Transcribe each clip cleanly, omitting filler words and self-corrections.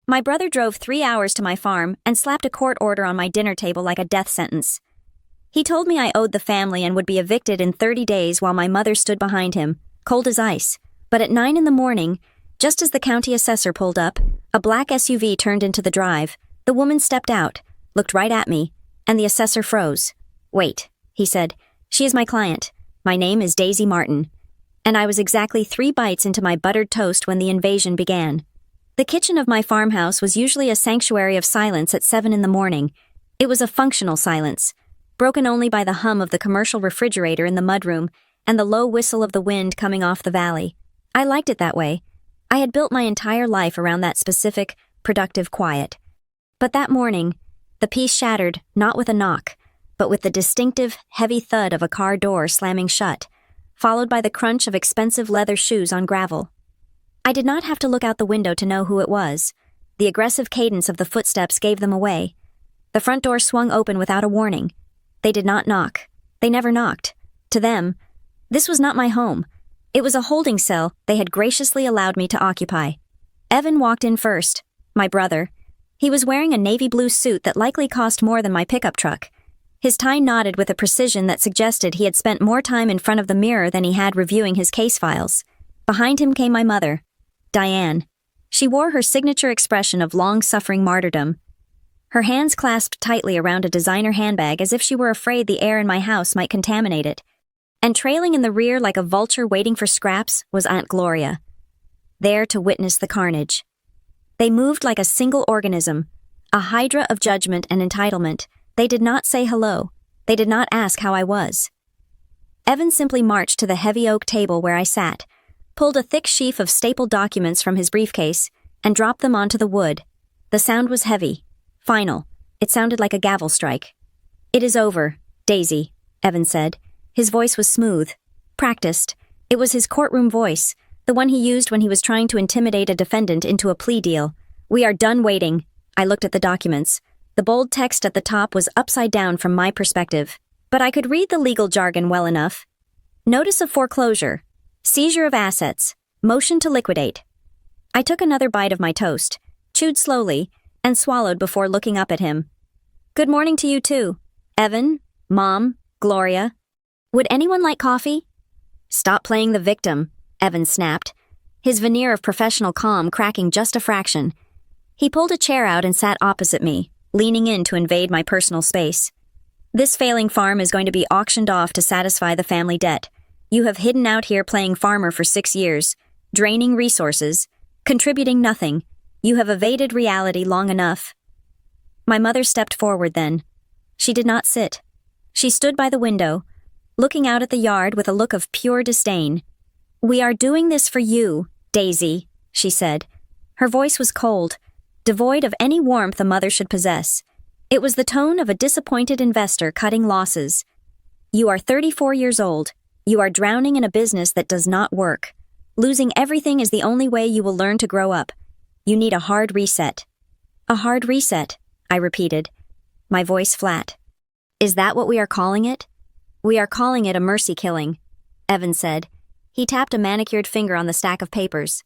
My brother drove 3 hours to my farm and slapped a court order on my dinner table like a death sentence. He told me I owed the family and would be evicted in 30 days while my mother stood behind him, cold as ice. But at 9 in the morning, just as the county assessor pulled up, a black SUV turned into the drive. The woman stepped out, looked right at me, and the assessor froze. "Wait," he said. "She is my client. My name is Daisy Martin." And I was exactly 3 bites into my buttered toast when the invasion began. The kitchen of my farmhouse was usually a sanctuary of silence at 7 in the morning. It was a functional silence, broken only by the hum of the commercial refrigerator in the mudroom and the low whistle of the wind coming off the valley. I liked it that way. I had built my entire life around that specific, productive quiet. But that morning, the peace shattered not with a knock, but with the distinctive, heavy thud of a car door slamming shut, followed by the crunch of expensive leather shoes on gravel. I did not have to look out the window to know who it was. The aggressive cadence of the footsteps gave them away. The front door swung open without a warning. They did not knock. They never knocked. To them, this was not my home. It was a holding cell they had graciously allowed me to occupy. Evan walked in first, my brother. He was wearing a navy blue suit that likely cost more than my pickup truck. His tie nodded with a precision that suggested he had spent more time in front of the mirror than he had reviewing his case files. Behind him came my mother, Diane. She wore her signature expression of long-suffering martyrdom. Her hands clasped tightly around a designer handbag as if she were afraid the air in my house might contaminate it. And trailing in the rear like a vulture waiting for scraps was Aunt Gloria, there to witness the carnage. They moved like a single organism, a hydra of judgment and entitlement. They did not say hello. They did not ask how I was. Evan simply marched to the heavy oak table where I sat, pulled a thick sheaf of stapled documents from his briefcase, and dropped them onto the wood. The sound was heavy, final. It sounded like a gavel strike. "It is over, Daisy," Evan said. His voice was smooth, practiced. It was his courtroom voice, the one he used when he was trying to intimidate a defendant into a plea deal. "We are done waiting." I looked at the documents. The bold text at the top was upside down from my perspective, but I could read the legal jargon well enough. Notice of foreclosure, seizure of assets, motion to liquidate. I took another bite of my toast, chewed slowly, and swallowed before looking up at him. "Good morning to you too, Evan, Mom, Gloria. Would anyone like coffee?" "Stop playing the victim," Evan snapped, his veneer of professional calm cracking just a fraction. He pulled a chair out and sat opposite me, leaning in to invade my personal space. "This failing farm is going to be auctioned off to satisfy the family debt. You have hidden out here playing farmer for 6 years, draining resources, contributing nothing. You have evaded reality long enough." My mother stepped forward then. She did not sit. She stood by the window, looking out at the yard with a look of pure disdain. "We are doing this for you, Daisy," she said. Her voice was cold, devoid of any warmth a mother should possess. It was the tone of a disappointed investor cutting losses. "You are 34 years old. You are drowning in a business that does not work. Losing everything is the only way you will learn to grow up. You need a hard reset." "A hard reset," I repeated, my voice flat. "Is that what we are calling it?" "We are calling it a mercy killing," Evan said. He tapped a manicured finger on the stack of papers.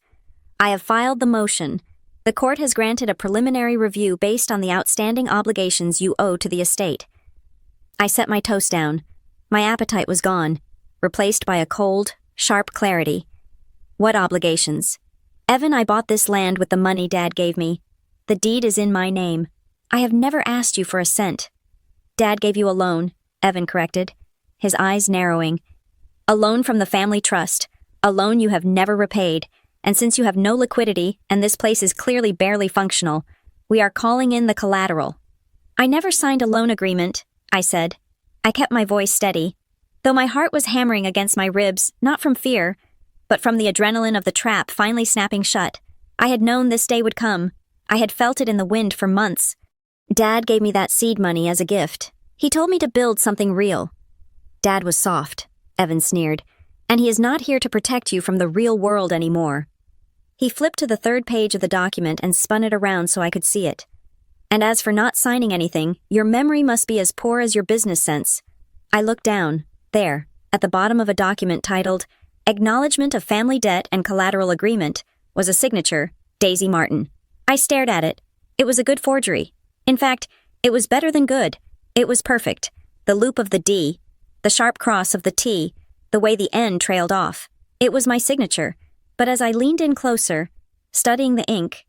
"I have filed the motion. The court has granted a preliminary review based on the outstanding obligations you owe to the estate." I set my toast down. My appetite was gone, replaced by a cold, sharp clarity. "What obligations?" "Evan, I bought this land with the money Dad gave me. The deed is in my name. I have never asked you for a cent." "Dad gave you a loan," Evan corrected, his eyes narrowing. "A loan from the family trust, a loan you have never repaid, and since you have no liquidity and this place is clearly barely functional, we are calling in the collateral." "I never signed a loan agreement," I said. I kept my voice steady, though my heart was hammering against my ribs, not from fear, but from the adrenaline of the trap finally snapping shut. I had known this day would come. I had felt it in the wind for months. Dad gave me that seed money as a gift. He told me to build something real. "Dad was soft," Evan sneered, "and he is not here to protect you from the real world anymore." He flipped to the 3rd page of the document and spun it around so I could see it. "And as for not signing anything, your memory must be as poor as your business sense." I looked down, there, at the bottom of a document titled "Acknowledgement of Family Debt and Collateral Agreement," was a signature, Daisy Martin. I stared at it. It was a good forgery. In fact, it was better than good. It was perfect. The loop of the D, the sharp cross of the T, the way the N trailed off. It was my signature. But as I leaned in closer, studying the ink,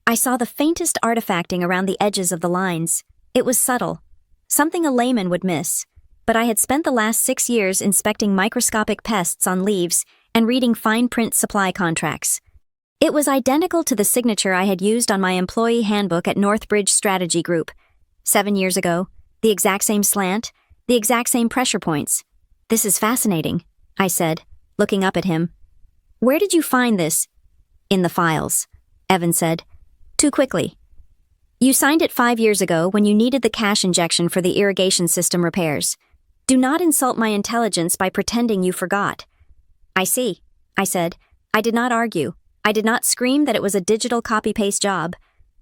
I saw the faintest artifacting around the edges of the lines. It was subtle, something a layman would miss, but I had spent the last 6 years inspecting microscopic pests on leaves and reading fine print supply contracts. It was identical to the signature I had used on my employee handbook at Northbridge Strategy Group. 7 years ago, the exact same slant, the exact same pressure points. This is fascinating, I said, looking up at him. Where did you find this? In the files, Evan said. Too quickly. You signed it 5 years ago when you needed the cash injection for the irrigation system repairs. Do not insult my intelligence by pretending you forgot. I see, I said. I did not argue. I did not scream that it was a digital copy-paste job.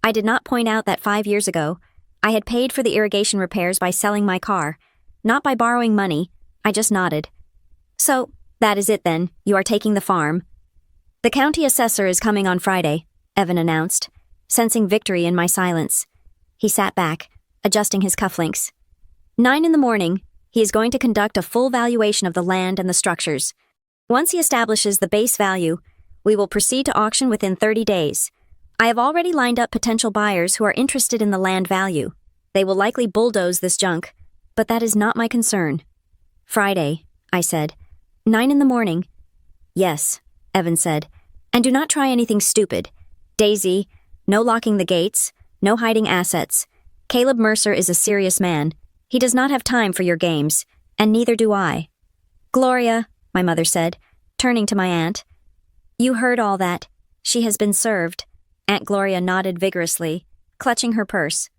I did not point out that 5 years ago, I had paid for the irrigation repairs by selling my car, not by borrowing money. I just nodded. So, that is it then. You are taking the farm. The county assessor is coming on Friday, Evan announced, sensing victory in my silence. He sat back, adjusting his cufflinks. 9 a.m, he is going to conduct a full valuation of the land and the structures. Once he establishes the base value, we will proceed to auction within 30 days. I have already lined up potential buyers who are interested in the land value. They will likely bulldoze this junk, but that is not my concern. Friday, I said. 9 a.m. Yes, Evan said. And do not try anything stupid. Daisy, no locking the gates, no hiding assets. Caleb Mercer is a serious man. He does not have time for your games, and neither do I. Gloria, my mother said, turning to my aunt. You heard all that. She has been served. Aunt Gloria nodded vigorously, clutching her purse.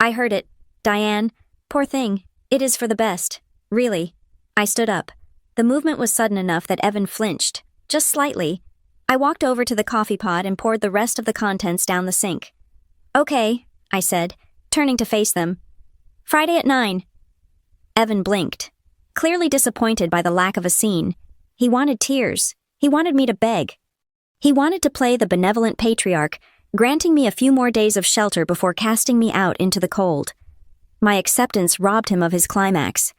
I heard it. Diane, poor thing, it is for the best. Really. I stood up. The movement was sudden enough that Evan flinched, just slightly. I walked over to the coffee pot and poured the rest of the contents down the sink. Okay, I said, turning to face them. Friday at 9. Evan blinked, clearly disappointed by the lack of a scene. He wanted tears. He wanted me to beg. He wanted to play the benevolent patriarch, granting me a few more days of shelter before casting me out into the cold. My acceptance robbed him of his climax.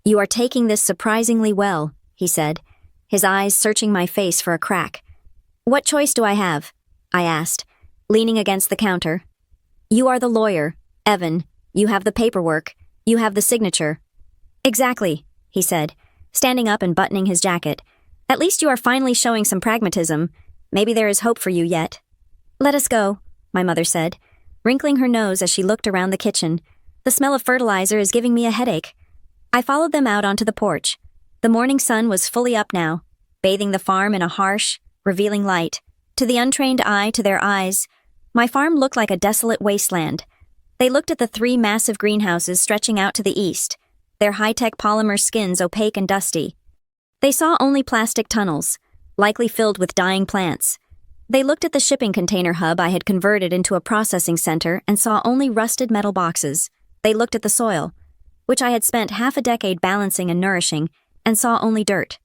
You are taking this surprisingly well, he said, his eyes searching my face for a crack. What choice do I have? I asked, leaning against the counter. You are the lawyer, Evan. You have the paperwork. You have the signature. Exactly, he said, standing up and buttoning his jacket. At least you are finally showing some pragmatism. Maybe there is hope for you yet. Let us go, my mother said, wrinkling her nose as she looked around the kitchen. The smell of fertilizer is giving me a headache. I followed them out onto the porch. The morning sun was fully up now, bathing the farm in a harsh, revealing light. To the untrained eye, to their eyes, my farm looked like a desolate wasteland. They looked at the 3 massive greenhouses stretching out to the east, their high-tech polymer skins opaque and dusty. They saw only plastic tunnels, likely filled with dying plants. They looked at the shipping container hub I had converted into a processing center and saw only rusted metal boxes. They looked at the soil, which I had spent half a decade balancing and nourishing, and saw only dirt.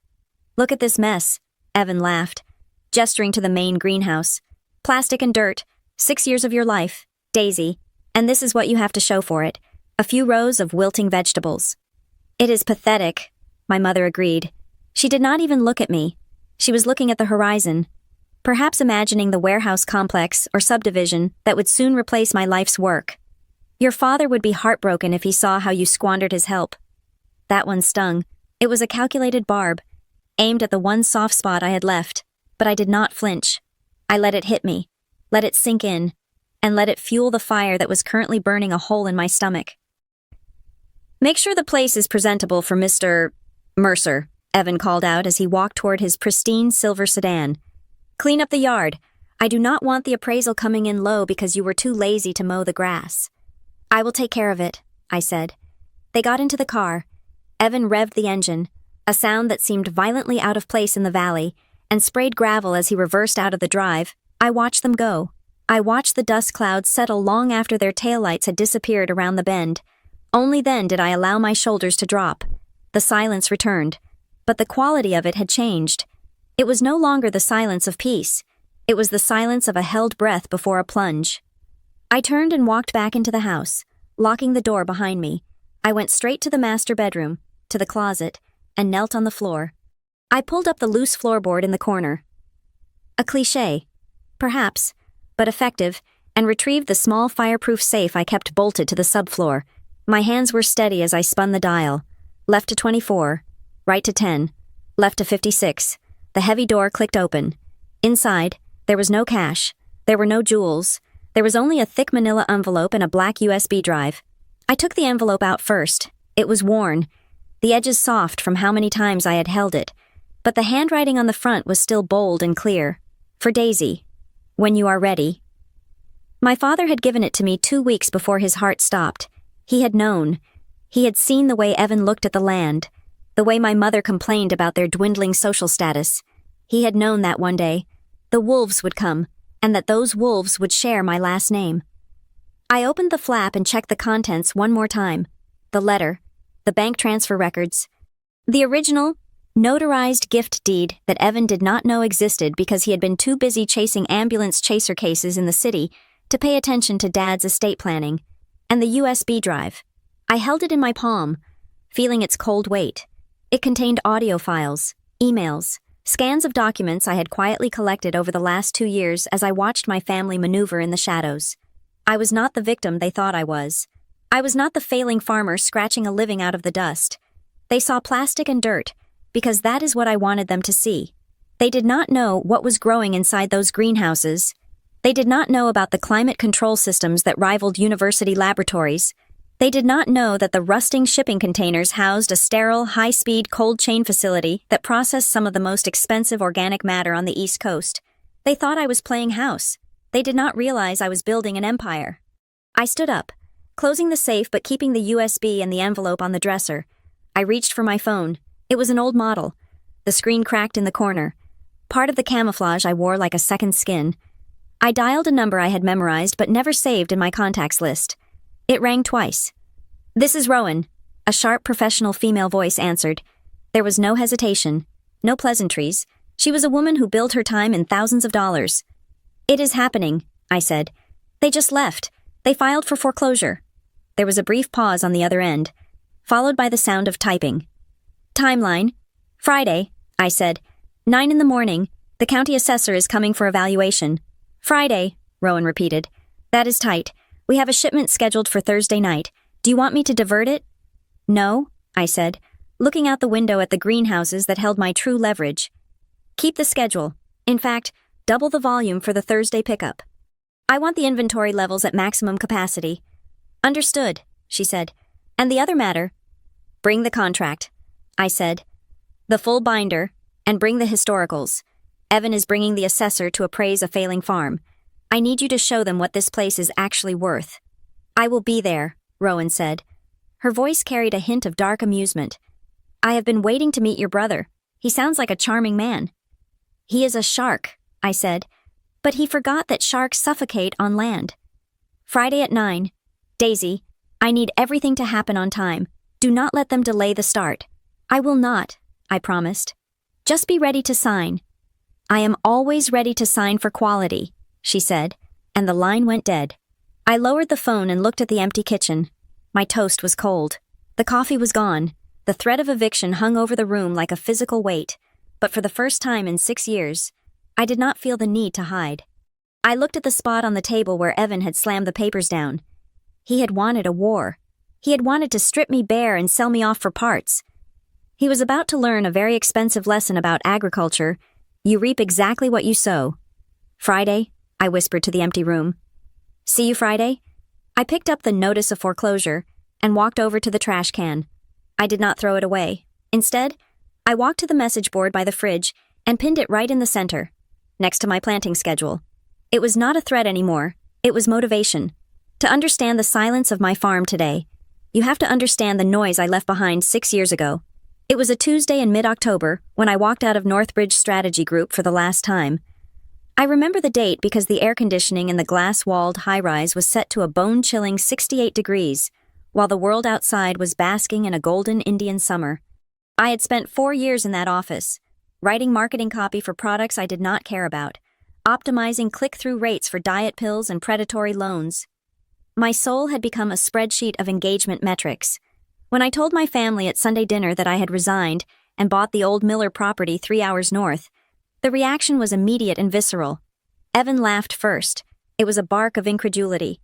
Look at this mess, Evan laughed, gesturing to the main greenhouse. Plastic and dirt, 6 years of your life, Daisy, and this is what you have to show for it, a few rows of wilting vegetables. It is pathetic, my mother agreed. She did not even look at me. She was looking at the horizon, perhaps imagining the warehouse complex or subdivision that would soon replace my life's work. Your father would be heartbroken if he saw how you squandered his help. That one stung. It was a calculated barb, aimed at the one soft spot I had left, but I did not flinch. I let it hit me, let it sink in, and let it fuel the fire that was currently burning a hole in my stomach. Make sure the place is presentable for Mr. Mercer, Evan called out as he walked toward his pristine silver sedan. Clean up the yard. I do not want the appraisal coming in low because you were too lazy to mow the grass. I will take care of it, I said. They got into the car. Evan revved the engine, a sound that seemed violently out of place in the valley, and sprayed gravel as he reversed out of the drive. I watched them go. I watched the dust clouds settle long after their taillights had disappeared around the bend. Only then did I allow my shoulders to drop. The silence returned, but the quality of it had changed. It was no longer the silence of peace. It was the silence of a held breath before a plunge. I turned and walked back into the house, locking the door behind me. I went straight to the master bedroom, to the closet, and knelt on the floor. I pulled up the loose floorboard in the corner. A cliché, perhaps, but effective, and retrieved the small fireproof safe I kept bolted to the subfloor. My hands were steady as I spun the dial. Left to 24, right to 10, left to 56. The heavy door clicked open. Inside, there was no cash. There were no jewels. There was only a thick manila envelope and a black USB drive. I took the envelope out first. It was worn, the edges soft from how many times I had held it, but the handwriting on the front was still bold and clear. For Daisy, when you are ready. My father had given it to me 2 weeks before his heart stopped. He had known. He had seen the way Evan looked at the land, the way my mother complained about their dwindling social status. He had known that one day, the wolves would come, and that those wolves would share my last name. I opened the flap and checked the contents one more time. The letter, the bank transfer records, the original, notarized gift deed that Evan did not know existed because he had been too busy chasing ambulance chaser cases in the city to pay attention to Dad's estate planning, and the USB drive. I held it in my palm, feeling its cold weight. It contained audio files, emails, scans of documents I had quietly collected over the last 2 years as I watched my family maneuver in the shadows. I was not the victim they thought I was. I was not the failing farmer scratching a living out of the dust. They saw plastic and dirt, because that is what I wanted them to see. They did not know what was growing inside those greenhouses. They did not know about the climate control systems that rivaled university laboratories. They did not know that the rusting shipping containers housed a sterile, high-speed cold chain facility that processed some of the most expensive organic matter on the East Coast. They thought I was playing house. They did not realize I was building an empire. I stood up, closing the safe but keeping the USB and the envelope on the dresser. I reached for my phone. It was an old model. The screen cracked in the corner. Part of the camouflage I wore like a second skin. I dialed a number I had memorized but never saved in my contacts list. It rang twice. "This is Rowan," a sharp professional female voice answered. There was no hesitation, no pleasantries. She was a woman who billed her time in thousands of dollars. "It is happening," I said. "They just left. They filed for foreclosure." There was a brief pause on the other end, followed by the sound of typing. "Timeline. Friday," I said. 9 in the morning. The county assessor is coming for evaluation." "Friday," Rowan repeated. "That is tight. We have a shipment scheduled for Thursday night. Do you want me to divert it?" "No," I said, looking out the window at the greenhouses that held my true leverage. "Keep the schedule. In fact, double the volume for the Thursday pickup. I want the inventory levels at maximum capacity." "Understood," she said. "And the other matter?" "Bring the contract," I said. "The full binder, and bring the historicals. Evan is bringing the assessor to appraise a failing farm. I need you to show them what this place is actually worth." "I will be there," Rowan said. Her voice carried a hint of dark amusement. "I have been waiting to meet your brother. He sounds like a charming man." "He is a shark," I said, but he forgot that sharks suffocate on land. "Friday at 9. Daisy, I need everything to happen on time. Do not let them delay the start." "I will not," I promised. "Just be ready to sign." "I am always ready to sign for quality," she said, and the line went dead. I lowered the phone and looked at the empty kitchen. My toast was cold. The coffee was gone. The threat of eviction hung over the room like a physical weight, but for the first time in 6 years, I did not feel the need to hide. I looked at the spot on the table where Evan had slammed the papers down. He had wanted a war. He had wanted to strip me bare and sell me off for parts. He was about to learn a very expensive lesson about agriculture. You reap exactly what you sow. "Friday," I whispered to the empty room. "See you Friday?" I picked up the notice of foreclosure and walked over to the trash can. I did not throw it away. Instead, I walked to the message board by the fridge and pinned it right in the center, next to my planting schedule. It was not a threat anymore. It was motivation. To understand the silence of my farm today, you have to understand the noise I left behind 6 years ago. It was a Tuesday in mid-October when I walked out of Northbridge Strategy Group for the last time. I remember the date because the air conditioning in the glass-walled high-rise was set to a bone-chilling 68 degrees, while the world outside was basking in a golden Indian summer. I had spent 4 years in that office, writing marketing copy for products I did not care about, optimizing click-through rates for diet pills and predatory loans, My soul had become a spreadsheet of engagement metrics. When I told my family at Sunday dinner that I had resigned and bought the old Miller property 3 hours north, the reaction was immediate and visceral. Evan laughed first. It was a bark of incredulity.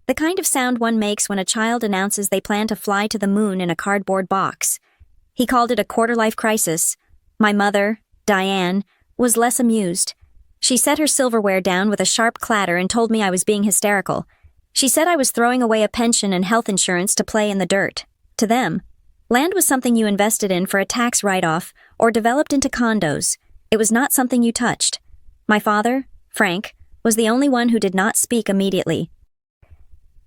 The kind of sound one makes when a child announces they plan to fly to the moon in a cardboard box. He called it a quarter-life crisis. My mother, Diane, was less amused. She set her silverware down with a sharp clatter and told me I was being hysterical. She said I was throwing away a pension and health insurance to play in the dirt. To them, land was something you invested in for a tax write-off or developed into condos. It was not something you touched. My father, Frank, was the only one who did not speak immediately.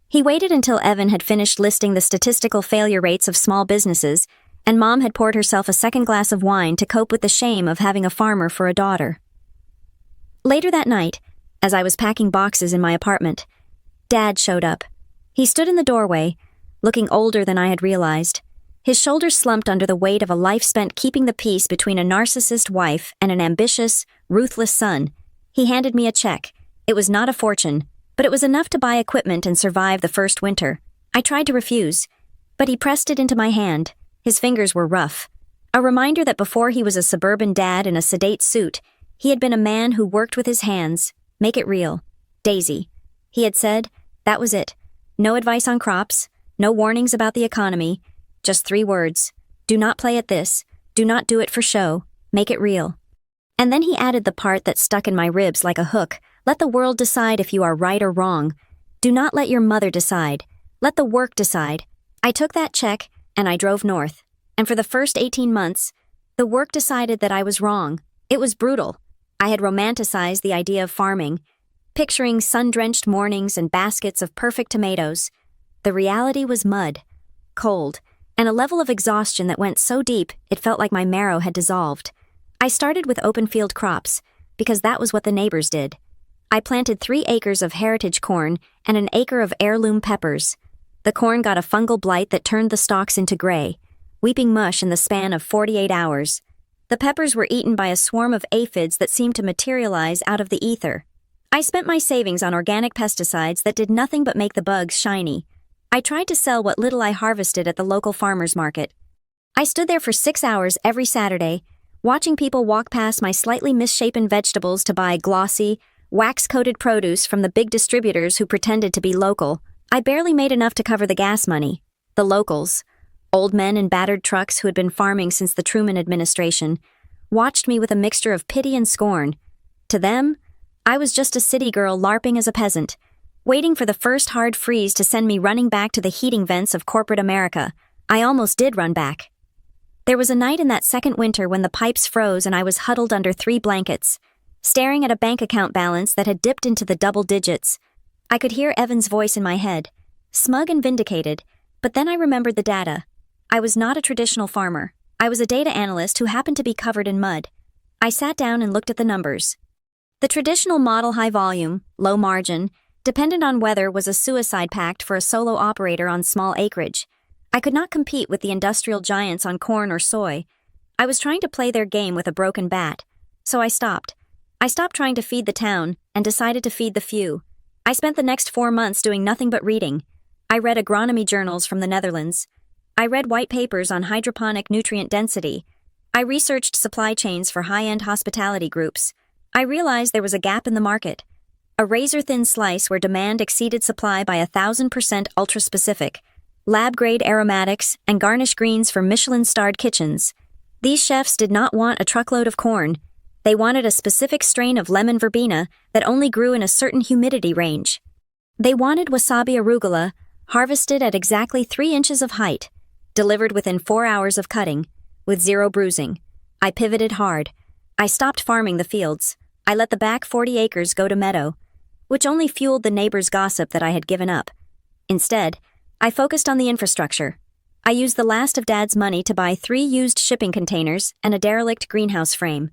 He waited until Evan had finished listing the statistical failure rates of small businesses, and Mom had poured herself a second glass of wine to cope with the shame of having a farmer for a daughter. Later that night, as I was packing boxes in my apartment, Dad showed up. He stood in the doorway, looking older than I had realized. His shoulders slumped under the weight of a life spent keeping the peace between a narcissist wife and an ambitious, ruthless son. He handed me a check. It was not a fortune, but it was enough to buy equipment and survive the first winter. I tried to refuse, but he pressed it into my hand. His fingers were rough. A reminder that before he was a suburban dad in a sedate suit, he had been a man who worked with his hands. Make it real. Daisy. He had said, that was it. No advice on crops, no warnings about the economy, just 3 words. Do not play at this. Do not do it for show. Make it real. And then he added the part that stuck in my ribs like a hook. Let the world decide if you are right or wrong. Do not let your mother decide. Let the work decide. I took that check and I drove north. And for the first 18 months, the work decided that I was wrong. It was brutal. I had romanticized the idea of farming, picturing sun-drenched mornings and baskets of perfect tomatoes. The reality was mud, cold, and a level of exhaustion that went so deep it felt like my marrow had dissolved. I started with open field crops, because that was what the neighbors did. I planted 3 acres of heritage corn and an acre of heirloom peppers. The corn got a fungal blight that turned the stalks into gray, weeping mush in the span of 48 hours. The peppers were eaten by a swarm of aphids that seemed to materialize out of the ether. I spent my savings on organic pesticides that did nothing but make the bugs shiny. I tried to sell what little I harvested at the local farmer's market. I stood there for 6 hours every Saturday, watching people walk past my slightly misshapen vegetables to buy glossy, wax-coated produce from the big distributors who pretended to be local. I barely made enough to cover the gas money. The locals, old men in battered trucks who had been farming since the Truman administration, watched me with a mixture of pity and scorn. To them, I was just a city girl LARPing as a peasant, waiting for the first hard freeze to send me running back to the heating vents of corporate America. I almost did run back. There was a night in that second winter when the pipes froze and I was huddled under 3 blankets, staring at a bank account balance that had dipped into the double digits. I could hear Evan's voice in my head, smug and vindicated, but then I remembered the data. I was not a traditional farmer. I was a data analyst who happened to be covered in mud. I sat down and looked at the numbers. The traditional model high volume, low margin, dependent on weather was a suicide pact for a solo operator on small acreage. I could not compete with the industrial giants on corn or soy. I was trying to play their game with a broken bat. So I stopped. I stopped trying to feed the town and decided to feed the few. I spent the next 4 months doing nothing but reading. I read agronomy journals from the Netherlands. I read white papers on hydroponic nutrient density. I researched supply chains for high-end hospitality groups. I realized there was a gap in the market. A razor-thin slice where demand exceeded supply by 1,000% ultra-specific, lab-grade aromatics, and garnish greens for Michelin-starred kitchens. These chefs did not want a truckload of corn. They wanted a specific strain of lemon verbena that only grew in a certain humidity range. They wanted wasabi arugula, harvested at exactly 3 inches of height, delivered within 4 hours of cutting, with 0 bruising. I pivoted hard. I stopped farming the fields. I let the back 40 acres go to meadow, which only fueled the neighbors' gossip that I had given up. Instead, I focused on the infrastructure. I used the last of Dad's money to buy 3 used shipping containers and a derelict greenhouse frame.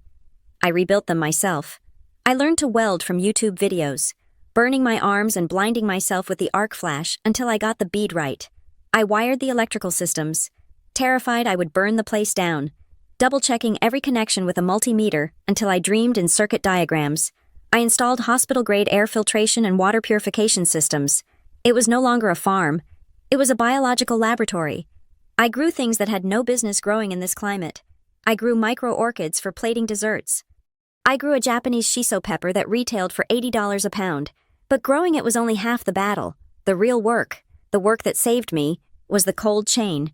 I rebuilt them myself. I learned to weld from YouTube videos, burning my arms and blinding myself with the arc flash until I got the bead right. I wired the electrical systems, terrified I would burn the place down, double-checking every connection with a multimeter until I dreamed in circuit diagrams. I installed hospital-grade air filtration and water purification systems, It was no longer a farm. It was a biological laboratory. I grew things that had no business growing in this climate. I grew micro-orchids for plating desserts. I grew a Japanese shiso pepper that retailed for $80 a pound. But growing it was only half the battle. The real work, the work that saved me, was the cold chain.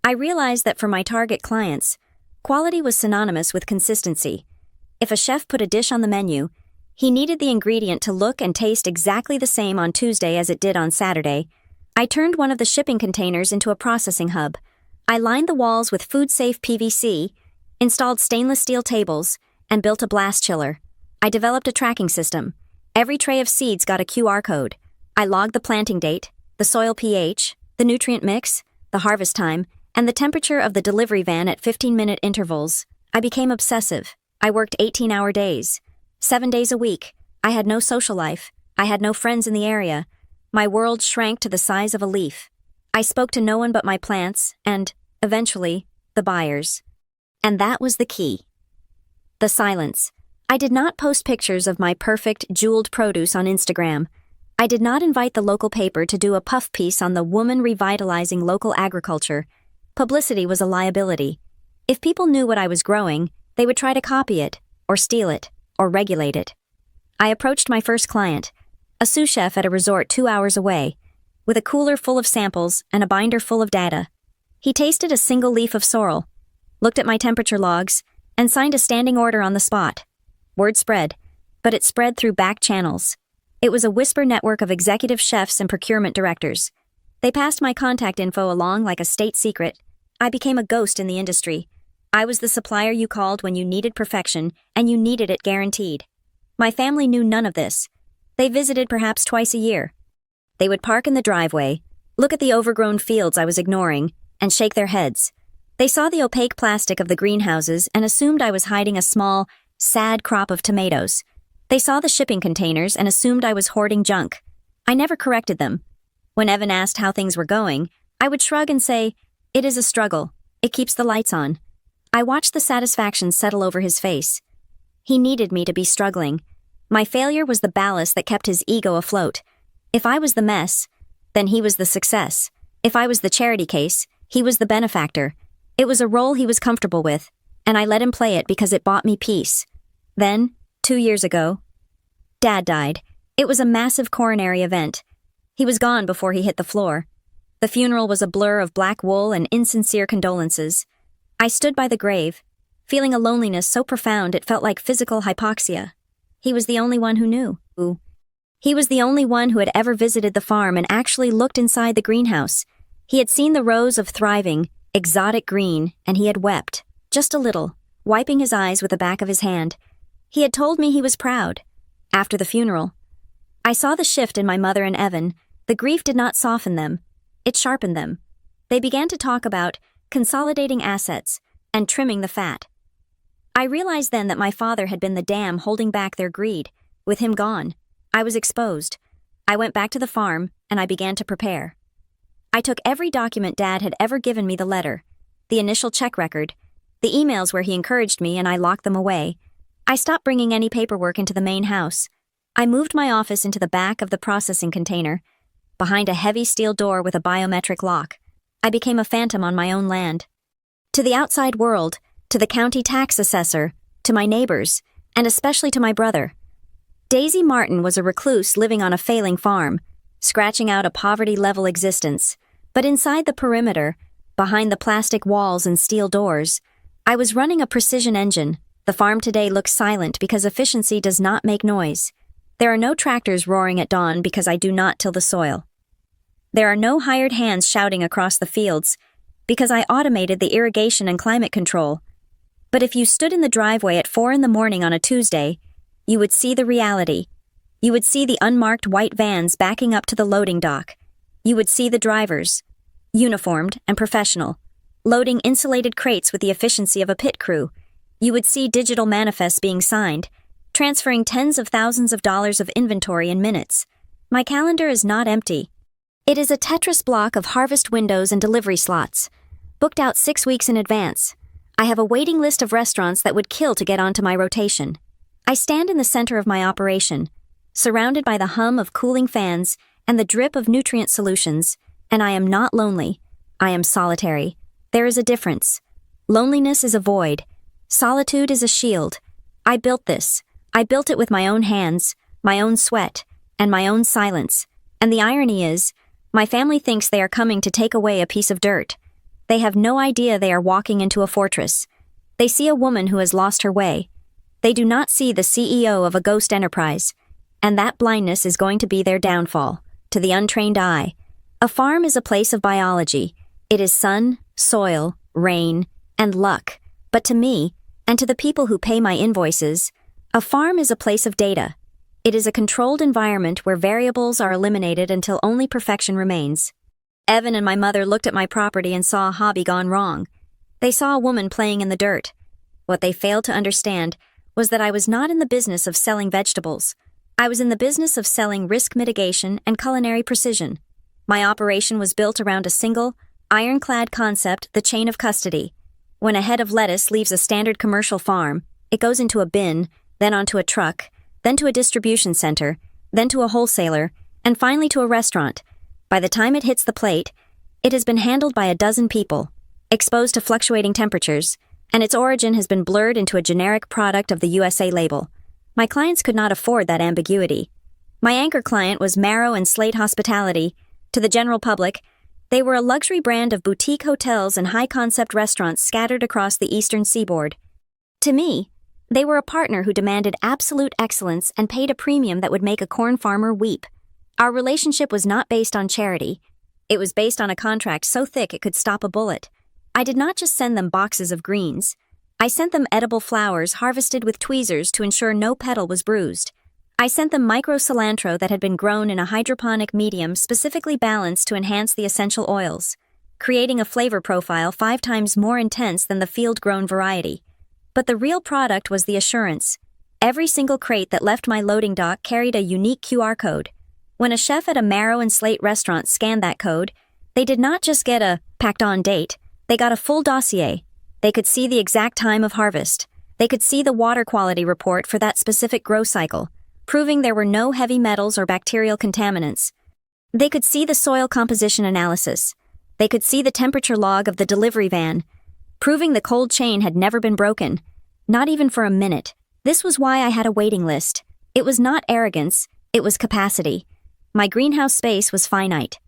I realized that for my target clients, quality was synonymous with consistency. If a chef put a dish on the menu, he needed the ingredient to look and taste exactly the same on Tuesday as it did on Saturday. I turned one of the shipping containers into a processing hub. I lined the walls with food-safe PVC, installed stainless steel tables, and built a blast chiller. I developed a tracking system. Every tray of seeds got a QR code. I logged the planting date, the soil pH, the nutrient mix, the harvest time, and the temperature of the delivery van at 15-minute intervals. I became obsessive. I worked 18-hour days, 7 days a week. I had no social life. I had no friends in the area. My world shrank to the size of a leaf. I spoke to no one but my plants and, eventually, the buyers. And that was the key. The silence. I did not post pictures of my perfect, jeweled produce on Instagram. I did not invite the local paper to do a puff piece on the woman revitalizing local agriculture. Publicity was a liability. If people knew what I was growing, they would try to copy it, or steal it, or regulate it. I approached my first client, a sous chef at a resort 2 hours away, with a cooler full of samples and a binder full of data. He tasted a single leaf of sorrel, looked at my temperature logs, and signed a standing order on the spot. Word spread, but it spread through back channels. It was a whisper network of executive chefs and procurement directors. They passed my contact info along like a state secret. I became a ghost in the industry. I was the supplier you called when you needed perfection, and you needed it guaranteed. My family knew none of this. They visited perhaps twice a year. They would park in the driveway, look at the overgrown fields I was ignoring, and shake their heads. They saw the opaque plastic of the greenhouses and assumed I was hiding a small, sad crop of tomatoes. They saw the shipping containers and assumed I was hoarding junk. I never corrected them. When Evan asked how things were going, I would shrug and say, "It is a struggle. It keeps the lights on." I watched the satisfaction settle over his face. He needed me to be struggling. My failure was the ballast that kept his ego afloat. If I was the mess, then he was the success. If I was the charity case, he was the benefactor. It was a role he was comfortable with, and I let him play it because it bought me peace. Then, 2 years ago, Dad died. It was a massive coronary event. He was gone before he hit the floor. The funeral was a blur of black wool and insincere condolences. I stood by the grave, feeling a loneliness so profound it felt like physical hypoxia. He was the only one who knew. He was the only one who had ever visited the farm and actually looked inside the greenhouse. He had seen the rows of thriving, exotic green, and he had wept, just a little, wiping his eyes with the back of his hand. He had told me he was proud. After the funeral, I saw the shift in my mother and Evan. The grief did not soften them. It sharpened them. They began to talk about consolidating assets and trimming the fat. I realized then that my father had been the dam holding back their greed. With him gone, I was exposed. I went back to the farm, and I began to prepare. I took every document Dad had ever given me, the letter, the initial check record, the emails where he encouraged me, and I locked them away. I stopped bringing any paperwork into the main house. I moved my office into the back of the processing container, behind a heavy steel door with a biometric lock. I became a phantom on my own land. To the outside world, to the county tax assessor, to my neighbors, and especially to my brother. Daisy Martin was a recluse living on a failing farm, scratching out a poverty-level existence. But inside the perimeter, behind the plastic walls and steel doors, I was running a precision engine. The farm today looks silent because efficiency does not make noise. There are no tractors roaring at dawn because I do not till the soil. There are no hired hands shouting across the fields because I automated the irrigation and climate control. But if you stood in the driveway at 4 a.m. on a Tuesday, you would see the reality. You would see the unmarked white vans backing up to the loading dock. You would see the drivers, uniformed and professional, loading insulated crates with the efficiency of a pit crew. You would see digital manifests being signed, transferring tens of thousands of dollars of inventory in minutes. My calendar is not empty. It is a Tetris block of harvest windows and delivery slots, booked out 6 weeks in advance. I have a waiting list of restaurants that would kill to get onto my rotation. I stand in the center of my operation, surrounded by the hum of cooling fans and the drip of nutrient solutions, and I am not lonely. I am solitary. There is a difference. Loneliness is a void. Solitude is a shield. I built this. I built it with my own hands, my own sweat, and my own silence. And the irony is, my family thinks they are coming to take away a piece of dirt. They have no idea they are walking into a fortress. They see a woman who has lost her way. They do not see the CEO of a ghost enterprise. And that blindness is going to be their downfall, to the untrained eye. A farm is a place of biology. It is sun, soil, rain, and luck. But to me, and to the people who pay my invoices, a farm is a place of data. It is a controlled environment where variables are eliminated until only perfection remains. Evan and my mother looked at my property and saw a hobby gone wrong. They saw a woman playing in the dirt. What they failed to understand was that I was not in the business of selling vegetables. I was in the business of selling risk mitigation and culinary precision. My operation was built around a single, ironclad concept, the chain of custody. When a head of lettuce leaves a standard commercial farm, it goes into a bin, then onto a truck, then to a distribution center, then to a wholesaler, and finally to a restaurant. By the time it hits the plate, it has been handled by a dozen people, exposed to fluctuating temperatures, and its origin has been blurred into a generic product of the USA label. My clients could not afford that ambiguity. My anchor client was Marrow and Slate Hospitality. To the general public, they were a luxury brand of boutique hotels and high-concept restaurants scattered across the eastern seaboard. To me, they were a partner who demanded absolute excellence and paid a premium that would make a corn farmer weep. Our relationship was not based on charity. It was based on a contract so thick it could stop a bullet. I did not just send them boxes of greens. I sent them edible flowers harvested with tweezers to ensure no petal was bruised. I sent them micro cilantro that had been grown in a hydroponic medium specifically balanced to enhance the essential oils, creating a flavor profile 5 times more intense than the field-grown variety. But the real product was the assurance. Every single crate that left my loading dock carried a unique QR code. When a chef at a Marrow and Slate restaurant scanned that code, they did not just get a packed-on date, they got a full dossier. They could see the exact time of harvest. They could see the water quality report for that specific grow cycle, proving there were no heavy metals or bacterial contaminants. They could see the soil composition analysis. They could see the temperature log of the delivery van, proving the cold chain had never been broken, not even for a minute. This was why I had a waiting list. It was not arrogance, it was capacity. My greenhouse space was finite.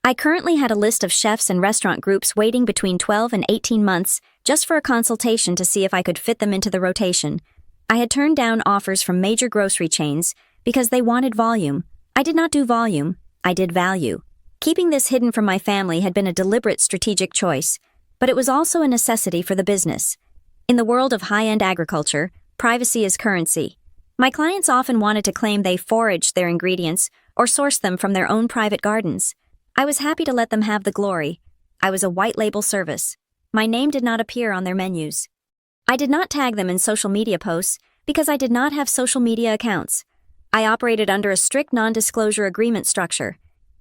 I currently had a list of chefs and restaurant groups waiting between 12 and 18 months just for a consultation to see if I could fit them into the rotation. I had turned down offers from major grocery chains because they wanted volume. I did not do volume, I did value. Keeping this hidden from my family had been a deliberate strategic choice, but it was also a necessity for the business. In the world of high-end agriculture, privacy is currency. My clients often wanted to claim they foraged their ingredients or sourced them from their own private gardens. I was happy to let them have the glory. I was a white label service. My name did not appear on their menus. I did not tag them in social media posts because I did not have social media accounts. I operated under a strict non-disclosure agreement structure.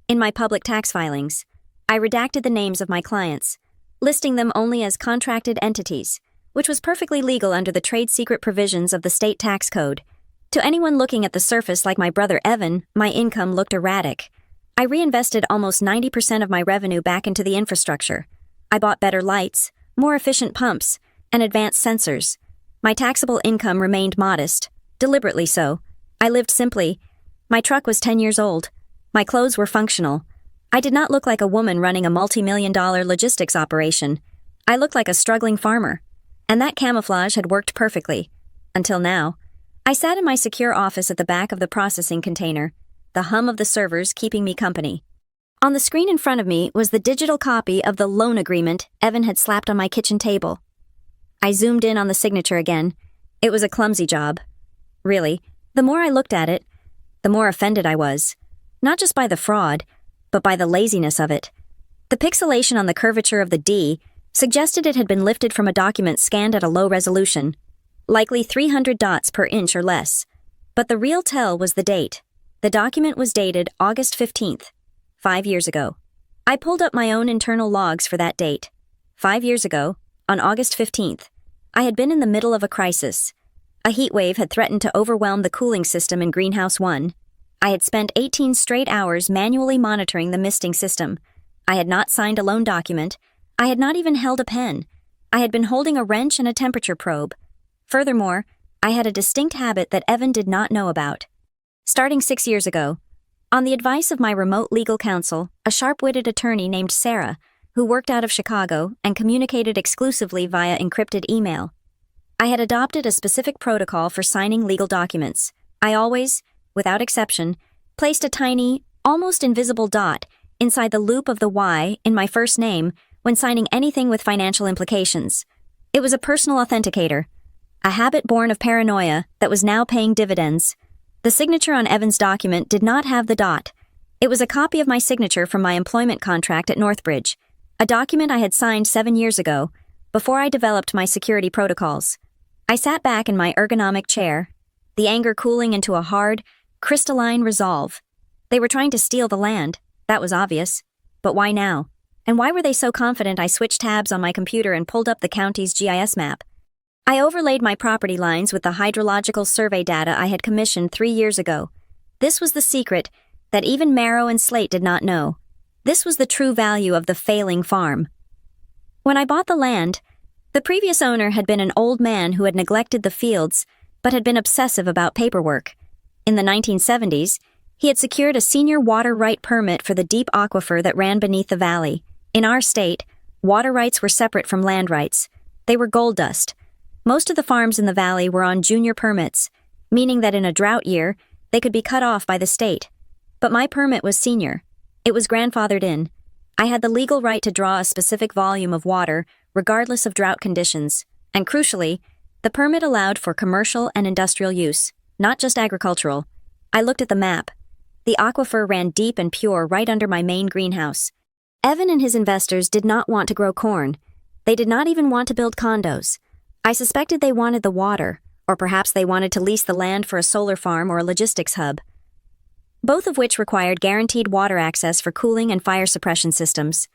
In my public tax filings, I redacted the names of my clients, listing them only as contracted entities, which was perfectly legal under the trade secret provisions of the state tax code. To anyone looking at the surface like my brother Evan, my income looked erratic. I reinvested almost 90% of my revenue back into the infrastructure. I bought better lights, more efficient pumps, and advanced sensors. My taxable income remained modest, deliberately so. I lived simply. My truck was 10 years old. My clothes were functional. I did not look like a woman running a multi-million-dollar logistics operation. I looked like a struggling farmer. And that camouflage had worked perfectly. Until now. I sat in my secure office at the back of the processing container, the hum of the servers keeping me company. On the screen in front of me was the digital copy of the loan agreement Evan had slapped on my kitchen table. I zoomed in on the signature again. It was a clumsy job. Really, the more I looked at it, the more offended I was. Not just by the fraud, but by the laziness of it. The pixelation on the curvature of the D suggested it had been lifted from a document scanned at a low resolution, likely 300 dots per inch or less. But the real tell was the date. The document was dated August 15th, 5 years ago. I pulled up my own internal logs for that date. 5 years ago, on August 15th, I had been in the middle of a crisis. A heat wave had threatened to overwhelm the cooling system in Greenhouse 1. I had spent 18 straight hours manually monitoring the misting system. I had not signed a loan document. I had not even held a pen. I had been holding a wrench and a temperature probe. Furthermore, I had a distinct habit that Evan did not know about. Starting 6 years ago, on the advice of my remote legal counsel, a sharp-witted attorney named Sarah, who worked out of Chicago and communicated exclusively via encrypted email, I had adopted a specific protocol for signing legal documents. I always, without exception, placed a tiny, almost invisible dot inside the loop of the Y in my first name when signing anything with financial implications. It was a personal authenticator, a habit born of paranoia that was now paying dividends. The signature on Evan's document did not have the dot. It was a copy of my signature from my employment contract at Northbridge, a document I had signed 7 years ago, before I developed my security protocols. I sat back in my ergonomic chair, the anger cooling into a hard, crystalline resolve. They were trying to steal the land, that was obvious. But why now? And why were they so confident I switched tabs on my computer and pulled up the county's GIS map? I overlaid my property lines with the hydrological survey data I had commissioned 3 years ago. This was the secret that even Marrow and Slate did not know. This was the true value of the failing farm. When I bought the land, the previous owner had been an old man who had neglected the fields but had been obsessive about paperwork. In the 1970s, he had secured a senior water right permit for the deep aquifer that ran beneath the valley. In our state, water rights were separate from land rights. They were gold dust. Most of the farms in the valley were on junior permits, meaning that in a drought year, they could be cut off by the state. But my permit was senior. It was grandfathered in. I had the legal right to draw a specific volume of water, regardless of drought conditions. And crucially, the permit allowed for commercial and industrial use, not just agricultural. I looked at the map. The aquifer ran deep and pure right under my main greenhouse. Evan and his investors did not want to grow corn. They did not even want to build condos. I suspected they wanted the water, or perhaps they wanted to lease the land for a solar farm or a logistics hub, both of which required guaranteed water access for cooling and fire suppression systems.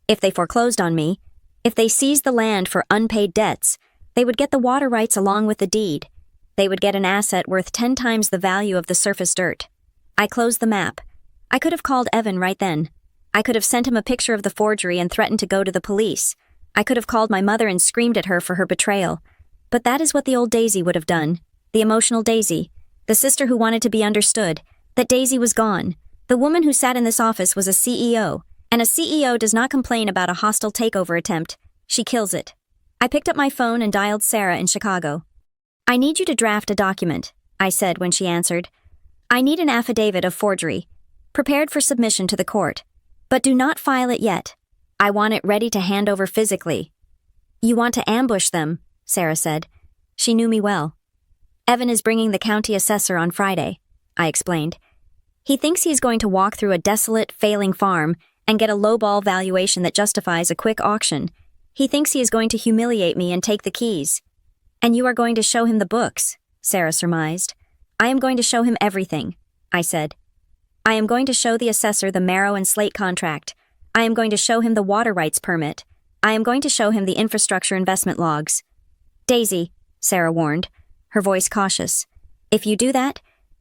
If they foreclosed on me, if they seized the land for unpaid debts, they would get the water rights along with the deed. They would get an asset worth 10 times the value of the surface dirt. I closed the map. I could have called Evan right then. I could have sent him a picture of the forgery and threatened to go to the police. I could have called my mother and screamed at her for her betrayal. But that is what the old Daisy would have done. The emotional Daisy. The sister who wanted to be understood. That Daisy was gone. The woman who sat in this office was a CEO. And a CEO does not complain about a hostile takeover attempt. She kills it. I picked up my phone and dialed Sarah in Chicago. "I need you to draft a document," I said when she answered. "I need an affidavit of forgery, prepared for submission to the court. But do not file it yet. I want it ready to hand over physically." "You want to ambush them," Sarah said. She knew me well. "Evan is bringing the county assessor on Friday," I explained. "He thinks he is going to walk through a desolate, failing farm and get a lowball valuation that justifies a quick auction. He thinks he is going to humiliate me and take the keys." "And you are going to show him the books," Sarah surmised. "I am going to show him everything," I said. "I am going to show the assessor the Marrow and Slate contract. I am going to show him the water rights permit. I am going to show him the infrastructure investment logs." "Daisy," Sarah warned, her voice cautious, "if you do that,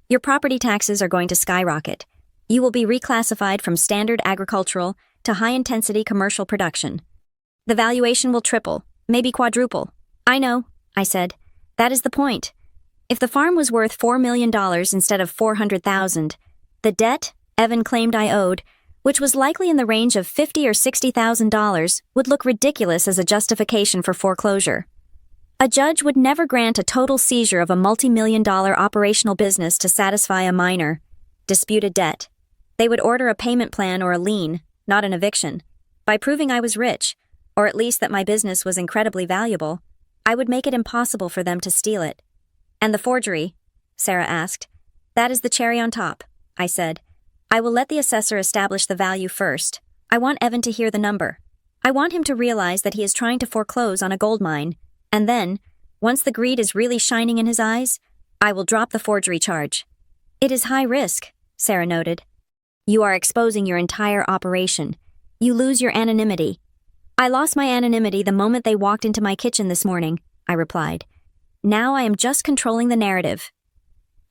your property taxes are going to skyrocket. You will be reclassified from standard agricultural to high-intensity commercial production. The valuation will triple, maybe quadruple." "I know," I said. "That is the point. If the farm was worth $4 million instead of $400,000, the debt Evan claimed I owed, which was likely in the range of $50,000 or $60,000, would look ridiculous as a justification for foreclosure. A judge would never grant a total seizure of a multi-million-dollar operational business to satisfy a minor, disputed debt. They would order a payment plan or a lien, not an eviction. By proving I was rich, or at least that my business was incredibly valuable, I would make it impossible for them to steal it." "And the forgery?" Sarah asked. "That is the cherry on top," I said. "I will let the assessor establish the value first. I want Evan to hear the number. I want him to realize that he is trying to foreclose on a gold mine. And then, once the greed is really shining in his eyes, I will drop the forgery charge." "It is high risk," Sarah noted. "You are exposing your entire operation. You lose your anonymity." "I lost my anonymity the moment they walked into my kitchen this morning," I replied. "Now I am just controlling the narrative."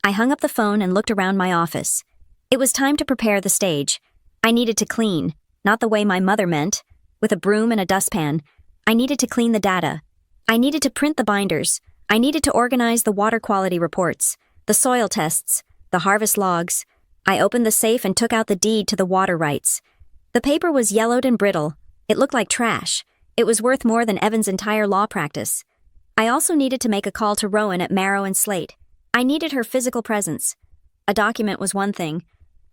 I hung up the phone and looked around my office. It was time to prepare the stage. I needed to clean, not the way my mother meant, with a broom and a dustpan. I needed to clean the data. I needed to print the binders. I needed to organize the water quality reports, the soil tests, the harvest logs. I opened the safe and took out the deed to the water rights. The paper was yellowed and brittle. It looked like trash. It was worth more than Evan's entire law practice. I also needed to make a call to Rowan at Marrow and Slate. I needed her physical presence. A document was one thing.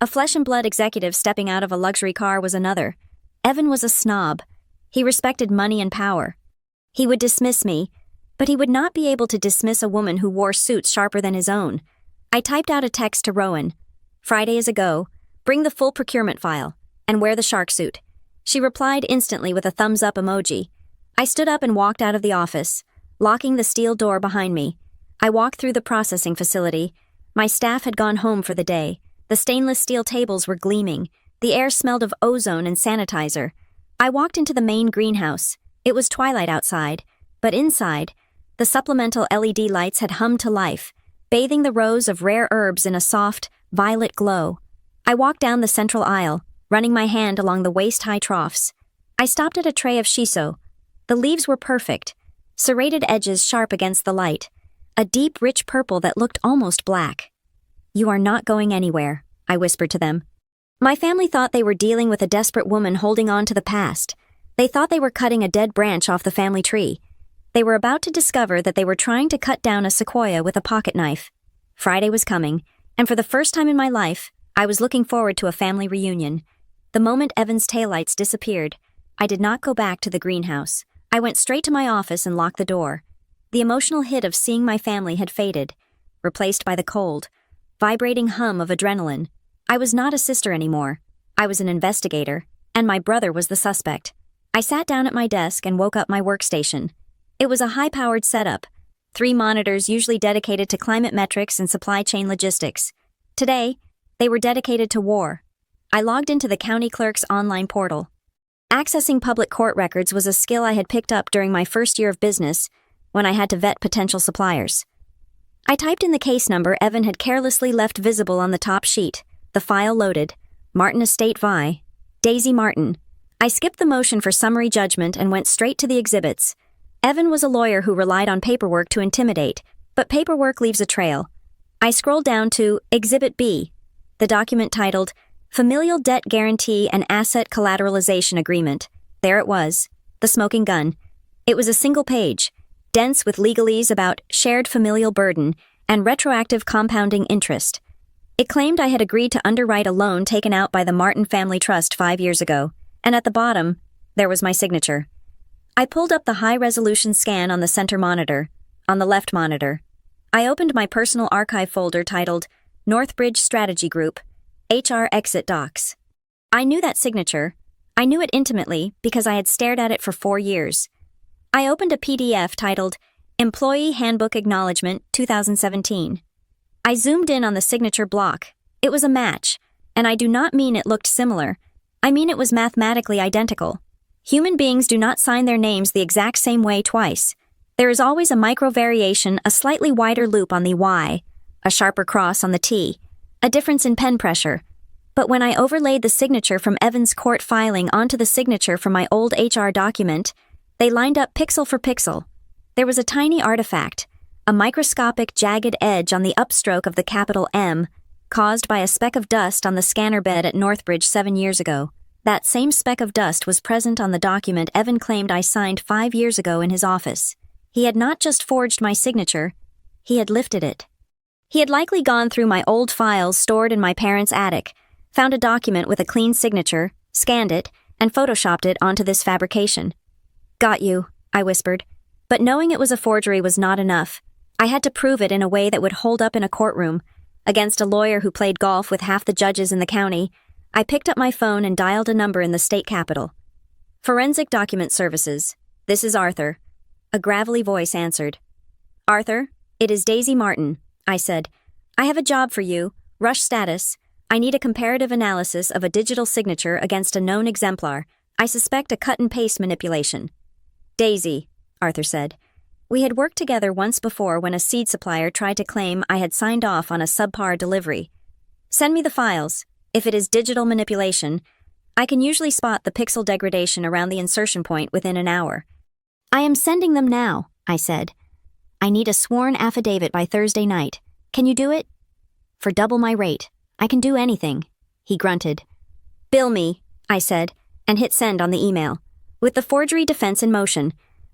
A flesh-and-blood executive stepping out of a luxury car was another. Evan was a snob. He respected money and power. He would dismiss me, but he would not be able to dismiss a woman who wore suits sharper than his own. I typed out a text to Rowan. Friday is a go. Bring the full procurement file. And wear the shark suit. She replied instantly with a thumbs-up emoji. I stood up and walked out of the office, locking the steel door behind me. I walked through the processing facility. My staff had gone home for the day. The stainless steel tables were gleaming. The air smelled of ozone and sanitizer. I walked into the main greenhouse. It was twilight outside, but inside, the supplemental LED lights had hummed to life, bathing the rows of rare herbs in a soft, violet glow. I walked down the central aisle, running my hand along the waist-high troughs. I stopped at a tray of shiso. The leaves were perfect, serrated edges sharp against the light, a deep, rich purple that looked almost black. "You are not going anywhere," I whispered to them. My family thought they were dealing with a desperate woman holding on to the past. They thought they were cutting a dead branch off the family tree. They were about to discover that they were trying to cut down a sequoia with a pocket knife. Friday was coming, and for the first time in my life, I was looking forward to a family reunion. The moment Evan's taillights disappeared, I did not go back to the greenhouse. I went straight to my office and locked the door. The emotional hit of seeing my family had faded, replaced by the cold, vibrating hum of adrenaline. I was not a sister anymore. I was an investigator, and my brother was the suspect. I sat down at my desk and woke up my workstation. It was a high-powered setup, 3 monitors usually dedicated to climate metrics and supply chain logistics. Today, they were dedicated to war. I logged into the county clerk's online portal. Accessing public court records was a skill I had picked up during my first year of business when I had to vet potential suppliers. I typed in the case number Evan had carelessly left visible on the top sheet. The file loaded. Martin Estate Vi. Daisy Martin. I skipped the motion for summary judgment and went straight to the exhibits. Evan was a lawyer who relied on paperwork to intimidate, but paperwork leaves a trail. I scrolled down to Exhibit B, the document titled Familial Debt Guarantee and Asset Collateralization Agreement. There it was, the smoking gun. It was a single page, dense with legalese about shared familial burden and retroactive compounding interest. It claimed I had agreed to underwrite a loan taken out by the Martin Family Trust 5 years ago, and at the bottom, there was my signature. I pulled up the high-resolution scan on the center monitor, on the left monitor. I opened my personal archive folder titled Northbridge Strategy Group, HR Exit Docs. I knew that signature. I knew it intimately because I had stared at it for 4 years. I opened a PDF titled Employee Handbook Acknowledgement 2017. I zoomed in on the signature block. It was a match, and I do not mean it looked similar. I mean it was mathematically identical. Human beings do not sign their names the exact same way twice. There is always a micro-variation, a slightly wider loop on the Y, a sharper cross on the T, a difference in pen pressure. But when I overlaid the signature from Evan's court filing onto the signature from my old HR document, they lined up pixel for pixel. There was a tiny artifact, a microscopic jagged edge on the upstroke of the capital M, caused by a speck of dust on the scanner bed at Northbridge 7 years ago. That same speck of dust was present on the document Evan claimed I signed 5 years ago in his office. He had not just forged my signature, he had lifted it. He had likely gone through my old files stored in my parents' attic, found a document with a clean signature, scanned it, and photoshopped it onto this fabrication. "Got you," I whispered. But knowing it was a forgery was not enough. I had to prove it in a way that would hold up in a courtroom. Against a lawyer who played golf with half the judges in the county, I picked up my phone and dialed a number in the state capitol. Forensic Document Services. This is Arthur. A gravelly voice answered. "Arthur, it is Daisy Martin," I said. "I have a job for you. Rush status. I need a comparative analysis of a digital signature against a known exemplar. I suspect a cut-and-paste manipulation." "Daisy," Arthur said. We had worked together once before when a seed supplier tried to claim I had signed off on a subpar delivery. Send me the files. If it is digital manipulation, I can usually spot the pixel degradation around the insertion point within an hour. I am sending them now, I said. I need a sworn affidavit by Thursday night. Can you do it? For double my rate. I can do anything, he grunted. Bill me, I said, and hit send on the email. With the forgery defense in motion,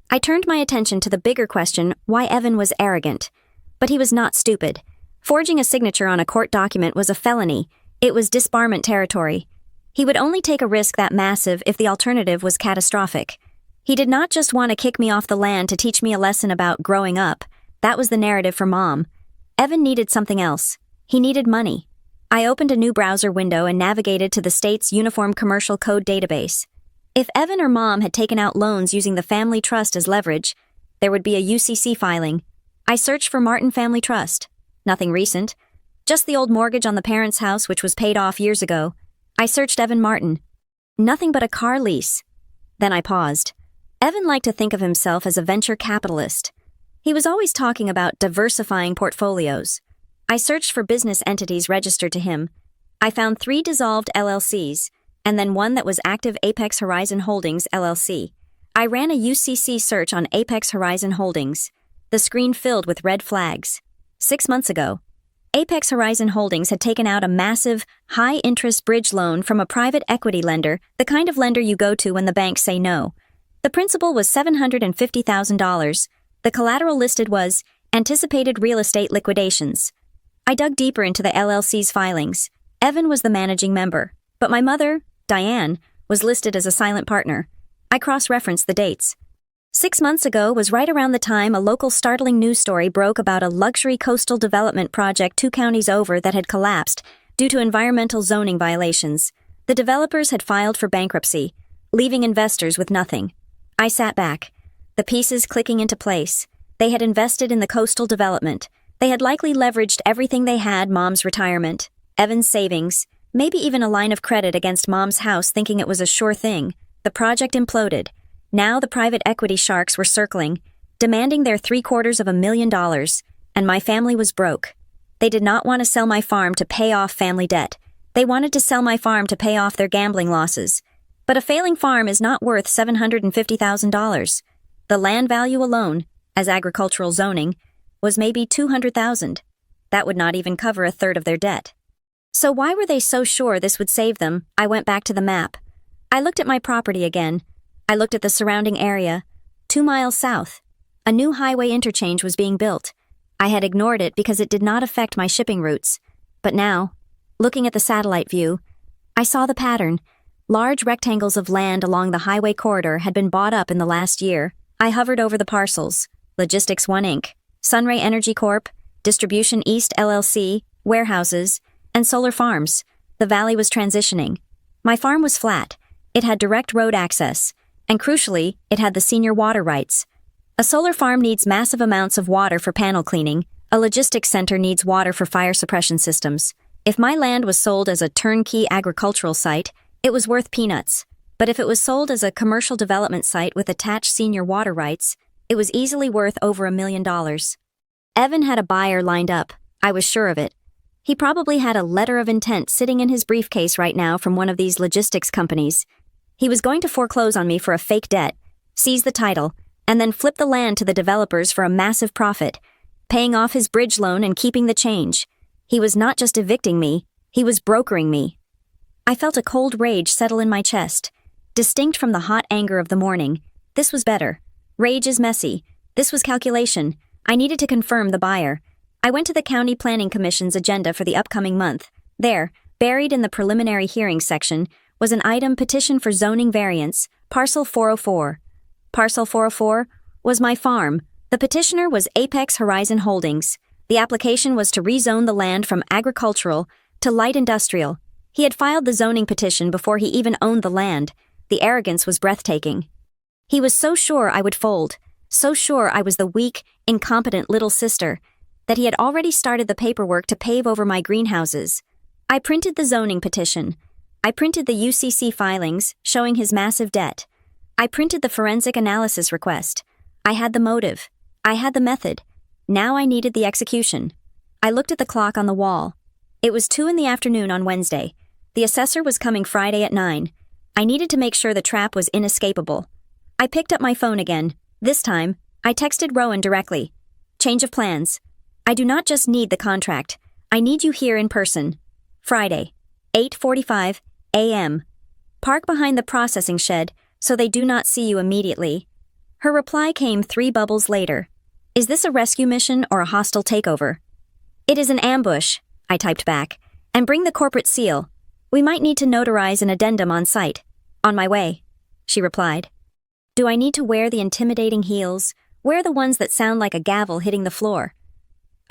I turned my attention to the bigger question why Evan was arrogant. But he was not stupid. Forging a signature on a court document was a felony. It was disbarment territory. He would only take a risk that massive if the alternative was catastrophic. He did not just want to kick me off the land to teach me a lesson about growing up. That was the narrative for Mom. Evan needed something else. He needed money. I opened a new browser window and navigated to the state's Uniform Commercial Code database. If Evan or Mom had taken out loans using the family trust as leverage, there would be a UCC filing. I searched for Martin Family Trust. Nothing recent. Just the old mortgage on the parents' house which was paid off years ago. I searched Evan Martin. Nothing but a car lease. Then I paused. Evan liked to think of himself as a venture capitalist. He was always talking about diversifying portfolios. I searched for business entities registered to him. I found 3 dissolved LLCs, and then one that was active Apex Horizon Holdings LLC. I ran a UCC search on Apex Horizon Holdings. The screen filled with red flags. 6 months ago, Apex Horizon Holdings had taken out a massive, high-interest bridge loan from a private equity lender, the kind of lender you go to when the banks say no. The principal was $750,000. The collateral listed was anticipated real estate liquidations. I dug deeper into the LLC's filings. Evan was the managing member, but my mother, Diane, was listed as a silent partner. I cross-referenced the dates. 6 months ago was right around the time a local startling news story broke about a luxury coastal development project 2 counties over that had collapsed due to environmental zoning violations. The developers had filed for bankruptcy, leaving investors with nothing. I sat back, the pieces clicking into place. They had invested in the coastal development. They had likely leveraged everything they had: Mom's retirement, Evan's savings, maybe even a line of credit against Mom's house, thinking it was a sure thing. The project imploded. Now the private equity sharks were circling, demanding their $750,000, and my family was broke. They did not want to sell my farm to pay off family debt. They wanted to sell my farm to pay off their gambling losses. But a failing farm is not worth $750,000. The land value alone, as agricultural zoning, was maybe $200,000. That would not even cover a third of their debt. So why were they so sure this would save them? I went back to the map. I looked at my property again. I looked at the surrounding area. 2 miles south, a new highway interchange was being built. I had ignored it because it did not affect my shipping routes. But now, looking at the satellite view, I saw the pattern. Large rectangles of land along the highway corridor had been bought up in the last year. I hovered over the parcels. Logistics 1 Inc., Sunray Energy Corp., Distribution East LLC, warehouses, and solar farms. The valley was transitioning. My farm was flat. It had direct road access. And crucially, it had the senior water rights. A solar farm needs massive amounts of water for panel cleaning. A logistics center needs water for fire suppression systems. If my land was sold as a turnkey agricultural site, it was worth peanuts. But if it was sold as a commercial development site with attached senior water rights, it was easily worth over $1 million. Evan had a buyer lined up. I was sure of it. He probably had a letter of intent sitting in his briefcase right now from one of these logistics companies. He was going to foreclose on me for a fake debt, seize the title, and then flip the land to the developers for a massive profit, paying off his bridge loan and keeping the change. He was not just evicting me, he was brokering me. I felt a cold rage settle in my chest, distinct from the hot anger of the morning. This was better. Rage is messy. This was calculation. I needed to confirm the buyer. I went to the County Planning Commission's agenda for the upcoming month. There, buried in the preliminary hearing section, was an item: petition for zoning variance, Parcel 404. Parcel 404 was my farm. The petitioner was Apex Horizon Holdings. The application was to rezone the land from agricultural to light industrial. He had filed the zoning petition before he even owned the land. The arrogance was breathtaking. He was so sure I would fold, so sure I was the weak, incompetent little sister, that he had already started the paperwork to pave over my greenhouses. I printed the zoning petition. I printed the UCC filings showing his massive debt. I printed the forensic analysis request. I had the motive. I had the method. Now I needed the execution. I looked at the clock on the wall. It was 2 in the afternoon on Wednesday. The assessor was coming Friday at 9. I needed to make sure the trap was inescapable. I picked up my phone again. This time, I texted Rowan directly. Change of plans. I do not just need the contract. I need you here in person. Friday, 8:45 a.m. Park behind the processing shed so they do not see you immediately. Her reply came 3 bubbles later. Is this a rescue mission or a hostile takeover? It is an ambush, I typed back. And bring the corporate seal. We might need to notarize an addendum on site. On my way, she replied. Do I need to wear the intimidating heels? Wear the ones that sound like a gavel hitting the floor?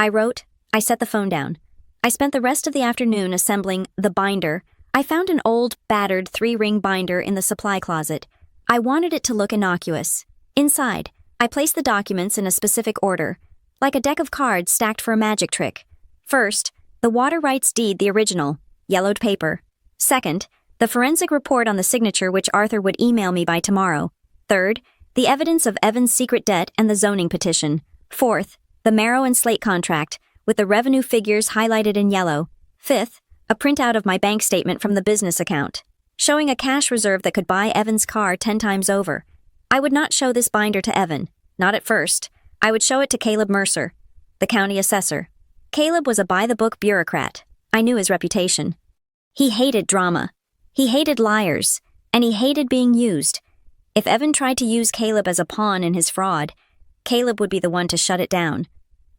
I wrote. I set the phone down. I spent the rest of the afternoon assembling the binder. I found an old, battered 3-ring binder in the supply closet. I wanted it to look innocuous. Inside, I placed the documents in a specific order, like a deck of cards stacked for a magic trick. First, the water rights deed, the original, yellowed paper. Second, the forensic report on the signature which Arthur would email me by tomorrow. Third, the evidence of Evan's secret debt and the zoning petition. Fourth, the Marrow and Slate contract, with the revenue figures highlighted in yellow. Fifth, a printout of my bank statement from the business account, showing a cash reserve that could buy Evan's car 10 times over. I would not show this binder to Evan, not at first. I would show it to Caleb Mercer, the county assessor. Caleb was a by-the-book bureaucrat. I knew his reputation. He hated drama. He hated liars. And he hated being used. If Evan tried to use Caleb as a pawn in his fraud, Caleb would be the one to shut it down.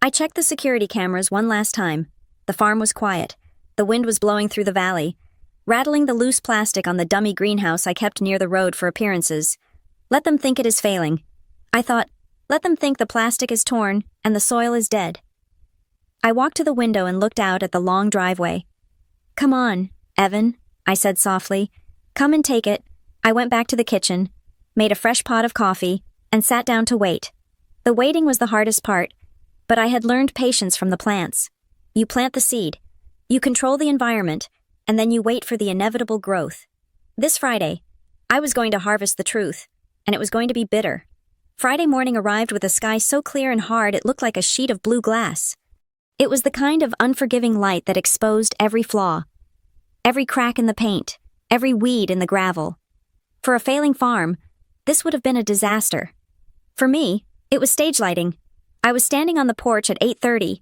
I checked the security cameras one last time. The farm was quiet. The wind was blowing through the valley, rattling the loose plastic on the dummy greenhouse I kept near the road for appearances. Let them think it is failing. I thought, let them think the plastic is torn and the soil is dead. I walked to the window and looked out at the long driveway. Come on, Evan, I said softly. Come and take it. I went back to the kitchen, made a fresh pot of coffee, and sat down to wait. The waiting was the hardest part, but I had learned patience from the plants. You plant the seed, you control the environment, and then you wait for the inevitable growth. This Friday, I was going to harvest the truth, and it was going to be bitter. Friday morning arrived with a sky so clear and hard it looked like a sheet of blue glass. It was the kind of unforgiving light that exposed every flaw, every crack in the paint, every weed in the gravel. For a failing farm, this would have been a disaster. For me, it was stage lighting. I was standing on the porch at 8:30,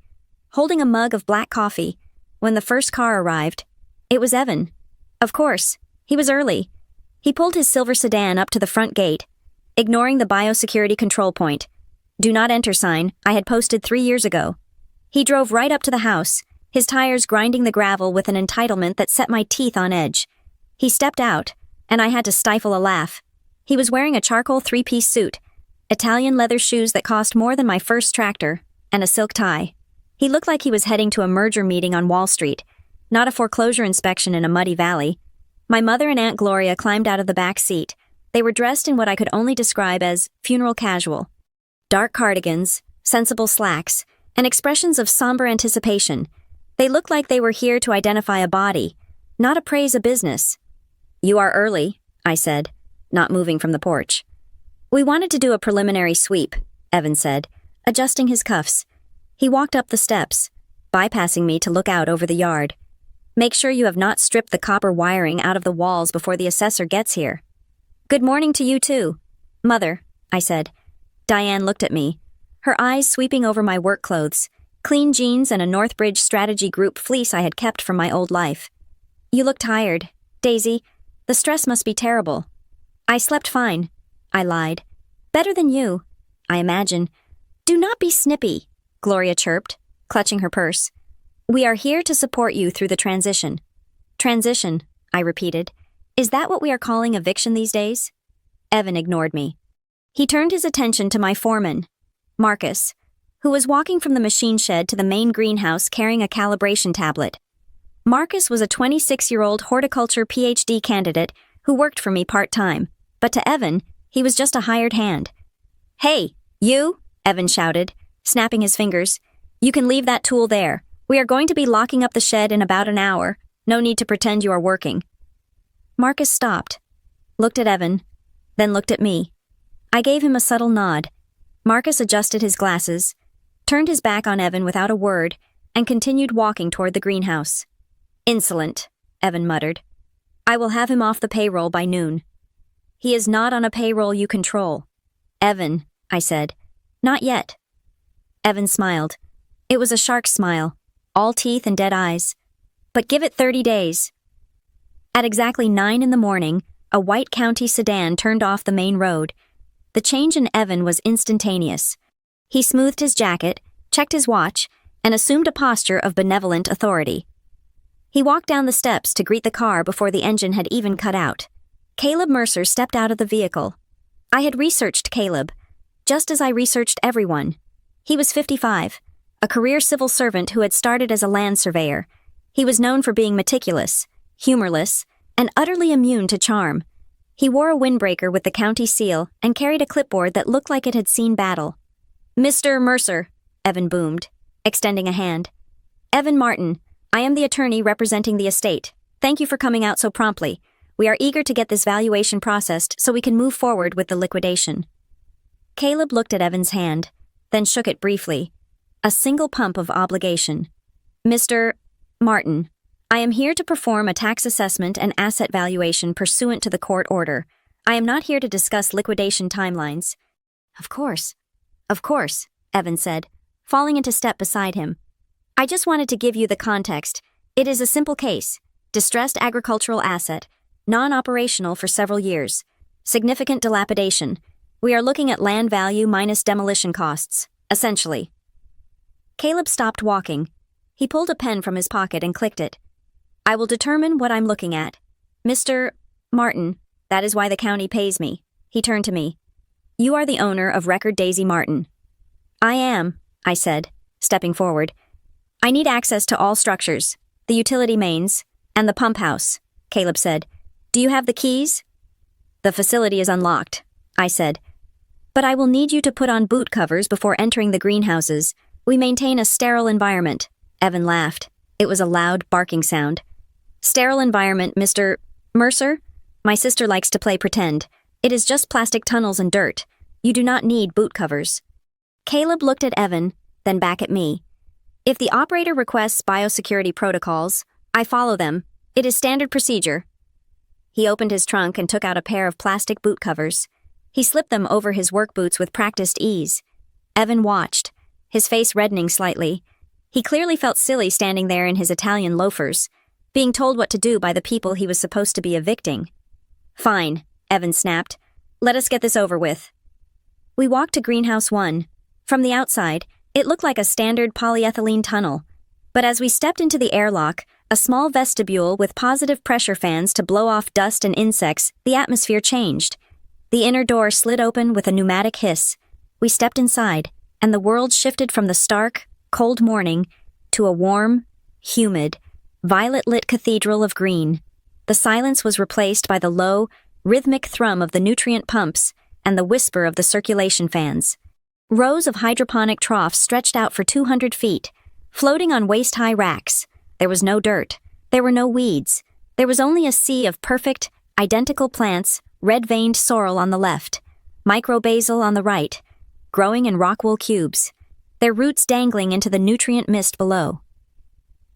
holding a mug of black coffee, when the first car arrived. It was Evan. Of course, he was early. He pulled his silver sedan up to the front gate, ignoring the biosecurity control point. Do not enter sign I had posted 3 years ago. He drove right up to the house, his tires grinding the gravel with an entitlement that set my teeth on edge. He stepped out, and I had to stifle a laugh. He was wearing a charcoal 3-piece suit, Italian leather shoes that cost more than my first tractor, and a silk tie. He looked like he was heading to a merger meeting on Wall Street, not a foreclosure inspection in a muddy valley. My mother and Aunt Gloria climbed out of the back seat. They were dressed in what I could only describe as funeral casual. Dark cardigans, sensible slacks, and expressions of somber anticipation. They looked like they were here to identify a body, not appraise a business. You are early, I said, not moving from the porch. We wanted to do a preliminary sweep, Evan said, adjusting his cuffs. He walked up the steps, bypassing me to look out over the yard. Make sure you have not stripped the copper wiring out of the walls before the assessor gets here. Good morning to you too, Mother, I said. Diane looked at me, her eyes sweeping over my work clothes, clean jeans and a Northbridge Strategy Group fleece I had kept from my old life. You look tired, Daisy. The stress must be terrible. I slept fine, I lied. Better than you, I imagine. Do not be snippy, Gloria chirped, clutching her purse. We are here to support you through the transition. Transition, I repeated. Is that what we are calling eviction these days? Evan ignored me. He turned his attention to my foreman, Marcus, who was walking from the machine shed to the main greenhouse carrying a calibration tablet. Marcus was a 26-year-old horticulture PhD candidate who worked for me part-time, but to Evan, he was just a hired hand. Hey, you, Evan shouted, snapping his fingers. You can leave that tool there. We are going to be locking up the shed in about an hour. No need to pretend you are working. Marcus stopped, looked at Evan, then looked at me. I gave him a subtle nod. Marcus adjusted his glasses, turned his back on Evan without a word, and continued walking toward the greenhouse. Insolent, Evan muttered. I will have him off the payroll by noon. He is not on a payroll you control. Evan, I said. Not yet. Evan smiled. It was a shark's smile, all teeth and dead eyes. But give it 30 days. At exactly 9 in the morning, a white county sedan turned off the main road. The change in Evan was instantaneous. He smoothed his jacket, checked his watch, and assumed a posture of benevolent authority. He walked down the steps to greet the car before the engine had even cut out. Caleb Mercer stepped out of the vehicle. I had researched Caleb, just as I researched everyone. He was 55, a career civil servant who had started as a land surveyor. He was known for being meticulous, humorless, and utterly immune to charm. He wore a windbreaker with the county seal and carried a clipboard that looked like it had seen battle. Mr. Mercer, Evan boomed, extending a hand. Evan Martin, I am the attorney representing the estate. Thank you for coming out so promptly. We are eager to get this valuation processed so we can move forward with the liquidation. Caleb looked at Evan's hand, then shook it briefly. A single pump of obligation. Mr. Martin, I am here to perform a tax assessment and asset valuation pursuant to the court order. I am not here to discuss liquidation timelines. Of course, Evan said, falling into step beside him. I just wanted to give you the context. It is a simple case. Distressed agricultural asset, non-operational for several years. Significant dilapidation. We are looking at land value minus demolition costs, essentially. Caleb stopped walking. He pulled a pen from his pocket and clicked it. I will determine what I'm looking at. Mr. Martin, that is why the county pays me. He turned to me. You are the owner of Record Daisy Martin. I am, I said, stepping forward. I need access to all structures, the utility mains, and the pump house, Caleb said. Do you have the keys? The facility is unlocked, I said. But I will need you to put on boot covers before entering the greenhouses. We maintain a sterile environment. Evan laughed. It was a loud, barking sound. Sterile environment, Mr. Mercer? My sister likes to play pretend. It is just plastic tunnels and dirt. You do not need boot covers. Caleb looked at Evan, then back at me. If the operator requests biosecurity protocols, I follow them. It is standard procedure. He opened his trunk and took out a pair of plastic boot covers. He slipped them over his work boots with practiced ease. Evan watched, his face reddening slightly. He clearly felt silly standing there in his Italian loafers, being told what to do by the people he was supposed to be evicting. Fine, Evan snapped. Let us get this over with. We walked to Greenhouse 1. From the outside, it looked like a standard polyethylene tunnel. But as we stepped into the airlock, a small vestibule with positive pressure fans to blow off dust and insects, the atmosphere changed. The inner door slid open with a pneumatic hiss. We stepped inside, and the world shifted from the stark, cold morning to a warm, humid, violet-lit cathedral of green. The silence was replaced by the low, rhythmic thrum of the nutrient pumps and the whisper of the circulation fans. Rows of hydroponic troughs stretched out for 200 feet, floating on waist-high racks. There was no dirt. There were no weeds. There was only a sea of perfect, identical plants, red-veined sorrel on the left, microbasil on the right, growing in rockwool cubes, their roots dangling into the nutrient mist below.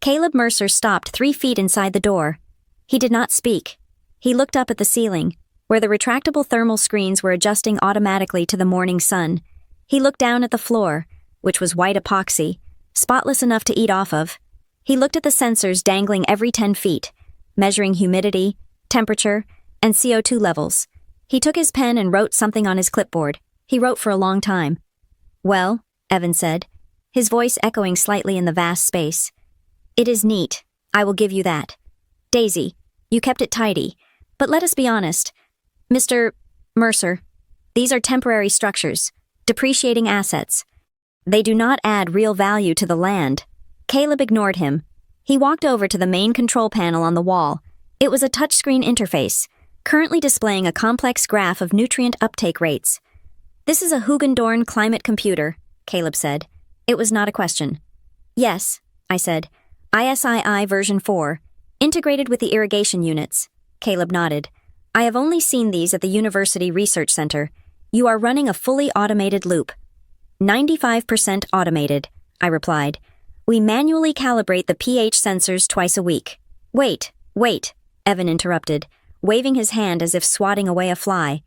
Caleb Mercer stopped 3 feet inside the door. He did not speak. He looked up at the ceiling, where the retractable thermal screens were adjusting automatically to the morning sun. He looked down at the floor, which was white epoxy, spotless enough to eat off of. He looked at the sensors dangling every 10 feet, measuring humidity, temperature, and CO2 levels. He took his pen and wrote something on his clipboard. He wrote for a long time. Well, Evan said, his voice echoing slightly in the vast space. It is neat, I will give you that. Daisy, you kept it tidy, but let us be honest. Mr. Mercer, these are temporary structures, depreciating assets. They do not add real value to the land. Caleb ignored him. He walked over to the main control panel on the wall. It was a touchscreen interface, currently displaying a complex graph of nutrient uptake rates. This is a Hugendorn climate computer, Caleb said. It was not a question. Yes, I said. ISII version 4, integrated with the irrigation units. Caleb nodded. I have only seen these at the University Research Center. You are running a fully automated loop. 95% automated, I replied. We manually calibrate the pH sensors twice a week. Wait, Evan interrupted, waving his hand as if swatting away a fly.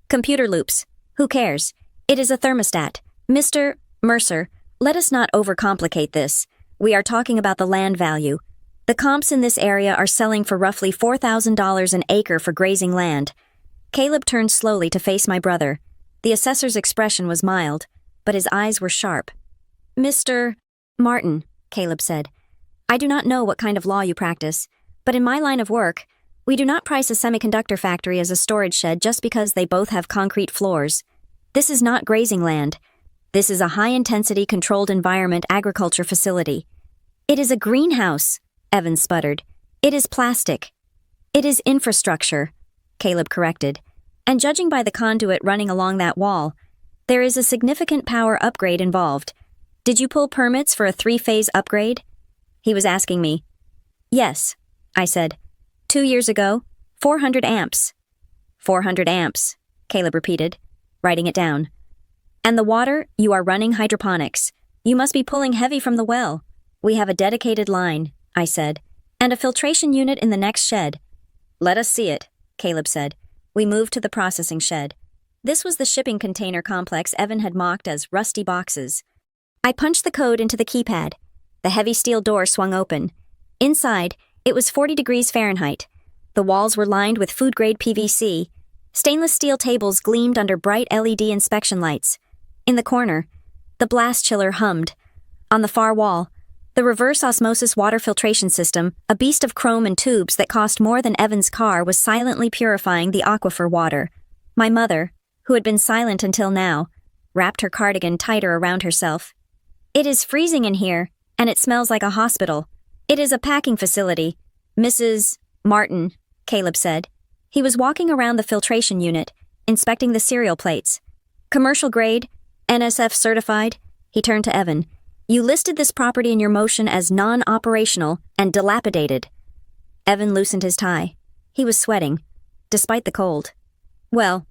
Computer loops. Who cares? It is a thermostat. Mr. Mercer, let us not overcomplicate this. We are talking about the land value. The comps in this area are selling for roughly $4,000 an acre for grazing land. Caleb turned slowly to face my brother. The assessor's expression was mild, but his eyes were sharp. Mr. Martin, Caleb said, I do not know what kind of law you practice, but in my line of work, we do not price a semiconductor factory as a storage shed just because they both have concrete floors. This is not grazing land. This is a high-intensity controlled environment agriculture facility. It is a greenhouse, Evan sputtered. It is plastic. It is infrastructure, Caleb corrected. And judging by the conduit running along that wall, there is a significant power upgrade involved. Did you pull permits for a 3-phase upgrade? He was asking me. Yes, I said. 2 years ago, 400 amps. 400 amps, Caleb repeated, writing it down. And the water, you are running hydroponics. You must be pulling heavy from the well. We have a dedicated line, I said, and a filtration unit in the next shed. Let us see it, Caleb said. We moved to the processing shed. This was the shipping container complex Evan had mocked as rusty boxes. I punched the code into the keypad. The heavy steel door swung open. Inside, it was 40 degrees Fahrenheit. The walls were lined with food-grade PVC. Stainless steel tables gleamed under bright LED inspection lights. In the corner, the blast chiller hummed. On the far wall, the reverse osmosis water filtration system, a beast of chrome and tubes that cost more than Evan's car, was silently purifying the aquifer water. My mother, who had been silent until now, wrapped her cardigan tighter around herself. It is freezing in here, and it smells like a hospital. It is a packing facility. Mrs. Martin, Caleb said. He was walking around the filtration unit, inspecting the serial plates. Commercial grade, NSF certified. He turned to Evan. You listed this property in your motion as non-operational and dilapidated. Evan loosened his tie. He was sweating, despite the cold. Well,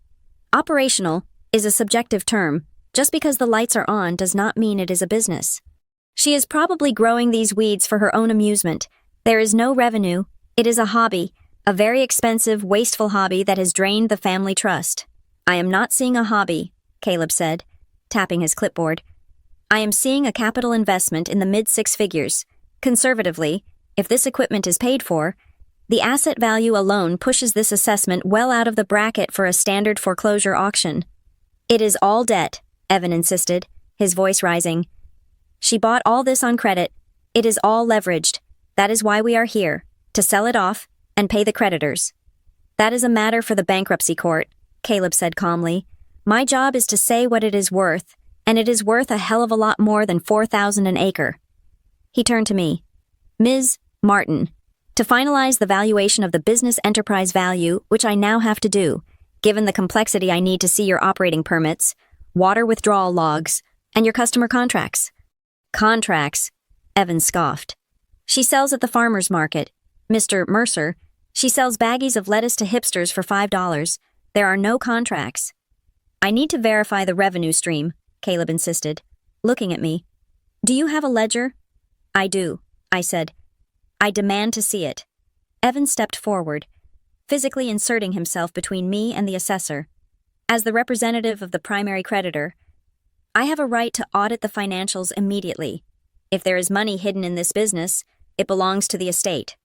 operational is a subjective term. Just because the lights are on does not mean it is a business. She is probably growing these weeds for her own amusement. There is no revenue. It is a hobby, a very expensive, wasteful hobby that has drained the family trust. I am not seeing a hobby, Caleb said, tapping his clipboard. I am seeing a capital investment in the mid-6 figures. Conservatively, if this equipment is paid for, the asset value alone pushes this assessment well out of the bracket for a standard foreclosure auction. It is all debt, Evan insisted, his voice rising. She bought all this on credit. It is all leveraged. That is why we are here, to sell it off and pay the creditors. That is a matter for the bankruptcy court, Caleb said calmly. My job is to say what it is worth, and it is worth a hell of a lot more than $4,000 an acre. He turned to me. Ms. Martin, to finalize the valuation of the business enterprise value, which I now have to do, given the complexity I need to see your operating permits, water withdrawal logs, and your customer contracts. Contracts, Evan scoffed. She sells at the farmer's market. Mr. Mercer, she sells baggies of lettuce to hipsters for $5. There are no contracts. I need to verify the revenue stream, Caleb insisted, looking at me. Do you have a ledger? I do, I said. I demand to see it. Evan stepped forward, physically inserting himself between me and the assessor. As the representative of the primary creditor, I have a right to audit the financials immediately. If there is money hidden in this business, it belongs to the estate.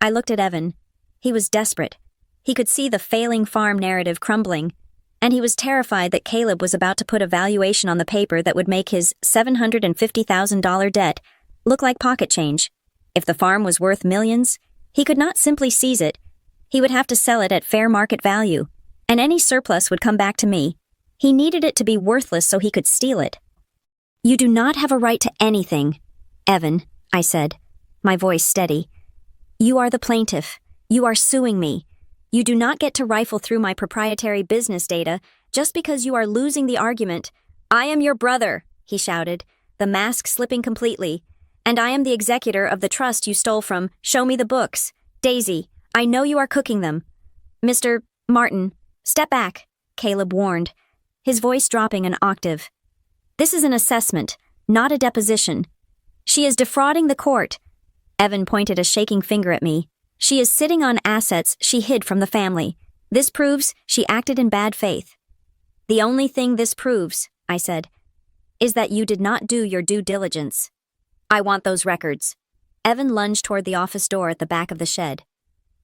I looked at Evan. He was desperate. He could see the failing farm narrative crumbling, and he was terrified that Caleb was about to put a valuation on the paper that would make his $750,000 debt look like pocket change. If the farm was worth millions, he could not simply seize it. He would have to sell it at fair market value, and any surplus would come back to me. He needed it to be worthless so he could steal it. You do not have a right to anything, Evan, I said, my voice steady. You are the plaintiff. You are suing me. You do not get to rifle through my proprietary business data just because you are losing the argument. I am your brother, he shouted, the mask slipping completely. And I am the executor of the trust you stole from. Show me the books. Daisy, I know you are cooking them. Mr. Martin, step back, Caleb warned, his voice dropping an octave. This is an assessment, not a deposition. She is defrauding the court. Evan pointed a shaking finger at me. She is sitting on assets she hid from the family. This proves she acted in bad faith. The only thing this proves, I said, is that you did not do your due diligence. I want those records. Evan lunged toward the office door at the back of the shed.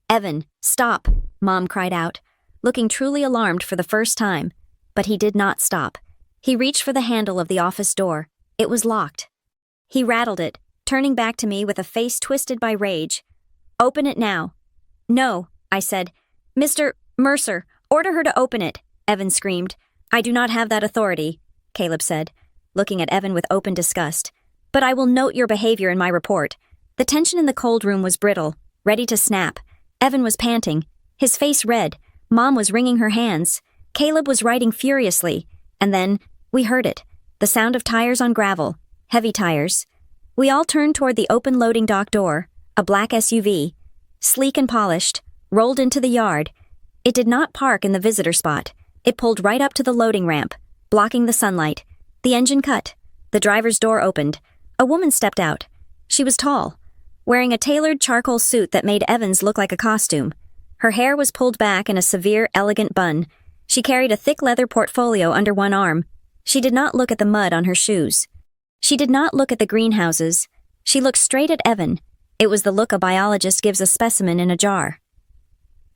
Evan, stop, Mom cried out, looking truly alarmed for the first time. But he did not stop. He reached for the handle of the office door. It was locked. He rattled it, turning back to me with a face twisted by rage. Open it now. No, I said. Mr. Mercer, order her to open it, Evan screamed. I do not have that authority, Caleb said, looking at Evan with open disgust. But I will note your behavior in my report. The tension in the cold room was brittle, ready to snap. Evan was panting, his face red. Mom was wringing her hands. Caleb was writing furiously. And then, we heard it. The sound of tires on gravel. Heavy tires. We all turned toward the open loading dock door, a black SUV. Sleek and polished, rolled into the yard. It did not park in the visitor spot. It pulled right up to the loading ramp, blocking the sunlight. The engine cut. The driver's door opened. A woman stepped out. She was tall, wearing a tailored charcoal suit that made Evans look like a costume. Her hair was pulled back in a severe, elegant bun. She carried a thick leather portfolio under one arm. She did not look at the mud on her shoes. She did not look at the greenhouses. She looked straight at Evan. It was the look a biologist gives a specimen in a jar.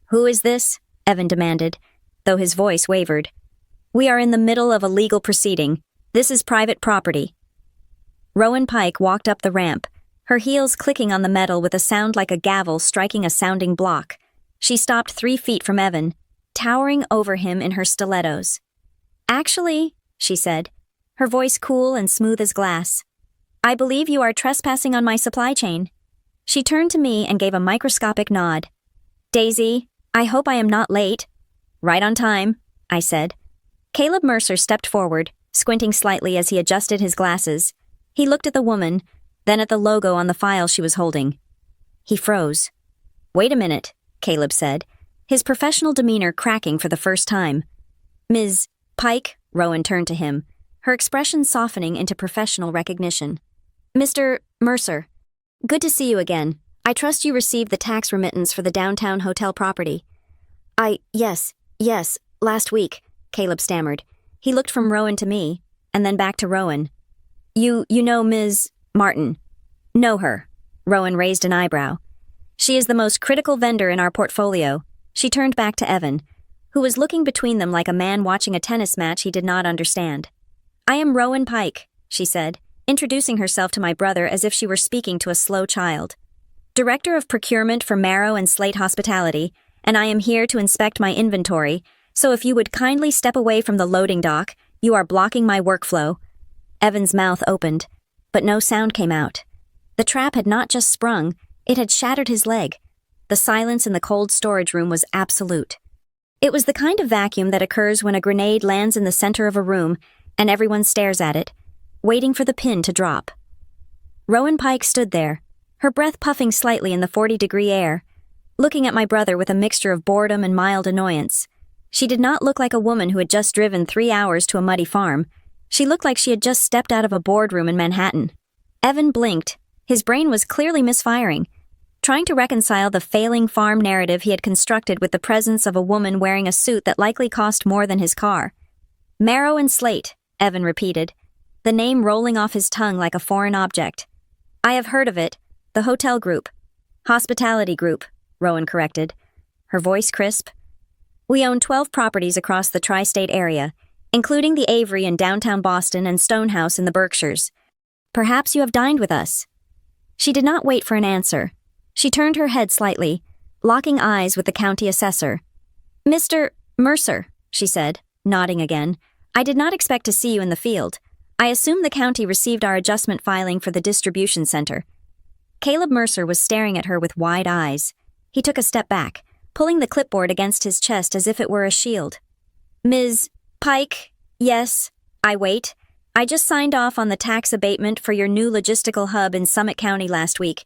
Who is this? Evan demanded, though his voice wavered. We are in the middle of a legal proceeding. This is private property. Rowan Pike walked up the ramp, her heels clicking on the metal with a sound like a gavel striking a sounding block. She stopped 3 feet from Evan, towering over him in her stilettos. Actually, she said, her voice cool and smooth as glass, I believe you are trespassing on my supply chain. She turned to me and gave a microscopic nod. Daisy, I hope I am not late. Right on time, I said. Caleb Mercer stepped forward, squinting slightly as he adjusted his glasses. He looked at the woman, then at the logo on the file she was holding. He froze. Wait a minute, Caleb said, his professional demeanor cracking for the first time. Ms. Pike, Rowan turned to him, her expression softening into professional recognition. Mr. Mercer, good to see you again. I trust you received the tax remittance for the downtown hotel property. Yes, last week, Caleb stammered. He looked from Rowan to me, and then back to Rowan. You know Ms. Martin? Know her. Rowan raised an eyebrow. She is the most critical vendor in our portfolio. She turned back to Evan, who was looking between them like a man watching a tennis match he did not understand. I am Rowan Pike, she said, introducing herself to my brother as if she were speaking to a slow child. Director of Procurement for Marrow and Slate Hospitality, and I am here to inspect my inventory, so if you would kindly step away from the loading dock, you are blocking my workflow. Evan's mouth opened, but no sound came out. The trap had not just sprung, it had shattered his leg. The silence in the cold storage room was absolute. It was the kind of vacuum that occurs when a grenade lands in the center of a room and everyone stares at it, waiting for the pin to drop. Rowan Pike stood there, her breath puffing slightly in the 40-degree air, looking at my brother with a mixture of boredom and mild annoyance. She did not look like a woman who had just driven 3 hours to a muddy farm. She looked like she had just stepped out of a boardroom in Manhattan. Evan blinked. His brain was clearly misfiring, trying to reconcile the failing farm narrative he had constructed with the presence of a woman wearing a suit that likely cost more than his car. Marrow and Slate, Evan repeated, the name rolling off his tongue like a foreign object. I have heard of it. The hotel group. Hospitality group, Rowan corrected, her voice crisp. We own 12 properties across the tri-state area, including the Avery in downtown Boston and Stonehouse in the Berkshires. Perhaps you have dined with us. She did not wait for an answer. She turned her head slightly, locking eyes with the county assessor. Mr. Mercer, she said, nodding again. I did not expect to see you in the field. I assume the county received our adjustment filing for the distribution center. Caleb Mercer was staring at her with wide eyes. He took a step back, pulling the clipboard against his chest as if it were a shield. Ms. Pike, yes, I wait. I just signed off on the tax abatement for your new logistical hub in Summit County last week.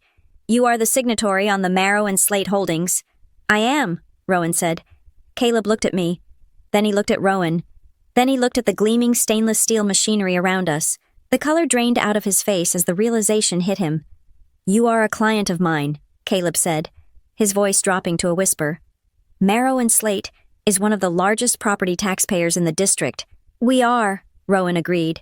You are the signatory on the Marrow and Slate holdings. I am, Rowan said. Caleb looked at me. Then he looked at Rowan. Then he looked at the gleaming stainless steel machinery around us. The color drained out of his face as the realization hit him. "You are a client of mine," Caleb said, his voice dropping to a whisper. "Marrow and Slate is one of the largest property taxpayers in the district." "We are," Rowan agreed.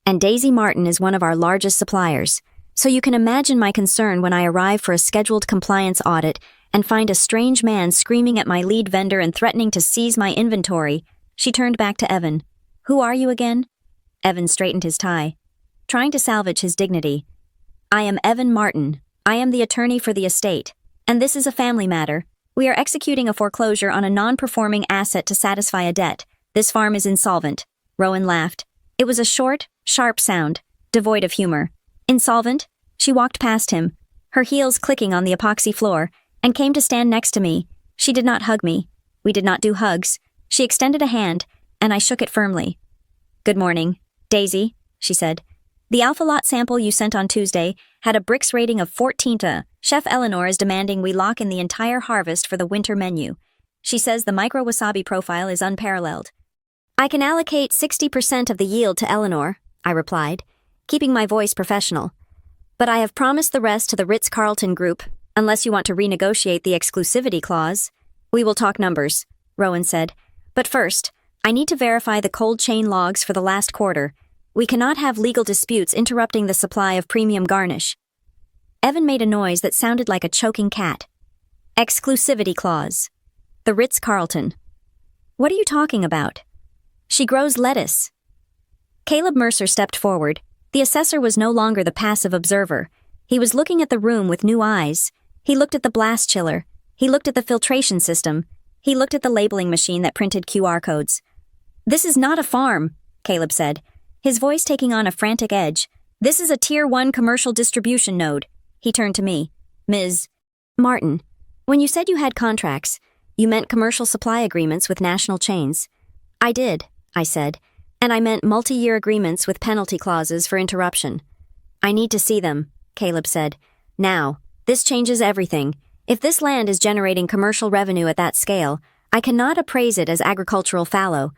"And Daisy Martin is one of our largest suppliers. So you can imagine my concern when I arrive for a scheduled compliance audit and find a strange man screaming at my lead vendor and threatening to seize my inventory." She turned back to Evan. "Who are you again?" Evan straightened his tie, trying to salvage his dignity. "I am Evan Martin. I am the attorney for the estate. And this is a family matter. We are executing a foreclosure on a non-performing asset to satisfy a debt. This farm is insolvent." Rowan laughed. It was a short, sharp sound, devoid of humor. "Insolvent?" She walked past him, her heels clicking on the epoxy floor, and came to stand next to me. She did not hug me. We did not do hugs. She extended a hand, and I shook it firmly. "Good morning, Daisy," she said. "The Alpha Lot sample you sent on Tuesday had a Brix rating of 14. Chef Eleanor is demanding we lock in the entire harvest for the winter menu. She says the micro wasabi profile is unparalleled." "I can allocate 60% of the yield to Eleanor," I replied, keeping my voice professional. "But I have promised the rest to the Ritz-Carlton Group, unless you want to renegotiate the exclusivity clause." "We will talk numbers," Rowan said. "But first, I need to verify the cold chain logs for the last quarter. We cannot have legal disputes interrupting the supply of premium garnish." Evan made a noise that sounded like a choking cat. "Exclusivity clause. The Ritz-Carlton. What are you talking about?" "She grows lettuce." Caleb Mercer stepped forward. The assessor was no longer the passive observer. He was looking at the room with new eyes. He looked at the blast chiller. He looked at the filtration system. He looked at the labeling machine that printed QR codes. "This is not a farm," Caleb said, his voice taking on a frantic edge. "This is a Tier 1 commercial distribution node." He turned to me. "Ms. Martin, when you said you had contracts, you meant commercial supply agreements with national chains." "I did," I said, "and I meant multi-year agreements with penalty clauses for interruption." "I need to see them," Caleb said. "Now, this changes everything. If this land is generating commercial revenue at that scale, I cannot appraise it as agricultural fallow.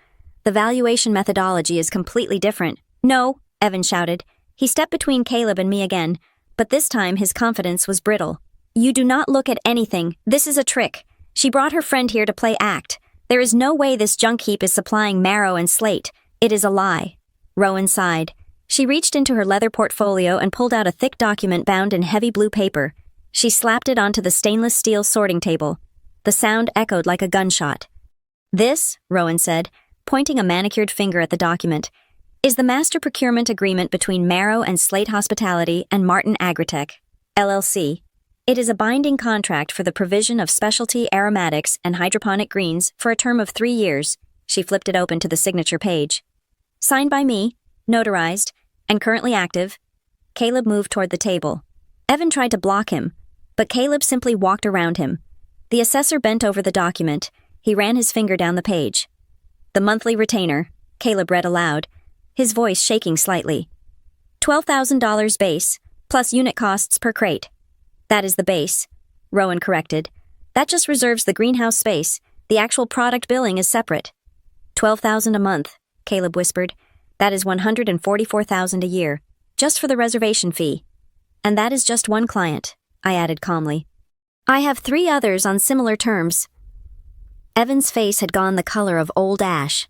The valuation methodology is completely different." "No," Evan shouted. He stepped between Caleb and me again, but this time his confidence was brittle. "You do not look at anything. This is a trick. She brought her friend here to play act. There is no way this junk heap is supplying Marrow and Slate. It is a lie." Rowan sighed. She reached into her leather portfolio and pulled out a thick document bound in heavy blue paper. She slapped it onto the stainless steel sorting table. The sound echoed like a gunshot. "This," Rowan said, pointing a manicured finger at the document, "is the master procurement agreement between Marrow and Slate Hospitality and Martin Agritech, LLC. It is a binding contract for the provision of specialty aromatics and hydroponic greens for a term of 3 years." She flipped it open to the signature page. "Signed by me, notarized, and currently active." Caleb moved toward the table. Evan tried to block him, but Caleb simply walked around him. The assessor bent over the document. He ran his finger down the page. "The monthly retainer," Caleb read aloud, his voice shaking slightly. $12,000 base, plus unit costs per crate." "That is the base," Rowan corrected. "That just reserves the greenhouse space. The actual product billing is separate." $12,000 a month, Caleb whispered. "That is $144,000 a year, just for the reservation fee. And that is just one client," I added calmly. "I have 3 others on similar terms." Evan's face had gone the color of old ash.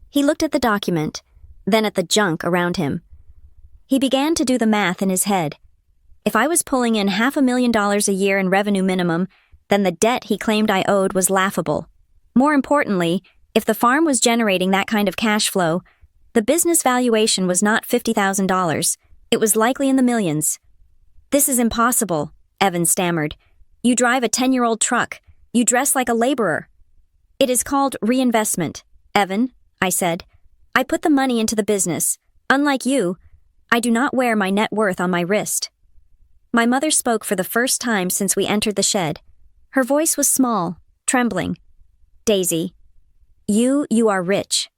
He looked at the document, then at the junk around him. He began to do the math in his head. If I was pulling in $500,000 a year in revenue minimum, then the debt he claimed I owed was laughable. More importantly, if the farm was generating that kind of cash flow, the business valuation was not $50,000. It was likely in the millions. "This is impossible," Evan stammered. "You drive a 10-year-old truck. You dress like a laborer." "It is called reinvestment, Evan," I said. "I put the money into the business. Unlike you, I do not wear my net worth on my wrist." My mother spoke for the first time since we entered the shed. Her voice was small, trembling. "Daisy, you are rich."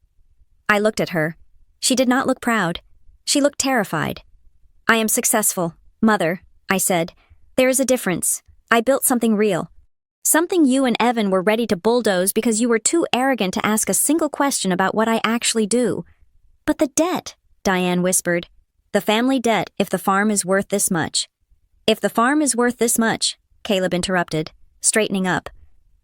I looked at her. She did not look proud. She looked terrified. "I am successful, Mother," I said. "There is a difference. I built something real. Something you and Evan were ready to bulldoze because you were too arrogant to ask a single question about what I actually do. But the debt, Diane whispered. The family debt if the farm is worth this much. If the farm is worth this much, Caleb interrupted, straightening up.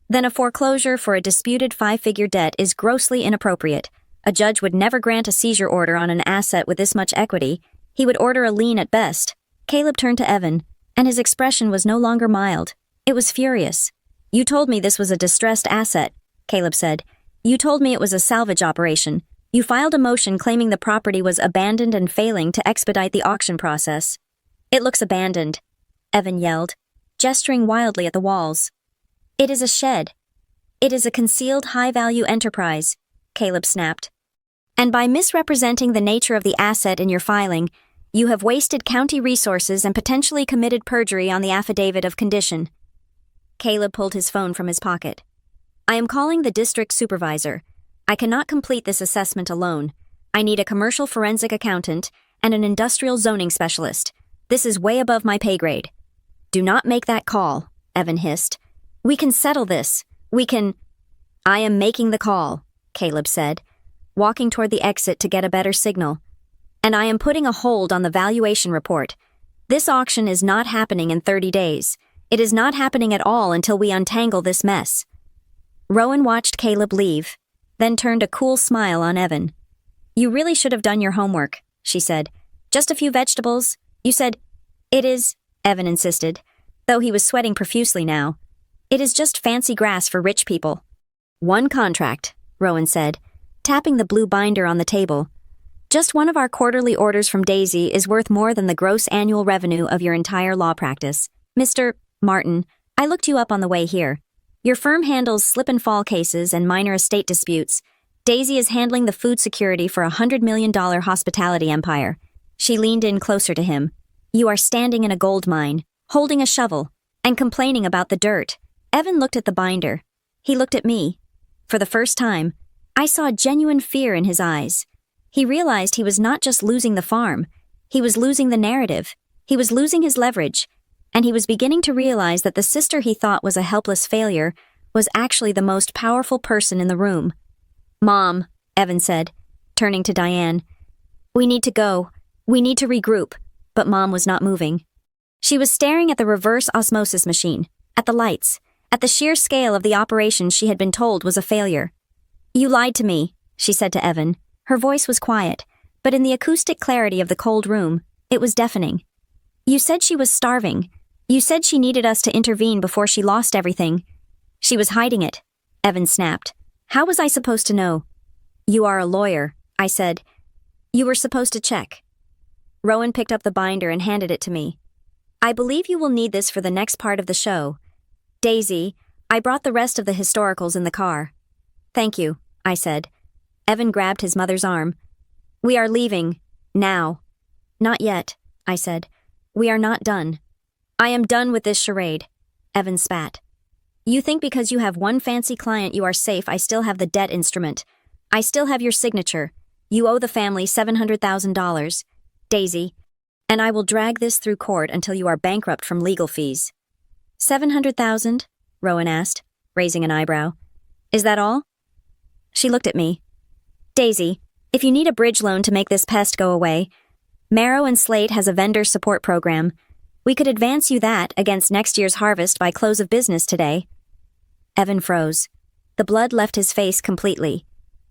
Then a foreclosure for a disputed 5-figure debt is grossly inappropriate. A judge would never grant a seizure order on an asset with this much equity. He would order a lien at best. Caleb turned to Evan, and his expression was no longer mild. It was furious. You told me this was a distressed asset, Caleb said. You told me it was a salvage operation. You filed a motion claiming the property was abandoned and failing to expedite the auction process. It looks abandoned, Evan yelled, gesturing wildly at the walls. It is a shed. It is a concealed high-value enterprise, Caleb snapped. And by misrepresenting the nature of the asset in your filing, you have wasted county resources and potentially committed perjury on the affidavit of condition. Caleb pulled his phone from his pocket. I am calling the district supervisor. I cannot complete this assessment alone. I need a commercial forensic accountant and an industrial zoning specialist. This is way above my pay grade. Do not make that call, Evan hissed. We can settle this. We can... I am making the call, Caleb said, walking toward the exit to get a better signal. And I am putting a hold on the valuation report. This auction is not happening in 30 days. It is not happening at all until we untangle this mess. Rowan watched Caleb leave, then turned a cool smile on Evan. You really should have done your homework, she said. Just a few vegetables. You said, it is, Evan insisted, though he was sweating profusely now. It is just fancy grass for rich people. One contract, Rowan said, tapping the blue binder on the table. Just one of our quarterly orders from Daisy is worth more than the gross annual revenue of your entire law practice. Mr. Martin, I looked you up on the way here. Your firm handles slip-and-fall cases and minor estate disputes. Daisy is handling the food security for a $100 million hospitality empire. She leaned in closer to him. You are standing in a gold mine, holding a shovel, and complaining about the dirt. Evan looked at the binder. He looked at me. For the first time, I saw genuine fear in his eyes. He realized he was not just losing the farm. He was losing the narrative. He was losing his leverage. And he was beginning to realize that the sister he thought was a helpless failure was actually the most powerful person in the room. Mom, Evan said, turning to Diane. We need to go. We need to regroup. But Mom was not moving. She was staring at the reverse osmosis machine, at the lights, at the sheer scale of the operation she had been told was a failure. You lied to me, she said to Evan. Her voice was quiet, but in the acoustic clarity of the cold room, it was deafening. You said she was starving. You said she needed us to intervene before she lost everything. She was hiding it, Evan snapped. How was I supposed to know? You are a lawyer, I said. You were supposed to check. Rowan picked up the binder and handed it to me. I believe you will need this for the next part of the show. Daisy, I brought the rest of the historicals in the car. Thank you, I said. Evan grabbed his mother's arm. We are leaving. Now. Not yet, I said. We are not done. I am done with this charade. Evan spat. You think because you have one fancy client you are safe. I still have the debt instrument. I still have your signature. You owe the family $700,000. Daisy. And I will drag this through court until you are bankrupt from legal fees. 700,000? Rowan asked, raising an eyebrow. Is that all? She looked at me. Daisy, if you need a bridge loan to make this pest go away, Marrow and Slate has a vendor support program. We could advance you that against next year's harvest by close of business today. Evan froze. The blood left his face completely.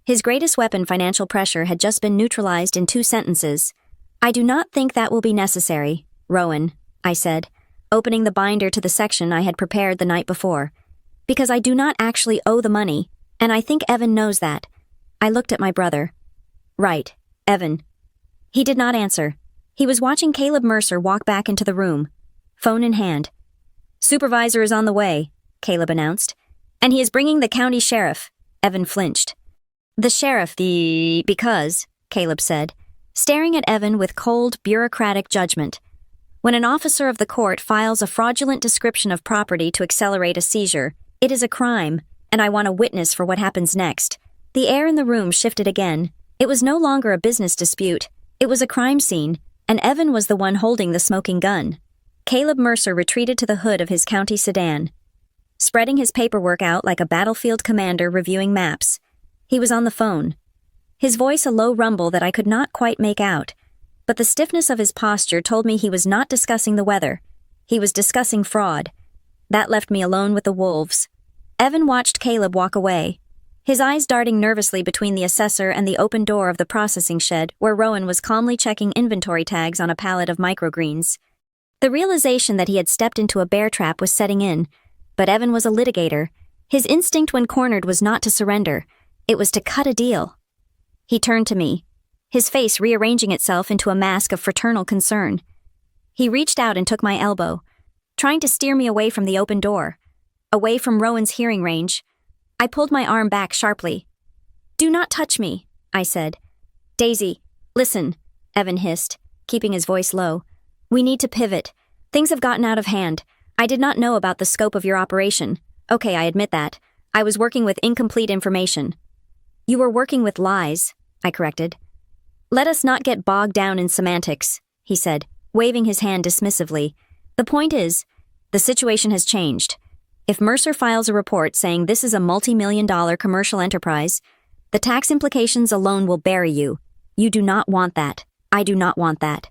His greatest weapon, financial pressure, had just been neutralized in 2 sentences. I do not think that will be necessary, Rowan, I said, opening the binder to the section I had prepared the night before. Because I do not actually owe the money, and I think Evan knows that. I looked at my brother. Right, Evan. He did not answer. He was watching Caleb Mercer walk back into the room, phone in hand. Supervisor is on the way, Caleb announced. And he is bringing the county sheriff. Evan flinched. The sheriff, because, Caleb said, staring at Evan with cold, bureaucratic judgment. When an officer of the court files a fraudulent description of property to accelerate a seizure, it is a crime, and I want a witness for what happens next. The air in the room shifted again. It was no longer a business dispute. It was a crime scene, and Evan was the one holding the smoking gun. Caleb Mercer retreated to the hood of his county sedan. spreading his paperwork out like a battlefield commander reviewing maps. He was on the phone. His voice a low rumble that I could not quite make out, but the stiffness of his posture told me he was not discussing the weather. He was discussing fraud. That left me alone with the wolves. Evan watched Caleb walk away, his eyes darting nervously between the assessor and the open door of the processing shed where Rowan was calmly checking inventory tags on a pallet of microgreens. The realization that he had stepped into a bear trap was setting in, but Evan was a litigator. His instinct when cornered was not to surrender. It was to cut a deal. He turned to me, his face rearranging itself into a mask of fraternal concern. He reached out and took my elbow, trying to steer me away from the open door, away from Rowan's hearing range. I pulled my arm back sharply. "Do not touch me," I said. "Daisy, listen," Evan hissed, keeping his voice low. "We need to pivot. Things have gotten out of hand. I did not know about the scope of your operation. Okay, I admit that. I was working with incomplete information." "You were working with lies," I corrected. "Let us not get bogged down in semantics," he said, waving his hand dismissively. "The point is, the situation has changed. If Mercer files a report saying this is a multi-million-dollar commercial enterprise, the tax implications alone will bury you. You do not want that. I do not want that."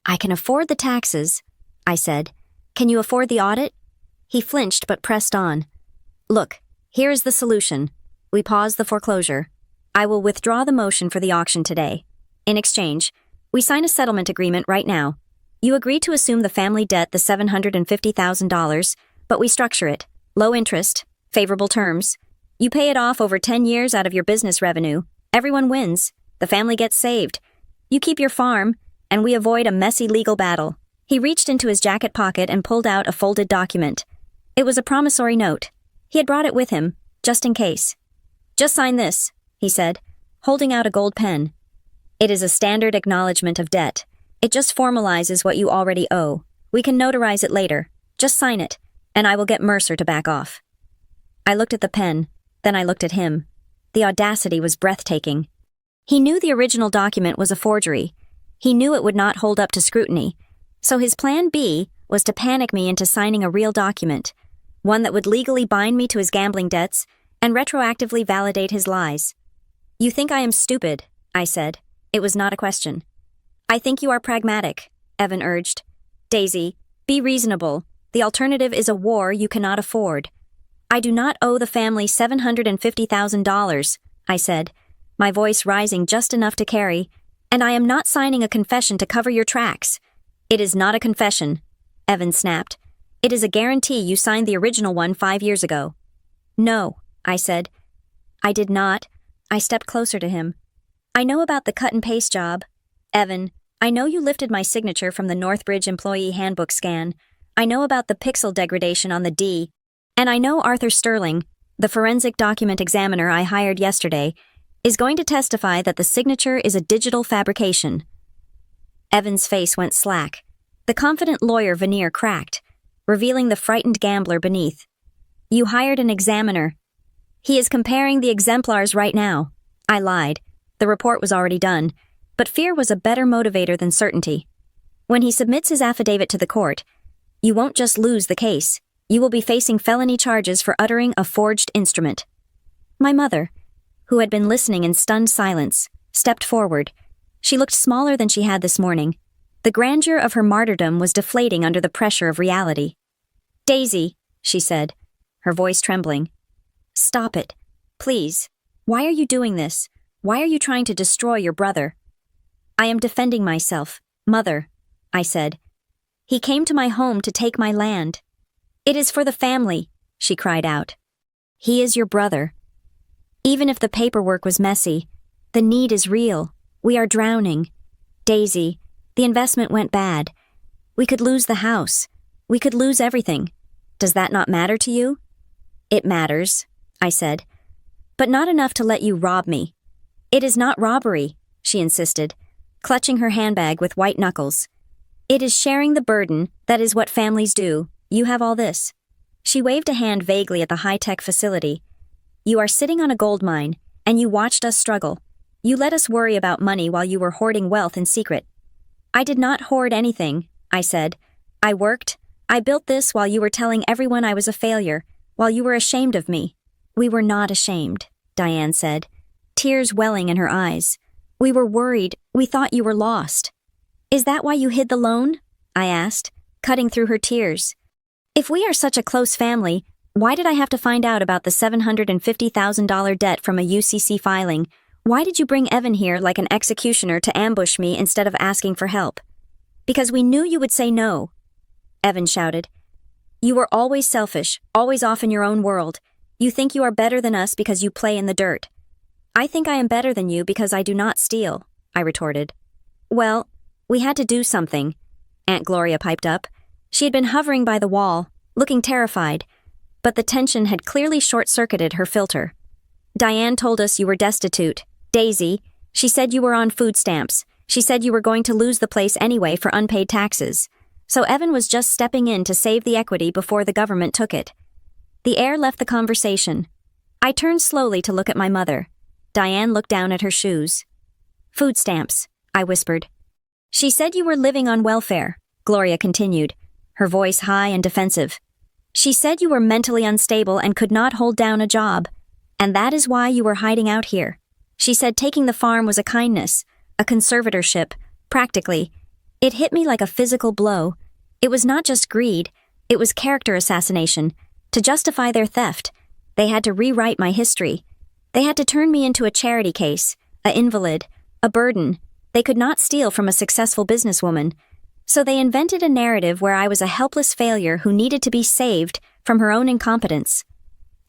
"I can afford the taxes," I said. "Can you afford the audit?" He flinched but pressed on. "Look, here is the solution. We pause the foreclosure. I will withdraw the motion for the auction today. In exchange, we sign a settlement agreement right now. You agree to assume the family debt, the $750,000, but we structure it. Low interest, favorable terms. You pay it off over 10 years out of your business revenue. Everyone wins. The family gets saved. You keep your farm, and we avoid a messy legal battle." He reached into his jacket pocket and pulled out a folded document. It was a promissory note. He had brought it with him, just in case. "Just sign this," he said, holding out a gold pen. "It is a standard acknowledgement of debt. It just formalizes what you already owe. We can notarize it later. Just sign it, and I will get Mercer to back off." I looked at the pen, then I looked at him. The audacity was breathtaking. He knew the original document was a forgery. He knew it would not hold up to scrutiny. So his plan B was to panic me into signing a real document, one that would legally bind me to his gambling debts and retroactively validate his lies. "You think I am stupid," I said. It was not a question. "I think you are pragmatic," Evan urged. "Daisy, be reasonable. The alternative is a war you cannot afford." "I do not owe the family $750,000, I said, my voice rising just enough to carry, "and I am not signing a confession to cover your tracks." "It is not a confession," Evan snapped. "It is a guarantee you signed the original one 5 years ago." "No," I said. "I did not." I stepped closer to him. "I know about the cut-and-paste job. Evan, I know you lifted my signature from the Northbridge Employee Handbook scan. I know about the pixel degradation on the D. And I know Arthur Sterling, the forensic document examiner I hired yesterday, is going to testify that the signature is a digital fabrication." Evan's face went slack. The confident lawyer veneer cracked, revealing the frightened gambler beneath. "You hired an examiner. He is comparing the exemplars right now." I lied. The report was already done, but fear was a better motivator than certainty. "When he submits his affidavit to the court, you won't just lose the case. You will be facing felony charges for uttering a forged instrument." My mother, who had been listening in stunned silence, stepped forward. She looked smaller than she had this morning. The grandeur of her martyrdom was deflating under the pressure of reality. "Daisy," she said, her voice trembling. "Stop it. Please. Why are you doing this? Why are you trying to destroy your brother?" "I am defending myself, Mother," I said. "He came to my home to take my land." "It is for the family," she cried out. "He is your brother. Even if the paperwork was messy, the need is real. We are drowning. Daisy, the investment went bad. We could lose the house. We could lose everything. Does that not matter to you?" "It matters," I said, "but not enough to let you rob me." "It is not robbery," she insisted, clutching her handbag with white knuckles. "It is sharing the burden. That is what families do. You have all this." She waved a hand vaguely at the high-tech facility. "You are sitting on a gold mine, and you watched us struggle. You let us worry about money while you were hoarding wealth in secret." "I did not hoard anything," I said. "I worked. I built this while you were telling everyone I was a failure. while you were ashamed of me." "We were not ashamed," Diane said, tears welling in her eyes. "We were worried. We thought you were lost." "Is that why you hid the loan?" I asked, cutting through her tears. "If we are such a close family, why did I have to find out about the $750,000 debt from a UCC filing? Why did you bring Evan here like an executioner to ambush me instead of asking for help?" "Because we knew you would say no," Evan shouted. "You were always selfish, always off in your own world. You think you are better than us because you play in the dirt." "I think I am better than you because I do not steal," I retorted. "Well, we had to do something," Aunt Gloria piped up. She had been hovering by the wall, looking terrified, but the tension had clearly short-circuited her filter. "Diane told us you were destitute. Daisy, she said you were on food stamps. She said you were going to lose the place anyway for unpaid taxes. So Evan was just stepping in to save the equity before the government took it." The air left the conversation. I turned slowly to look at my mother. Diane looked down at her shoes. "Food stamps," I whispered. "She said you were living on welfare," Gloria continued, her voice high and defensive. "She said you were mentally unstable and could not hold down a job, and that is why you were hiding out here. She said taking the farm was a kindness, a conservatorship, practically. It hit me like a physical blow. It was not just greed, it was character assassination. To justify their theft, they had to rewrite my history. They had to turn me into a charity case, an invalid, a burden. They could not steal from a successful businesswoman. So they invented a narrative where I was a helpless failure who needed to be saved from her own incompetence."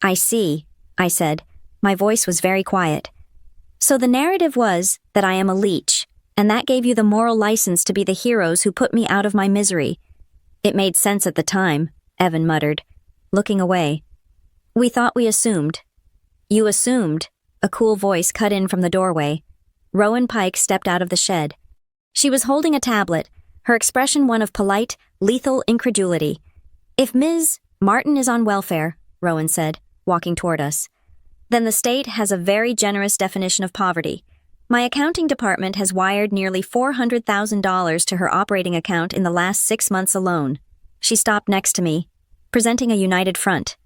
"I see," I said. My voice was very quiet. "So the narrative was that I am a leech, and that gave you the moral license to be the heroes who put me out of my misery." "It made sense at the time," Evan muttered, looking away. "We thought we assumed." "You assumed," a cool voice cut in from the doorway. Rowan Pike stepped out of the shed. She was holding a tablet, her expression one of polite, lethal incredulity. "If Ms. Martin is on welfare," Rowan said, walking toward us, "then the state has a very generous definition of poverty. My accounting department has wired nearly $400,000 to her operating account in the last 6 months alone." She stopped next to me, presenting a united front.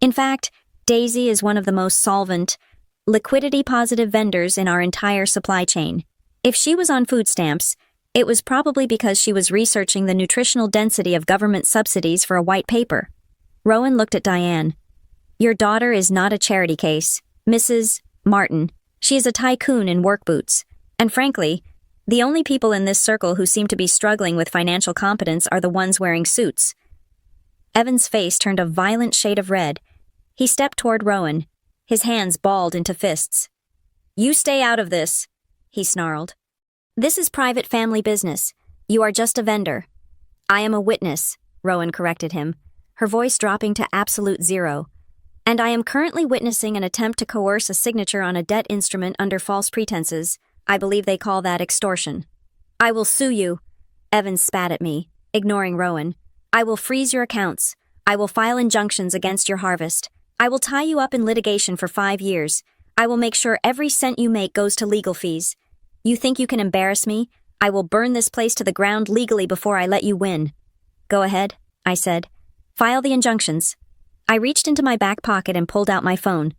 "In fact, Daisy is one of the most solvent, liquidity-positive vendors in our entire supply chain. If she was on food stamps, it was probably because she was researching the nutritional density of government subsidies for a white paper." Rowan looked at Diane. "Your daughter is not a charity case, Mrs. Martin. She is a tycoon in work boots. And frankly, the only people in this circle who seem to be struggling with financial competence are the ones wearing suits." Evan's face turned a violent shade of red. He stepped toward Rowan, his hands balled into fists. "You stay out of this," he snarled. "This is private family business. You are just a vendor." "I am a witness," Rowan corrected him, her voice dropping to absolute zero. "And I am currently witnessing an attempt to coerce a signature on a debt instrument under false pretenses. I believe they call that extortion." "I will sue you," Evans spat at me, ignoring Rowan. "I will freeze your accounts. I will file injunctions against your harvest. I will tie you up in litigation for 5 years. I will make sure every cent you make goes to legal fees. You think you can embarrass me? I will burn this place to the ground legally before I let you win." "Go ahead," I said. "File the injunctions." I reached into my back pocket and pulled out my phone.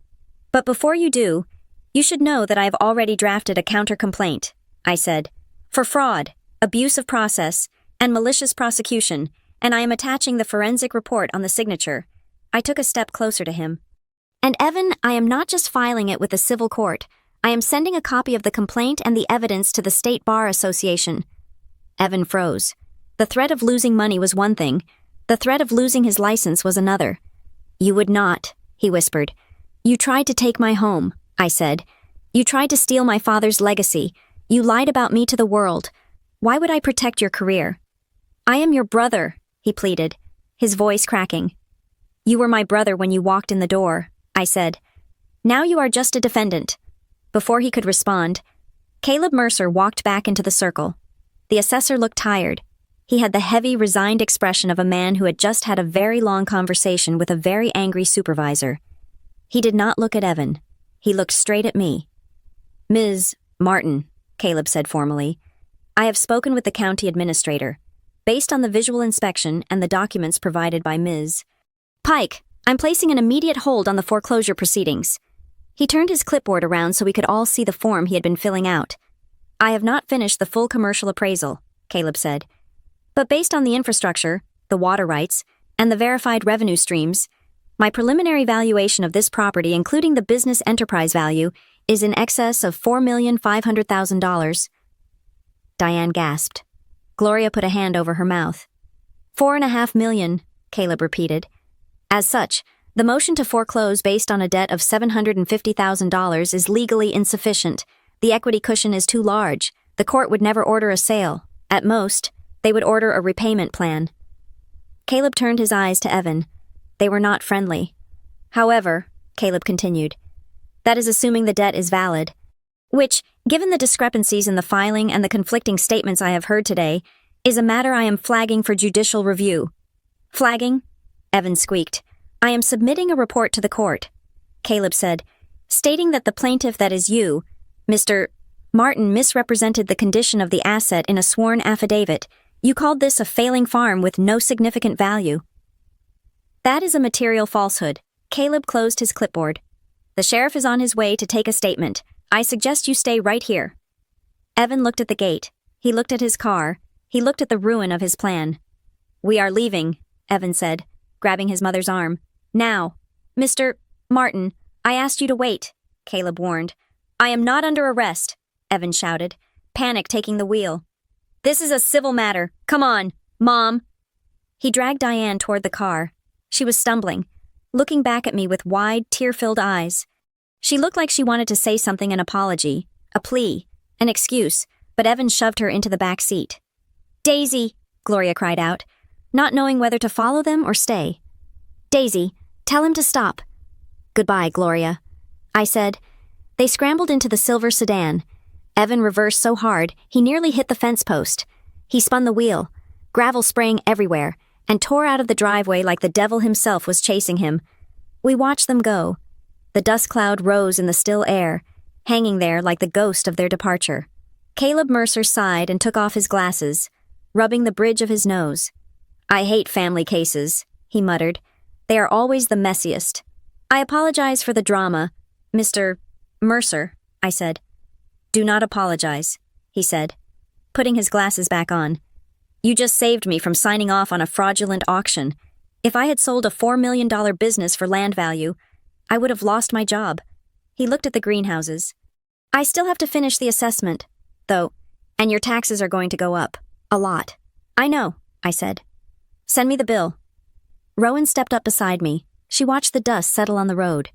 "But before you do, you should know that I have already drafted a counter-complaint," I said, "for fraud, abuse of process, and malicious prosecution, and I am attaching the forensic report on the signature." I took a step closer to him. "And Evan, I am not just filing it with the civil court. I am sending a copy of the complaint and the evidence to the State Bar Association." Evan froze. The threat of losing money was one thing. The threat of losing his license was another. "You would not," he whispered. "You tried to take my home," I said. "You tried to steal my father's legacy. You lied about me to the world. Why would I protect your career?" "I am your brother," he pleaded, his voice cracking. "You were my brother when you walked in the door," I said. "Now you are just a defendant." Before he could respond, Caleb Mercer walked back into the circle. The assessor looked tired. He had the heavy, resigned expression of a man who had just had a very long conversation with a very angry supervisor. He did not look at Evan. He looked straight at me. "Ms. Martin," Caleb said formally, "I have spoken with the county administrator. Based on the visual inspection and the documents provided by Ms. Pike," I'm placing an immediate hold on the foreclosure proceedings. He turned his clipboard around so we could all see the form he had been filling out. I have not finished the full commercial appraisal, Caleb said. But based on the infrastructure, the water rights, and the verified revenue streams, my preliminary valuation of this property, including the business enterprise value, is in excess of $4,500,000. Diane gasped. Gloria put a hand over her mouth. $4.5 million, Caleb repeated. As such, the motion to foreclose based on a debt of $750,000 is legally insufficient. The equity cushion is too large. The court would never order a sale. At most, they would order a repayment plan. Caleb turned his eyes to Evan. They were not friendly. However, Caleb continued, that is assuming the debt is valid, which, given the discrepancies in the filing and the conflicting statements I have heard today, is a matter I am flagging for judicial review. Flagging? Evan squeaked. I am submitting a report to the court, Caleb said, stating that the plaintiff, that is you, Mr. Martin, misrepresented the condition of the asset in a sworn affidavit. You called this a failing farm with no significant value. That is a material falsehood. Caleb closed his clipboard. The sheriff is on his way to take a statement. I suggest you stay right here. Evan looked at the gate. He looked at his car. He looked at the ruin of his plan. We are leaving, Evan said, grabbing his mother's arm. Now. Mr. Martin, I asked you to wait, Caleb warned. I am not under arrest, Evan shouted, panic taking the wheel. This is a civil matter. Come on, Mom. He dragged Diane toward the car. She was stumbling, looking back at me with wide, tear-filled eyes. She looked like she wanted to say something, an apology, a plea, an excuse, but Evan shoved her into the back seat. Daisy, Gloria cried out, not knowing whether to follow them or stay. Daisy, tell him to stop. Goodbye, Gloria, I said. They scrambled into the silver sedan. Evan reversed so hard, he nearly hit the fence post. He spun the wheel, gravel spraying everywhere, and tore out of the driveway like the devil himself was chasing him. We watched them go. The dust cloud rose in the still air, hanging there like the ghost of their departure. Caleb Mercer sighed and took off his glasses, rubbing the bridge of his nose. I hate family cases, he muttered. They are always the messiest. I apologize for the drama, Mr. Mercer, I said. Do not apologize, he said, putting his glasses back on. You just saved me from signing off on a fraudulent auction. If I had sold a $4 million business for land value, I would have lost my job. He looked at the greenhouses. I still have to finish the assessment, though, and your taxes are going to go up. A lot. I know, I said. Send me the bill. Rowan stepped up beside me. She watched the dust settle on the road.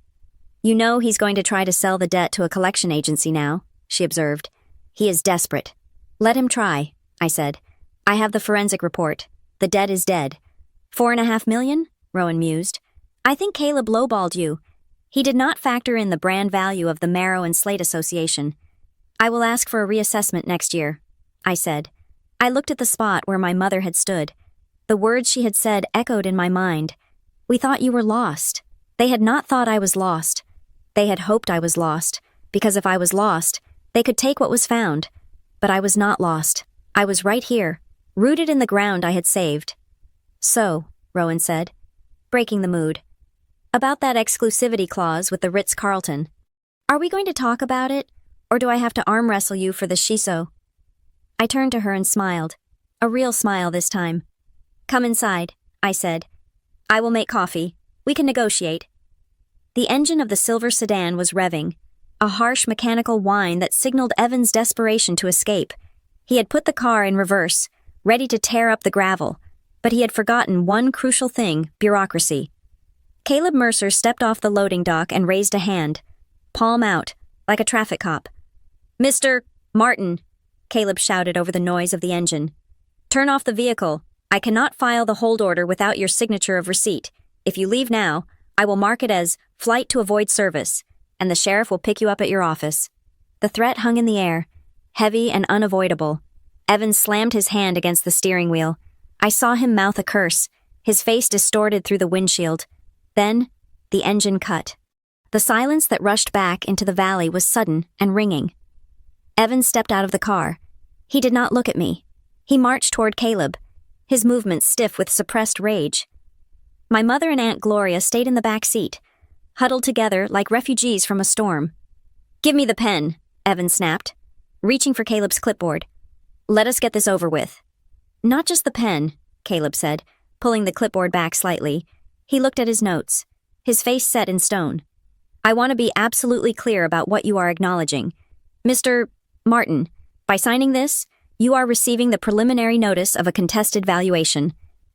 You know he's going to try to sell the debt to a collection agency now, she observed. He is desperate. Let him try, I said. I have the forensic report. The debt is dead. $4.5 million? Rowan mused. I think Caleb lowballed you. He did not factor in the brand value of the Marrow and Slate Association. I will ask for a reassessment next year, I said. I looked at the spot where my mother had stood. The words she had said echoed in my mind. We thought you were lost. They had not thought I was lost. They had hoped I was lost, because if I was lost, they could take what was found. But I was not lost. I was right here, rooted in the ground I had saved. So, Rowan said, breaking the mood. About that exclusivity clause with the Ritz-Carlton. Are we going to talk about it, or do I have to arm wrestle you for the shiso? I turned to her and smiled. A real smile this time. Come inside, I said. I will make coffee. We can negotiate. The engine of the silver sedan was revving, a harsh mechanical whine that signaled Evan's desperation to escape. He had put the car in reverse, ready to tear up the gravel, but he had forgotten one crucial thing, bureaucracy. Caleb Mercer stepped off the loading dock and raised a hand, palm out, like a traffic cop. Mr. Martin, Caleb shouted over the noise of the engine. Turn off the vehicle. I cannot file the hold order without your signature of receipt. If you leave now, I will mark it as flight to avoid service, and the sheriff will pick you up at your office. The threat hung in the air, heavy and unavoidable. Evan slammed his hand against the steering wheel. I saw him mouth a curse, his face distorted through the windshield. Then, the engine cut. The silence that rushed back into the valley was sudden and ringing. Evan stepped out of the car. He did not look at me. He marched toward Caleb, his movements stiff with suppressed rage. My mother and Aunt Gloria stayed in the back seat, huddled together like refugees from a storm. "Give me the pen," Evan snapped, reaching for Caleb's clipboard. "Let us get this over with." "Not just the pen," Caleb said, pulling the clipboard back slightly. He looked at his notes, his face set in stone. "I want to be absolutely clear about what you are acknowledging. Mr. Martin, by signing this, you are receiving the preliminary notice of a contested valuation."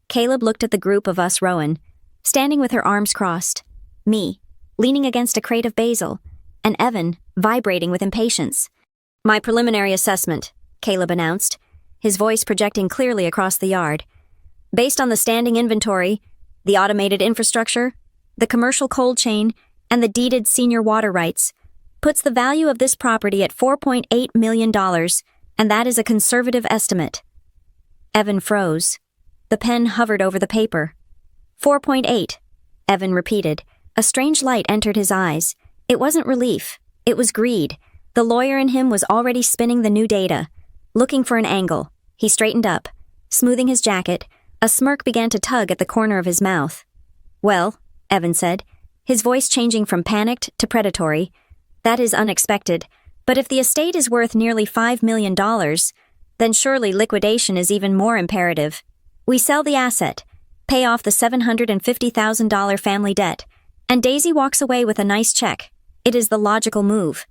Caleb looked at the group of us Rowan, standing with her arms crossed, me, leaning against a crate of basil, and Evan, vibrating with impatience. "My preliminary assessment," Caleb announced, his voice projecting clearly across the yard. "Based on the standing inventory, the automated infrastructure, the commercial cold chain, and the deeded senior water rights, puts the value of this property at $4.8 million, and that is a conservative estimate." Evan froze. The pen hovered over the paper. 4.8, Evan repeated. A strange light entered his eyes. It wasn't relief. It was greed. The lawyer in him was already spinning the new data, looking for an angle. He straightened up, smoothing his jacket. A smirk began to tug at the corner of his mouth. "Well," Evan said, his voice changing from panicked to predatory, "that is unexpected, but if the estate is worth nearly $5 million, then surely liquidation is even more imperative. We sell the asset, pay off the $750,000 family debt, and Daisy walks away with a nice check. It is the logical move.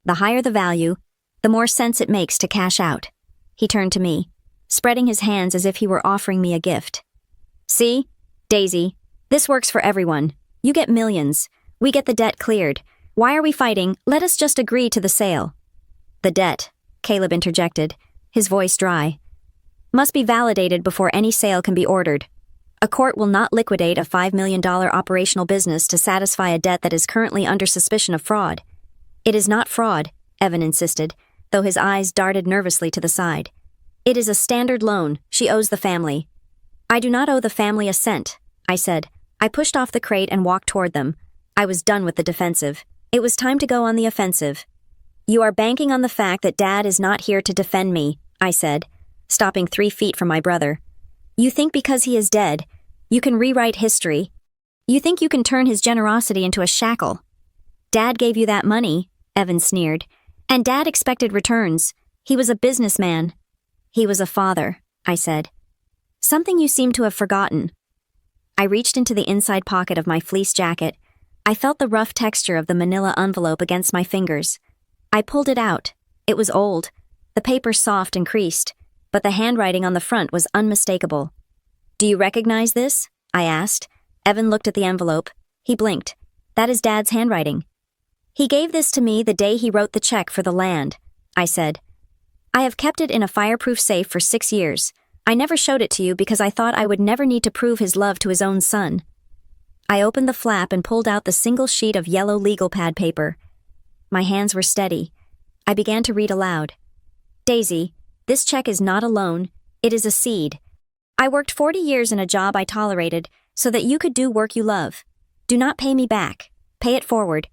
The higher the value, the more sense it makes to cash out." He turned to me, spreading his hands as if he were offering me a gift. "See, Daisy, this works for everyone. You get millions. We get the debt cleared. Why are we fighting? Let us just agree to the sale." "The debt," Caleb interjected, his voice dry, "must be validated before any sale can be ordered. A court will not liquidate a $5 million operational business to satisfy a debt that is currently under suspicion of fraud." "It is not fraud," Evan insisted, though his eyes darted nervously to the side. "It is a standard loan. She owes the family." "I do not owe the family a cent," I said. I pushed off the crate and walked toward them. I was done with the defensive. It was time to go on the offensive. "You are banking on the fact that Dad is not here to defend me," I said, stopping 3 feet from my brother. "You think because he is dead, you can rewrite history. You think you can turn his generosity into a shackle. Dad gave you that money," Evan sneered, "and Dad expected returns. He was a businessman." "He was a father," I said. "Something you seem to have forgotten." I reached into the inside pocket of my fleece jacket. I felt the rough texture of the manila envelope against my fingers. I pulled it out. It was old, the paper soft and creased, but the handwriting on the front was unmistakable. "Do you recognize this?" I asked. Evan looked at the envelope. He blinked. "That is Dad's handwriting." "He gave this to me the day he wrote the check for the land," I said. "I have kept it in a fireproof safe for 6 years. I never showed it to you because I thought I would never need to prove his love to his own son." I opened the flap and pulled out the single sheet of yellow legal pad paper. My hands were steady. I began to read aloud. "Daisy, this check is not a loan. It is a seed. I worked 40 years in a job I tolerated so that you could do work you love. Do not pay me back. Pay it forward.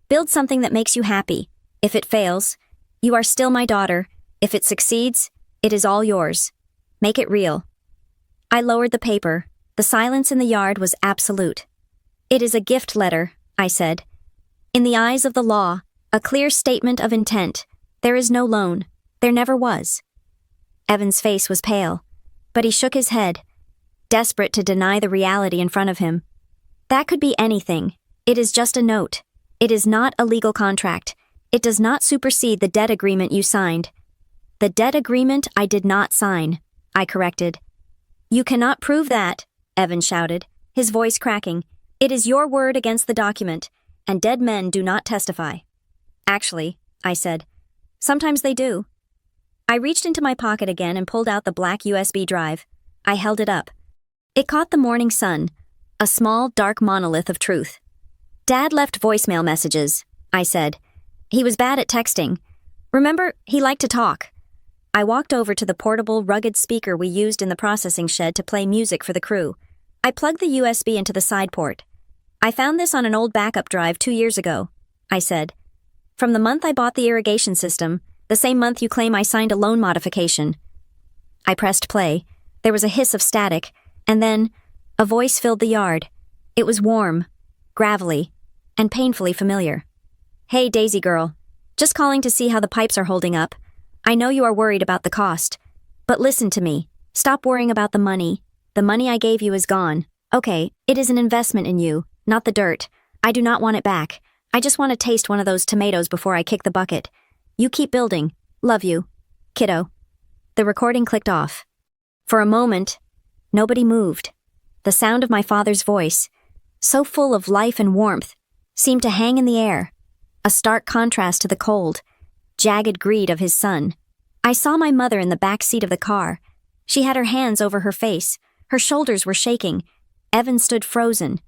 Build something that makes you happy. If it fails, you are still my daughter. If it succeeds, it is all yours. Make it real." I lowered the paper. The silence in the yard was absolute. "It is a gift letter," I said. "In the eyes of the law, a clear statement of intent. There is no loan. There never was." Evan's face was pale, but he shook his head, desperate to deny the reality in front of him. "That could be anything. It is just a note. It is not a legal contract. It does not supersede the debt agreement you signed." "The debt agreement I did not sign," I corrected. "You cannot prove that," Evan shouted, his voice cracking. "It is your word against the document, and dead men do not testify." "Actually," I said, "sometimes they do." I reached into my pocket again and pulled out the black USB drive. I held it up. It caught the morning sun, a small, dark monolith of truth. "Dad left voicemail messages," I said. "He was bad at texting. Remember, he liked to talk." I walked over to the portable, rugged speaker we used in the processing shed to play music for the crew. I plugged the USB into the side port. "I found this on an old backup drive 2 years ago," I said. "From the month I bought the irrigation system, the same month you claim I signed a loan modification." I pressed play. There was a hiss of static, and then A voice filled the yard. It was warm, gravelly, and painfully familiar. "Hey, Daisy girl. Just calling to see how the pipes are holding up. I know you are worried about the cost. But listen to me. Stop worrying about the money. The money I gave you is gone. Okay, it is an investment in you, not the dirt. I do not want it back. I just want to taste one of those tomatoes before I kick the bucket. You keep building. Love you. Kiddo." The recording clicked off. For a moment, nobody moved. The sound of my father's voice, so full of life and warmth, seemed to hang in the air, a stark contrast to the cold, jagged greed of his son. I saw my mother in the back seat of the car. She had her hands over her face. Her shoulders were shaking. Evan stood frozen.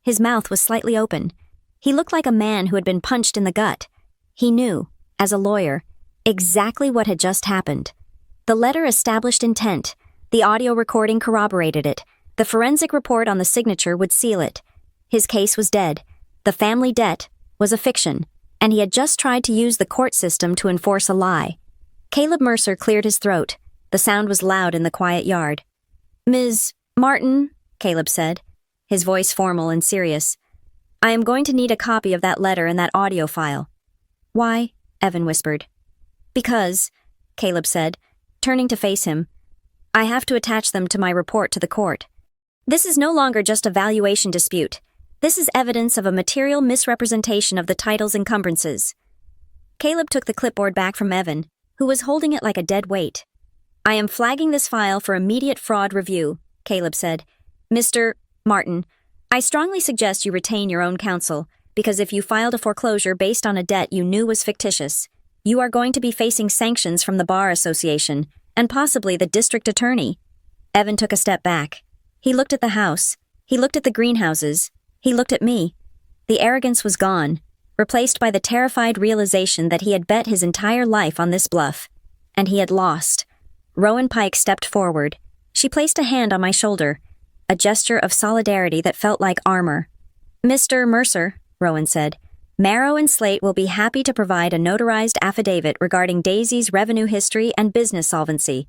His mouth was slightly open. He looked like a man who had been punched in the gut. He knew, as a lawyer, exactly what had just happened. The letter established intent. The audio recording corroborated it. The forensic report on the signature would seal it. His case was dead. The family debt was a fiction, and he had just tried to use the court system to enforce a lie. Caleb Mercer cleared his throat. The sound was loud in the quiet yard. "Ms. Martin," Caleb said, his voice formal and serious, "I am going to need a copy of that letter and that audio file." "Why?" Evan whispered. "Because," Caleb said, turning to face him, "I have to attach them to my report to the court. This is no longer just a valuation dispute. This is evidence of a material misrepresentation of the title's encumbrances." Caleb took the clipboard back from Evan, who was holding it like a dead weight. "I am flagging this file for immediate fraud review," Caleb said. "Mr. Martin, I strongly suggest you retain your own counsel, because if you filed a foreclosure based on a debt you knew was fictitious, you are going to be facing sanctions from the Bar Association, and possibly the district attorney." Evan took a step back. He looked at the house. He looked at the greenhouses. He looked at me. The arrogance was gone, replaced by the terrified realization that he had bet his entire life on this bluff. And he had lost. Rowan Pike stepped forward. She placed a hand on my shoulder, a gesture of solidarity that felt like armor. "Mr. Mercer," Rowan said, "Marrow and Slate will be happy to provide a notarized affidavit regarding Daisy's revenue history and business solvency.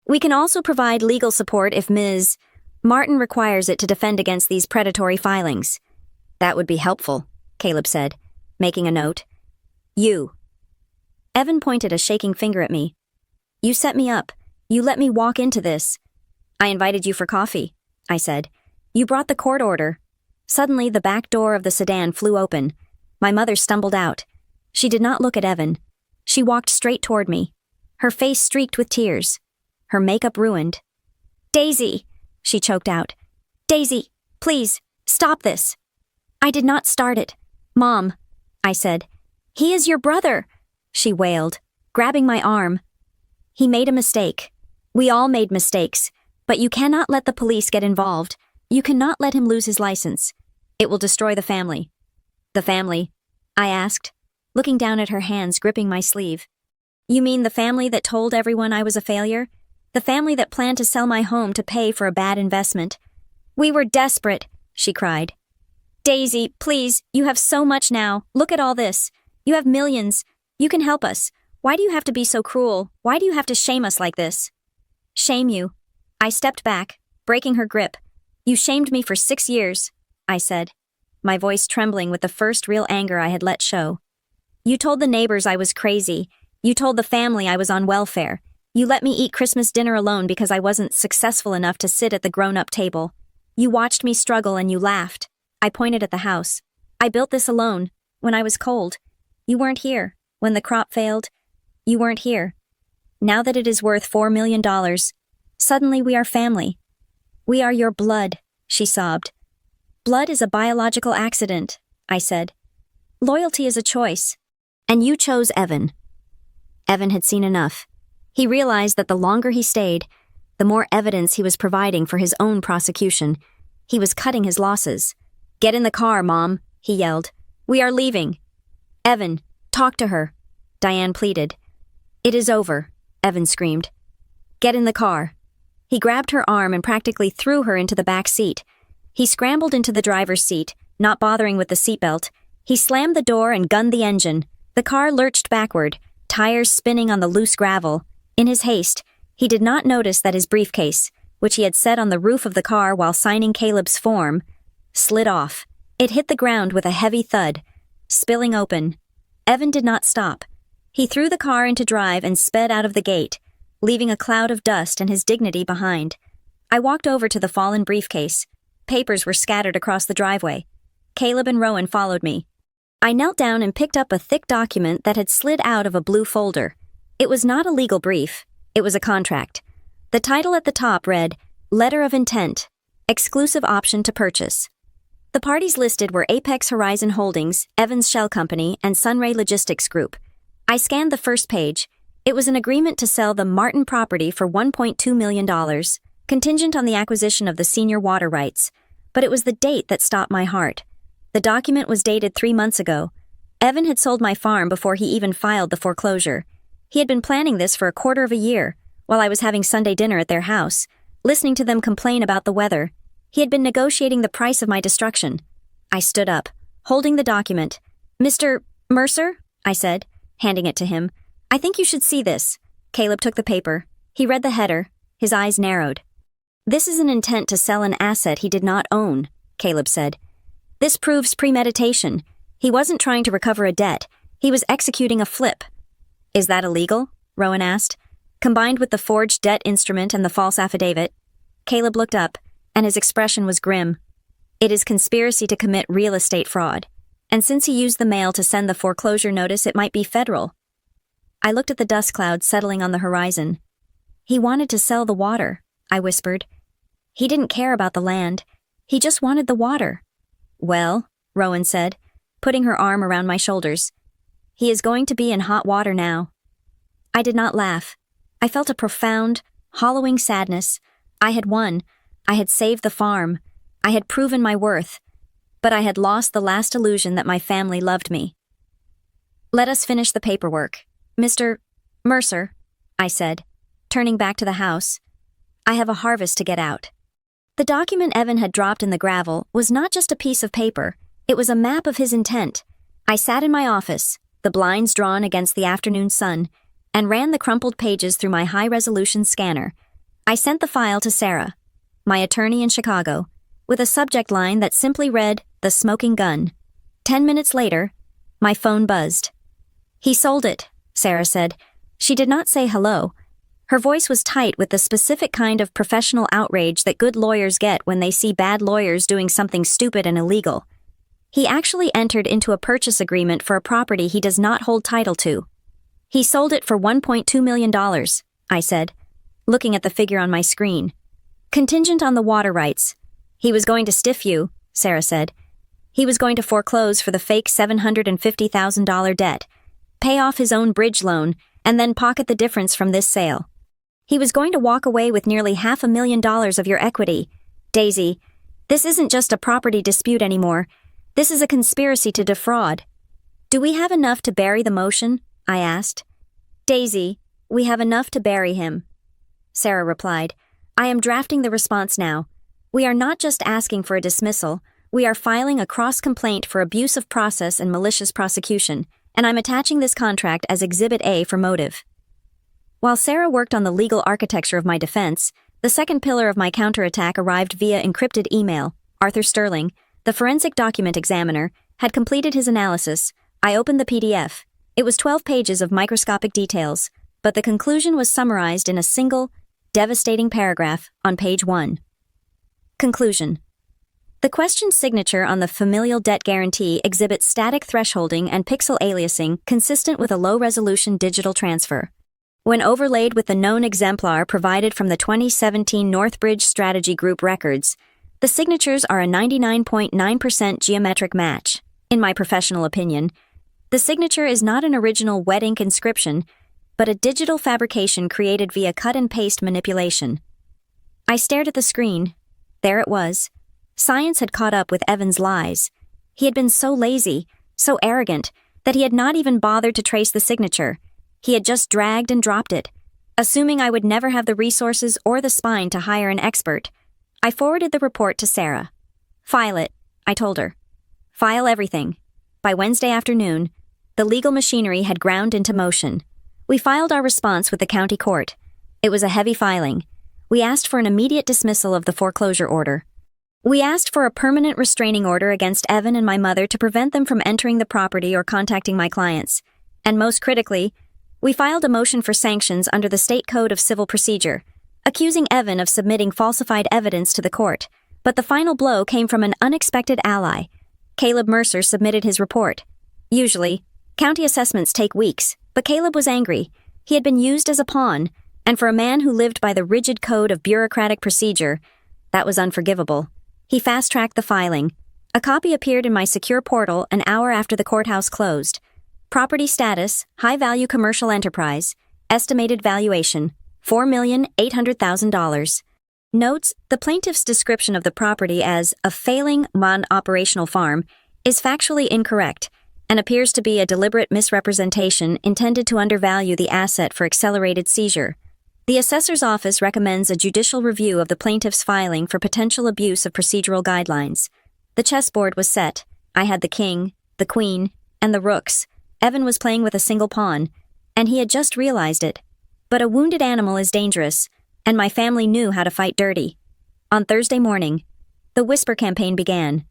We can also provide legal support if Ms. Martin requires it to defend against these predatory filings." "That would be helpful," Caleb said, making a note. "You." Evan pointed a shaking finger at me. "You set me up. You let me walk into this." "I invited you for coffee," I said. "You brought the court order." Suddenly, the back door of the sedan flew open. My mother stumbled out. She did not look at Evan. She walked straight toward me, her face streaked with tears, her makeup ruined. "Daisy," she choked out. "Daisy, please, stop this." "I did not start it. Mom," I said. "He is your brother," she wailed, grabbing my arm. "He made a mistake. We all made mistakes, but you cannot let the police get involved. You cannot let him lose his license. It will destroy the family." "The family?" I asked, looking down at her hands gripping my sleeve. "You mean the family that told everyone I was a failure? The family that planned to sell my home to pay for a bad investment? We were desperate," she cried. "Daisy, please, you have so much now. Look at all this. You have millions. You can help us. Why do you have to be so cruel? Why do you have to shame us like this?" "Shame you." I stepped back, breaking her grip. "You shamed me for 6 years," I said, my voice trembling with the first real anger I had let show. "You told the neighbors I was crazy. You told the family I was on welfare. You let me eat Christmas dinner alone because I wasn't successful enough to sit at the grown-up table. You watched me struggle and you laughed." I pointed at the house. "I built this alone, when I was cold. You weren't here. When the crop failed, you weren't here. Now that it is worth $4 million, suddenly we are family. We are your blood," she sobbed. "Blood is a biological accident," I said. "Loyalty is a choice. And you chose Evan." Evan had seen enough. He realized that the longer he stayed, the more evidence he was providing for his own prosecution. He was cutting his losses. "Get in the car, Mom," he yelled. "We are leaving." "Evan, talk to her," Diane pleaded. "It is over," Evan screamed. "Get in the car." He grabbed her arm and practically threw her into the back seat. He scrambled into the driver's seat, not bothering with the seatbelt. He slammed the door and gunned the engine. The car lurched backward, tires spinning on the loose gravel. In his haste, he did not notice that his briefcase, which he had set on the roof of the car while signing Caleb's form, slid off. It hit the ground with a heavy thud, spilling open. Evan did not stop. He threw the car into drive and sped out of the gate, leaving a cloud of dust and his dignity behind. I walked over to the fallen briefcase. Papers were scattered across the driveway. Caleb and Rowan followed me. I knelt down and picked up a thick document that had slid out of a blue folder. It was not a legal brief. It was a contract. The title at the top read, Letter of Intent, Exclusive Option to Purchase. The parties listed were Apex Horizon Holdings, Evans Shell Company, and Sunray Logistics Group. I scanned the first page. It was an agreement to sell the Martin property for $1.2 million, contingent on the acquisition of the senior water rights. But it was the date that stopped my heart. The document was dated 3 months ago. Evan had sold my farm before he even filed the foreclosure. He had been planning this for a quarter of a year, while I was having Sunday dinner at their house, listening to them complain about the weather. He had been negotiating the price of my destruction. I stood up, holding the document. "Mr. Mercer?" I said, handing it to him. "I think you should see this." Caleb took the paper. He read the header. His eyes narrowed. "This is an intent to sell an asset he did not own," Caleb said. "This proves premeditation. He wasn't trying to recover a debt. He was executing a flip." "Is that illegal?" Rowan asked. "Combined with the forged debt instrument and the false affidavit?" Caleb looked up, and his expression was grim. "It is conspiracy to commit real estate fraud. And since he used the mail to send the foreclosure notice, it might be federal." I looked at the dust cloud settling on the horizon. "He wanted to sell the water," I whispered. "He didn't care about the land. He just wanted the water." "Well," Rowan said, putting her arm around my shoulders, "he is going to be in hot water now." I did not laugh. I felt a profound, hollowing sadness. I had won. I had saved the farm. I had proven my worth. But I had lost the last illusion that my family loved me. "Let us finish the paperwork. Mr. Mercer," I said, turning back to the house. "I have a harvest to get out." The document Evan had dropped in the gravel was not just a piece of paper. It was a map of his intent. I sat in my office, the blinds drawn against the afternoon sun, and ran the crumpled pages through my high-resolution scanner. I sent the file to Sarah, my attorney in Chicago, with a subject line that simply read, "The Smoking Gun." 10 minutes later, my phone buzzed. "He sold it," Sarah said. She did not say hello. Her voice was tight with the specific kind of professional outrage that good lawyers get when they see bad lawyers doing something stupid and illegal. "He actually entered into a purchase agreement for a property he does not hold title to. He sold it for $1.2 million, I said, looking at the figure on my screen. "Contingent on the water rights. He was going to stiff you," Sarah said. "He was going to foreclose for the fake $750,000 debt, pay off his own bridge loan, and then pocket the difference from this sale. He was going to walk away with nearly $500,000 of your equity. Daisy, this isn't just a property dispute anymore. This is a conspiracy to defraud." "Do we have enough to bury the motion?" I asked. "Daisy, we have enough to bury him," Sarah replied. "I am drafting the response now. We are not just asking for a dismissal. We are filing a cross-complaint for abuse of process and malicious prosecution, and I'm attaching this contract as Exhibit A for motive." While Sarah worked on the legal architecture of my defense, the second pillar of my counterattack arrived via encrypted email. Arthur Sterling, the forensic document examiner, had completed his analysis. I opened the PDF. It was 12 pages of microscopic details, but the conclusion was summarized in a single, devastating paragraph on page 1. Conclusion. The questioned signature on the familial debt guarantee exhibits static thresholding and pixel aliasing consistent with a low-resolution digital transfer. When overlaid with the known exemplar provided from the 2017 Northbridge Strategy Group records, the signatures are a 99.9% geometric match. In my professional opinion, the signature is not an original wet ink inscription, but a digital fabrication created via cut-and-paste manipulation. I stared at the screen. There it was. Science had caught up with Evan's lies. He had been so lazy, so arrogant, that he had not even bothered to trace the signature. He had just dragged and dropped it, assuming I would never have the resources or the spine to hire an expert. I forwarded the report to Sarah. "File it," I told her. "File everything." By Wednesday afternoon, the legal machinery had ground into motion. We filed our response with the county court. It was a heavy filing. We asked for an immediate dismissal of the foreclosure order. We asked for a permanent restraining order against Evan and my mother to prevent them from entering the property or contacting my clients. And most critically, we filed a motion for sanctions under the State Code of Civil Procedure, accusing Evan of submitting falsified evidence to the court. But the final blow came from an unexpected ally. Caleb Mercer submitted his report. Usually, county assessments take weeks, but Caleb was angry. He had been used as a pawn, and for a man who lived by the rigid code of bureaucratic procedure, that was unforgivable. He fast-tracked the filing. A copy appeared in my secure portal an hour after the courthouse closed. Property status, high-value commercial enterprise, estimated valuation, $4,800,000. Notes, the plaintiff's description of the property as a failing non-operational farm is factually incorrect and appears to be a deliberate misrepresentation intended to undervalue the asset for accelerated seizure. The assessor's office recommends a judicial review of the plaintiff's filing for potential abuse of procedural guidelines. The chessboard was set. I had the king, the queen, and the rooks. Evan was playing with a single pawn, and he had just realized it. But a wounded animal is dangerous, and my family knew how to fight dirty. On Thursday morning, the whisper campaign began.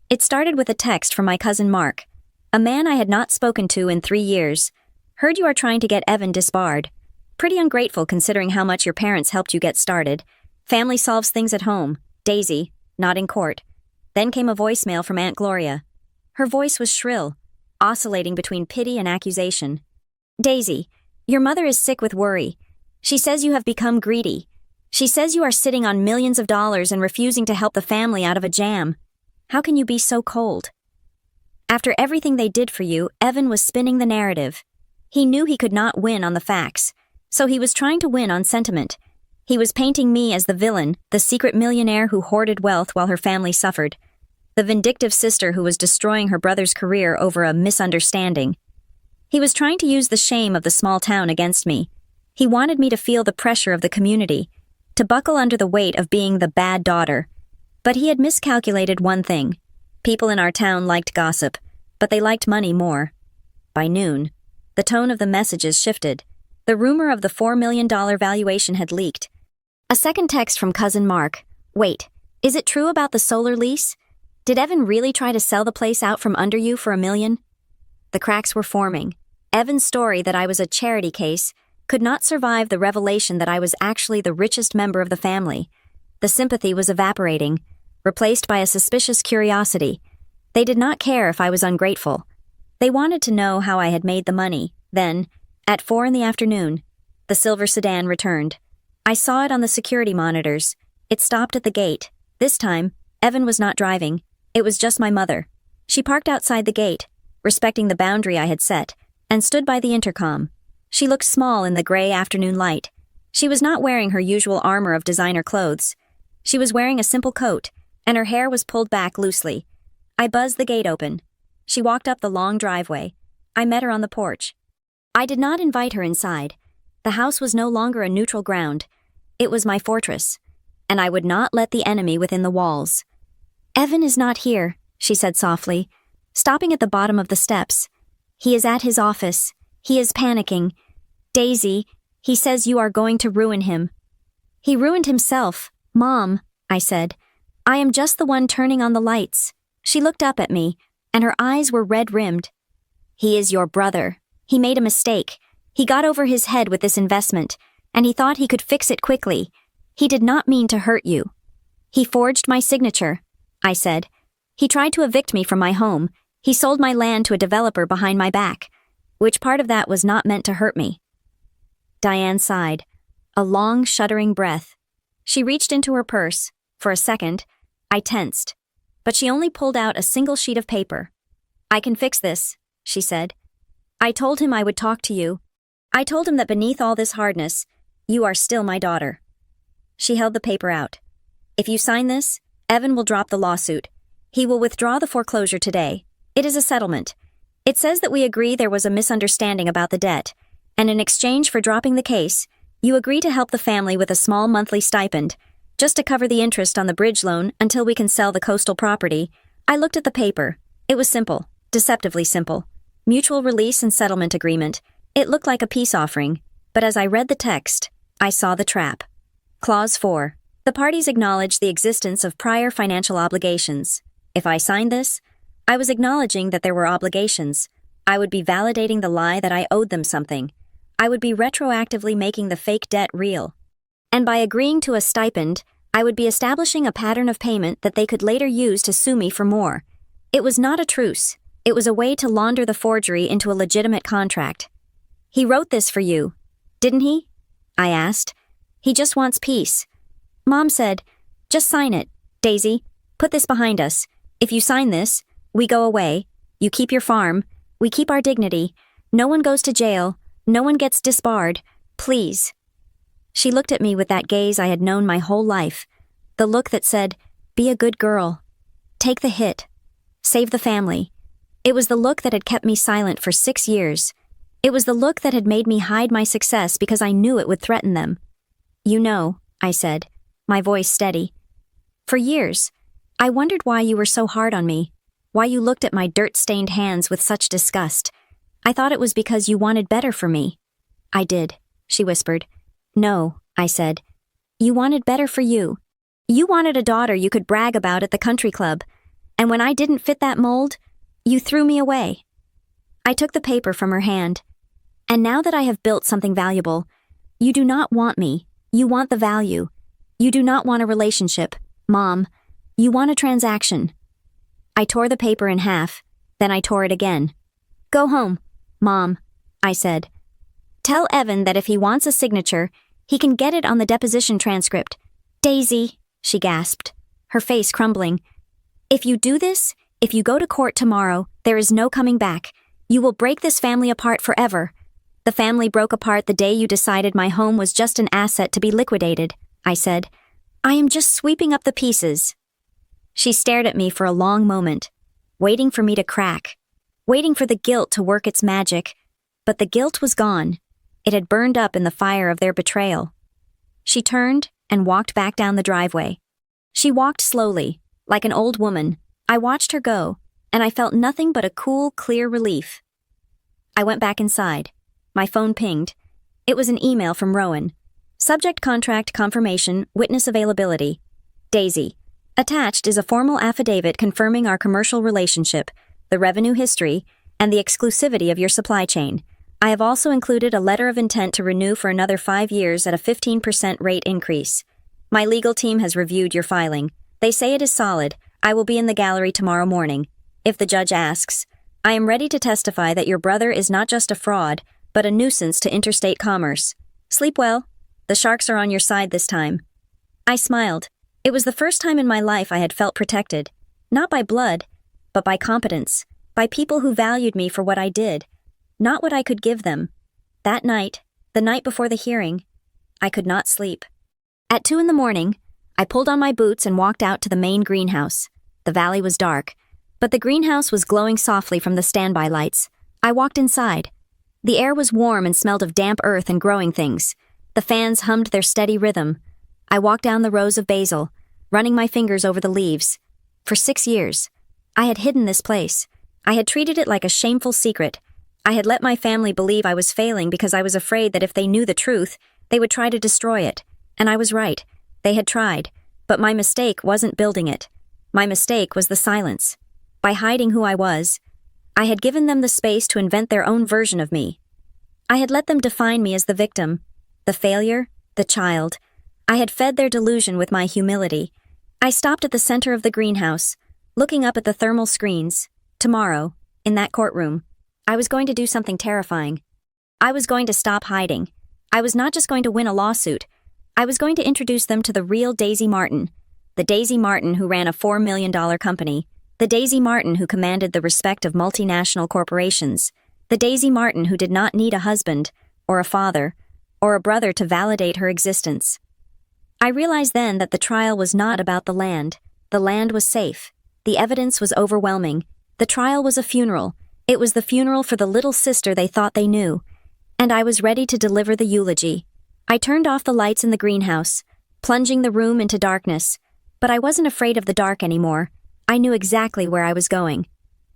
It started with a text from my cousin Mark, a man I had not spoken to in 3 years. Heard you are trying to get Evan disbarred. Pretty ungrateful considering how much your parents helped you get started. Family solves things at home. Daisy, not in court. Then came a voicemail from Aunt Gloria. Her voice was shrill, oscillating between pity and accusation. Daisy, your mother is sick with worry. She says you have become greedy. She says you are sitting on millions of dollars and refusing to help the family out of a jam. How can you be so cold? After everything they did for you, Evan was spinning the narrative. He knew he could not win on the facts, so he was trying to win on sentiment. He was painting me as the villain, the secret millionaire who hoarded wealth while her family suffered, the vindictive sister who was destroying her brother's career over a misunderstanding. He was trying to use the shame of the small town against me. He wanted me to feel the pressure of the community, to buckle under the weight of being the bad daughter. But he had miscalculated one thing. People in our town liked gossip, but they liked money more. By noon, the tone of the messages shifted. The rumor of the $4 million valuation had leaked. A second text from cousin Mark. Wait, is it true about the solar lease? Did Evan really try to sell the place out from under you for $1 million? The cracks were forming. Evan's story that I was a charity case could not survive the revelation that I was actually the richest member of the family. The sympathy was evaporating, replaced by a suspicious curiosity. They did not care if I was ungrateful. They wanted to know how I had made the money. Then, at 4 p.m, the silver sedan returned. I saw it on the security monitors. It stopped at the gate. This time, Evan was not driving. It was just my mother. She parked outside the gate, respecting the boundary I had set, and stood by the intercom. She looked small in the gray afternoon light. She was not wearing her usual armor of designer clothes. She was wearing a simple coat, and her hair was pulled back loosely. I buzzed the gate open. She walked up the long driveway. I met her on the porch. I did not invite her inside. The house was no longer a neutral ground. It was my fortress, and I would not let the enemy within the walls. Evan is not here, she said softly, stopping at the bottom of the steps. He is at his office. He is panicking. Daisy, he says you are going to ruin him. He ruined himself. Mom, I said. I am just the one turning on the lights. She looked up at me, and her eyes were red-rimmed. He is your brother. He made a mistake. He got over his head with this investment, and he thought he could fix it quickly. He did not mean to hurt you. He forged my signature, I said. He tried to evict me from my home. He sold my land to a developer behind my back. Which part of that was not meant to hurt me? Diane sighed, a long, shuddering breath. She reached into her purse. For a second, I tensed. But she only pulled out a single sheet of paper. I can fix this, she said. I told him I would talk to you. I told him that beneath all this hardness, you are still my daughter. She held the paper out. If you sign this, Evan will drop the lawsuit. He will withdraw the foreclosure today. It is a settlement. It says that we agree there was a misunderstanding about the debt, and in exchange for dropping the case, you agree to help the family with a small monthly stipend, just to cover the interest on the bridge loan until we can sell the coastal property. I looked at the paper. It was simple, deceptively simple. Mutual release and settlement agreement. It looked like a peace offering, but as I read the text, I saw the trap. Clause 4. The parties acknowledge the existence of prior financial obligations. If I signed this, I was acknowledging that there were obligations. I would be validating the lie that I owed them something. I would be retroactively making the fake debt real. And by agreeing to a stipend, I would be establishing a pattern of payment that they could later use to sue me for more. It was not a truce. It was a way to launder the forgery into a legitimate contract. He wrote this for you, didn't he? I asked. He just wants peace. Mom said, just sign it, Daisy. Put this behind us. If you sign this, we go away. You keep your farm. We keep our dignity. No one goes to jail. No one gets disbarred. Please. She looked at me with that gaze I had known my whole life. The look that said, be a good girl. Take the hit. Save the family. It was the look that had kept me silent for 6 years. It was the look that had made me hide my success because I knew it would threaten them. You know, I said, my voice steady. For years, I wondered why you were so hard on me, why you looked at my dirt-stained hands with such disgust. I thought it was because you wanted better for me. I did, she whispered. No, I said. You wanted better for you. You wanted a daughter you could brag about at the country club. And when I didn't fit that mold, you threw me away. I took the paper from her hand. And now that I have built something valuable, you do not want me. You want the value. You do not want a relationship, Mom. You want a transaction. I tore the paper in half, then I tore it again. Go home, Mom, I said. Tell Evan that if he wants a signature, he can get it on the deposition transcript. Daisy, she gasped, her face crumbling. If you do this, if you go to court tomorrow, there is no coming back. You will break this family apart forever. The family broke apart the day you decided my home was just an asset to be liquidated, I said. I am just sweeping up the pieces. She stared at me for a long moment, waiting for me to crack, waiting for the guilt to work its magic. But the guilt was gone. It had burned up in the fire of their betrayal. She turned and walked back down the driveway. She walked slowly, like an old woman. I watched her go, and I felt nothing but a cool, clear relief. I went back inside. My phone pinged. It was an email from Rowan. Subject contract confirmation, witness availability. Daisy. Attached is a formal affidavit confirming our commercial relationship, the revenue history, and the exclusivity of your supply chain. I have also included a letter of intent to renew for another 5 years at a 15% rate increase. My legal team has reviewed your filing. They say it is solid. I will be in the gallery tomorrow morning. If the judge asks, I am ready to testify that your brother is not just a fraud, but a nuisance to interstate commerce. Sleep well. The sharks are on your side this time. I smiled. It was the first time in my life I had felt protected, not by blood, but by competence, by people who valued me for what I did, not what I could give them. That night, the night before the hearing, I could not sleep. At 2 a.m, I pulled on my boots and walked out to the main greenhouse. The valley was dark, but the greenhouse was glowing softly from the standby lights. I walked inside. The air was warm and smelled of damp earth and growing things. The fans hummed their steady rhythm. I walked down the rows of basil, running my fingers over the leaves. For 6 years, I had hidden this place. I had treated it like a shameful secret. I had let my family believe I was failing because I was afraid that if they knew the truth, they would try to destroy it. And I was right. They had tried. But my mistake wasn't building it. My mistake was the silence. By hiding who I was, I had given them the space to invent their own version of me. I had let them define me as the victim, the failure, the child. I had fed their delusion with my humility. I stopped at the center of the greenhouse, looking up at the thermal screens. Tomorrow, in that courtroom, I was going to do something terrifying. I was going to stop hiding. I was not just going to win a lawsuit. I was going to introduce them to the real Daisy Martin, the Daisy Martin who ran a $4 million company, the Daisy Martin who commanded the respect of multinational corporations, the Daisy Martin who did not need a husband, or a father, or a brother to validate her existence. I realized then that the trial was not about the land. The land was safe. The evidence was overwhelming. The trial was a funeral. It was the funeral for the little sister they thought they knew. And I was ready to deliver the eulogy. I turned off the lights in the greenhouse, plunging the room into darkness. But I wasn't afraid of the dark anymore. I knew exactly where I was going.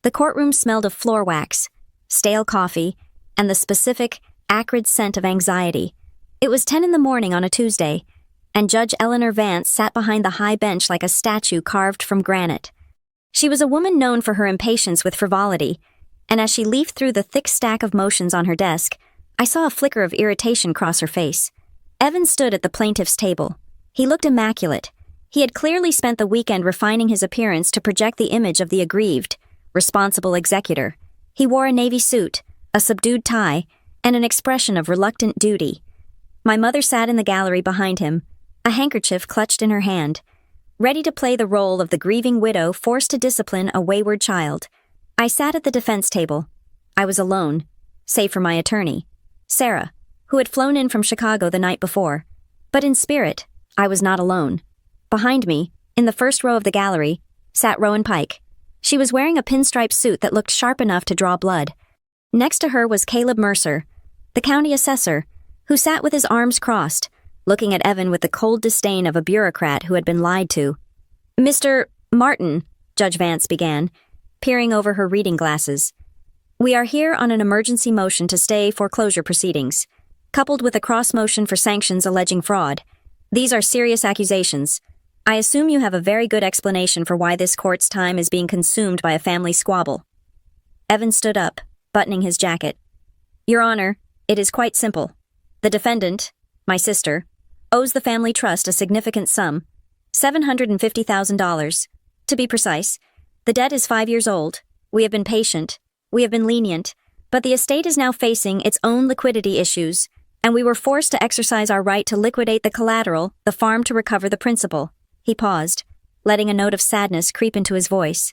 The courtroom smelled of floor wax, stale coffee, and the specific, acrid scent of anxiety. It was 10 a.m. on a Tuesday. and Judge Eleanor Vance sat behind the high bench like a statue carved from granite. She was a woman known for her impatience with frivolity, and as she leafed through the thick stack of motions on her desk, I saw a flicker of irritation cross her face. Evan stood at the plaintiff's table. He looked immaculate. He had clearly spent the weekend refining his appearance to project the image of the aggrieved, responsible executor. He wore a navy suit, a subdued tie, and an expression of reluctant duty. My mother sat in the gallery behind him, a handkerchief clutched in her hand, ready to play the role of the grieving widow forced to discipline a wayward child. I sat at the defense table. I was alone, save for my attorney, Sarah, who had flown in from Chicago the night before. But in spirit, I was not alone. Behind me, in the first row of the gallery, sat Rowan Pike. She was wearing a pinstripe suit that looked sharp enough to draw blood. Next to her was Caleb Mercer, the county assessor, who sat with his arms crossed, looking at Evan with the cold disdain of a bureaucrat who had been lied to. "Mr. Martin," Judge Vance began, peering over her reading glasses. "We are here on an emergency motion to stay foreclosure proceedings, coupled with a cross motion for sanctions alleging fraud. These are serious accusations. I assume you have a very good explanation for why this court's time is being consumed by a family squabble." Evan stood up, buttoning his jacket. "Your Honor, it is quite simple. The defendant, my sister, owes the family trust a significant sum, $750,000. To be precise, the debt is 5 years old. We have been patient. We have been lenient. But the estate is now facing its own liquidity issues, and we were forced to exercise our right to liquidate the collateral, the farm to recover the principal." He paused, letting a note of sadness creep into his voice.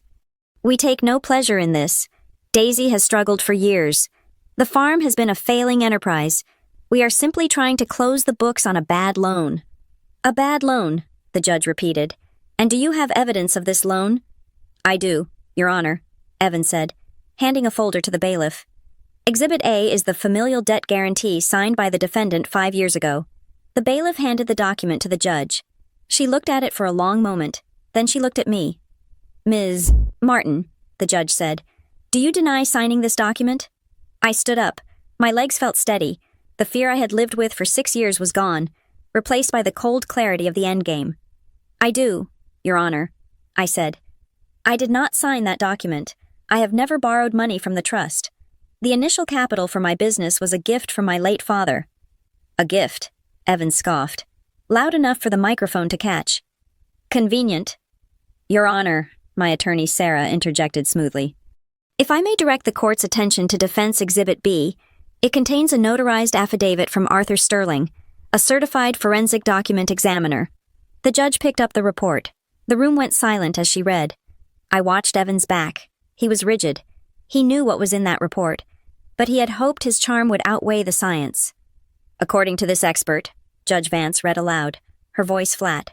"We take no pleasure in this. Daisy has struggled for years. The farm has been a failing enterprise. We are simply trying to close the books on a bad loan." "A bad loan," the judge repeated. "And do you have evidence of this loan?" "I do, Your Honor," Evan said, handing a folder to the bailiff. "Exhibit A is the familial debt guarantee signed by the defendant 5 years ago." The bailiff handed the document to the judge. She looked at it for a long moment, then she looked at me. "Ms. Martin," the judge said, "do you deny signing this document?" I stood up. My legs felt steady. The fear I had lived with for 6 years was gone, replaced by the cold clarity of the endgame. "I do, Your Honor," I said. "I did not sign that document. I have never borrowed money from the trust. The initial capital for my business was a gift from my late father." "A gift," Evan scoffed, loud enough for the microphone to catch. "Convenient." "Your Honor," my attorney Sarah interjected smoothly. "If I may direct the court's attention to Defense Exhibit B, it contains a notarized affidavit from Arthur Sterling, a certified forensic document examiner." The judge picked up the report. The room went silent as she read. I watched Evan's back. He was rigid. He knew what was in that report, but he had hoped his charm would outweigh the science. "According to this expert," Judge Vance read aloud, her voice flat,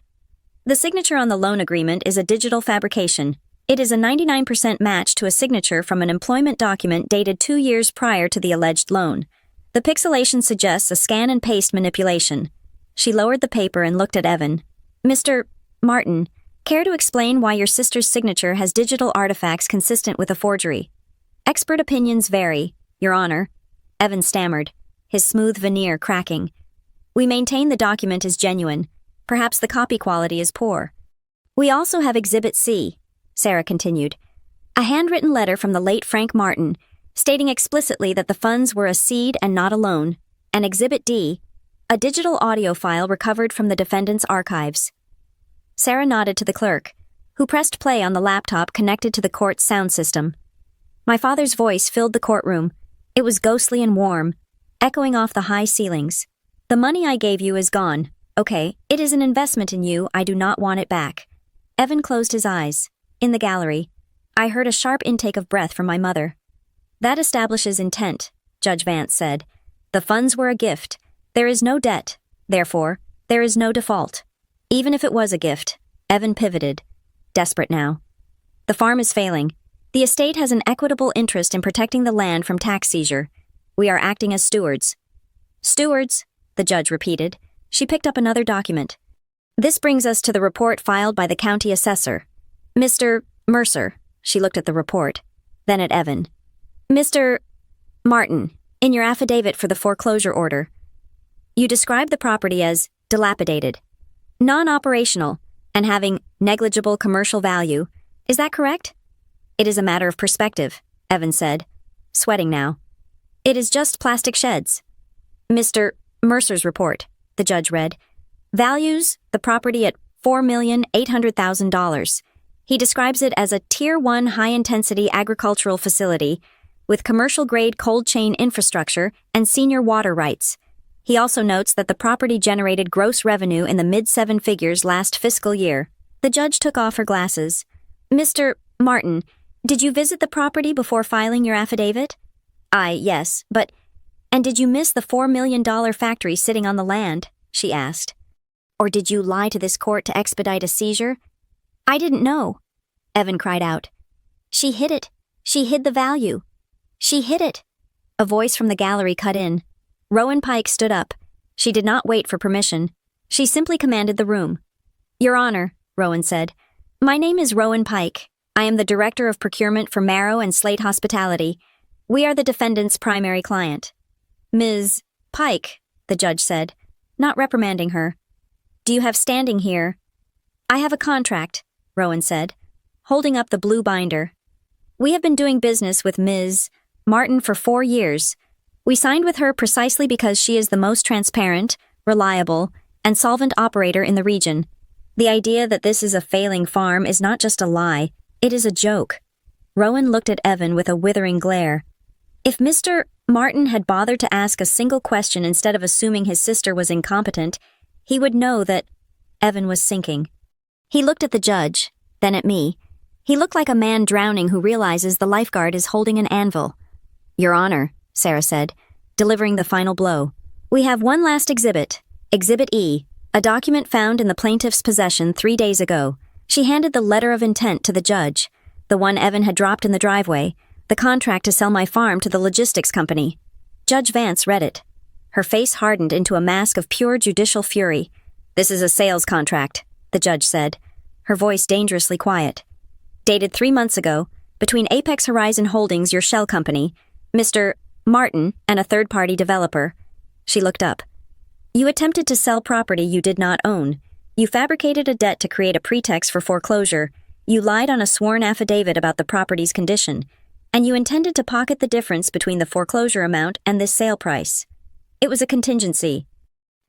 "the signature on the loan agreement is a digital fabrication. It is a 99% match to a signature from an employment document dated 2 years prior to the alleged loan. The pixelation suggests a scan and paste manipulation." She lowered the paper and looked at Evan. "Mr. Martin, care to explain why your sister's signature has digital artifacts consistent with a forgery?" "Expert opinions vary, Your Honor," Evan stammered, his smooth veneer cracking. "We maintain the document is genuine. Perhaps the copy quality is poor." "We also have Exhibit C," Sarah continued, "a handwritten letter from the late Frank Martin, stating explicitly that the funds were a seed and not a loan, and Exhibit D, a digital audio file recovered from the defendant's archives." Sarah nodded to the clerk, who pressed play on the laptop connected to the court's sound system. My father's voice filled the courtroom. It was ghostly and warm, echoing off the high ceilings. "The money I gave you is gone. Okay, it is an investment in you. I do not want it back." Evan closed his eyes. In the gallery, I heard a sharp intake of breath from my mother. "That establishes intent," Judge Vance said. "The funds were a gift. There is no debt. Therefore, there is no default. Even if it was a gift," Evan pivoted, desperate now. "The farm is failing. The estate has an equitable interest in protecting the land from tax seizure. We are acting as stewards." "Stewards," the judge repeated. She picked up another document. "This brings us to the report filed by the county assessor. Mr. Mercer," she looked at the report, then at Evan. "Mr. Martin, in your affidavit for the foreclosure order, you described the property as dilapidated. non-operational, and having negligible commercial value. Is that correct? It is a matter of perspective, Evan said, sweating now. It is just plastic sheds. Mr. Mercer's report, the judge read, values the property at $4,800,000. He describes it as a Tier 1 high-intensity agricultural facility with commercial-grade cold chain infrastructure and senior water rights. He also notes that the property generated gross revenue in the mid-seven figures last fiscal year. The judge took off her glasses. Mr. Martin, did you visit the property before filing your affidavit? Yes, but... And did you miss the $4 million factory sitting on the land? She asked. Or did you lie to this court to expedite a seizure? I didn't know, Evan cried out. She hid it. She hid the value. She hid it. A voice from the gallery cut in. Rowan Pike stood up. She did not wait for permission. She simply commanded the room. Your Honor, Rowan said, my name is Rowan Pike. I am the Director of Procurement for Marrow and Slate Hospitality. We are the defendant's primary client. Ms. Pike, the judge said, not reprimanding her. Do you have standing here? I have a contract, Rowan said, holding up the blue binder. We have been doing business with Ms. Martin for 4 years. We signed with her precisely because she is the most transparent, reliable, and solvent operator in the region. The idea that this is a failing farm is not just a lie, it is a joke. Rowan looked at Evan with a withering glare. If Mr. Martin had bothered to ask a single question instead of assuming his sister was incompetent, he would know that Evan was sinking. He looked at the judge, then at me. He looked like a man drowning who realizes the lifeguard is holding an anvil. Your Honor, Sarah said, delivering the final blow. We have one last exhibit, Exhibit E, a document found in the plaintiff's possession 3 days ago. She handed the letter of intent to the judge, the one Evan had dropped in the driveway, the contract to sell my farm to the logistics company. Judge Vance read it. Her face hardened into a mask of pure judicial fury. This is a sales contract, the judge said, her voice dangerously quiet. Dated 3 months ago, between Apex Horizon Holdings, your shell company, Mr. Martin, and a third-party developer. She looked up. You attempted to sell property you did not own. You fabricated a debt to create a pretext for foreclosure. You lied on a sworn affidavit about the property's condition. And you intended to pocket the difference between the foreclosure amount and this sale price. It was a contingency.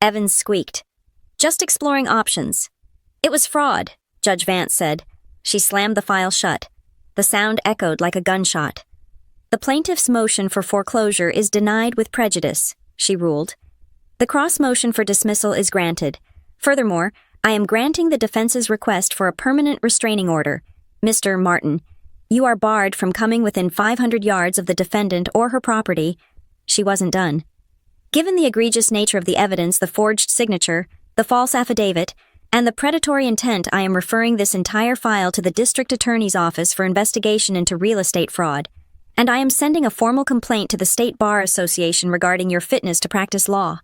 Evans squeaked. Just exploring options. It was fraud, Judge Vance said. She slammed the file shut. The sound echoed like a gunshot. The plaintiff's motion for foreclosure is denied with prejudice, she ruled. The cross motion for dismissal is granted. Furthermore, I am granting the defense's request for a permanent restraining order. Mr. Martin, you are barred from coming within 500 yards of the defendant or her property. She wasn't done. Given the egregious nature of the evidence, the forged signature, the false affidavit, and the predatory intent, I am referring this entire file to the district attorney's office for investigation into real estate fraud. And I am sending a formal complaint to the State Bar Association regarding your fitness to practice law.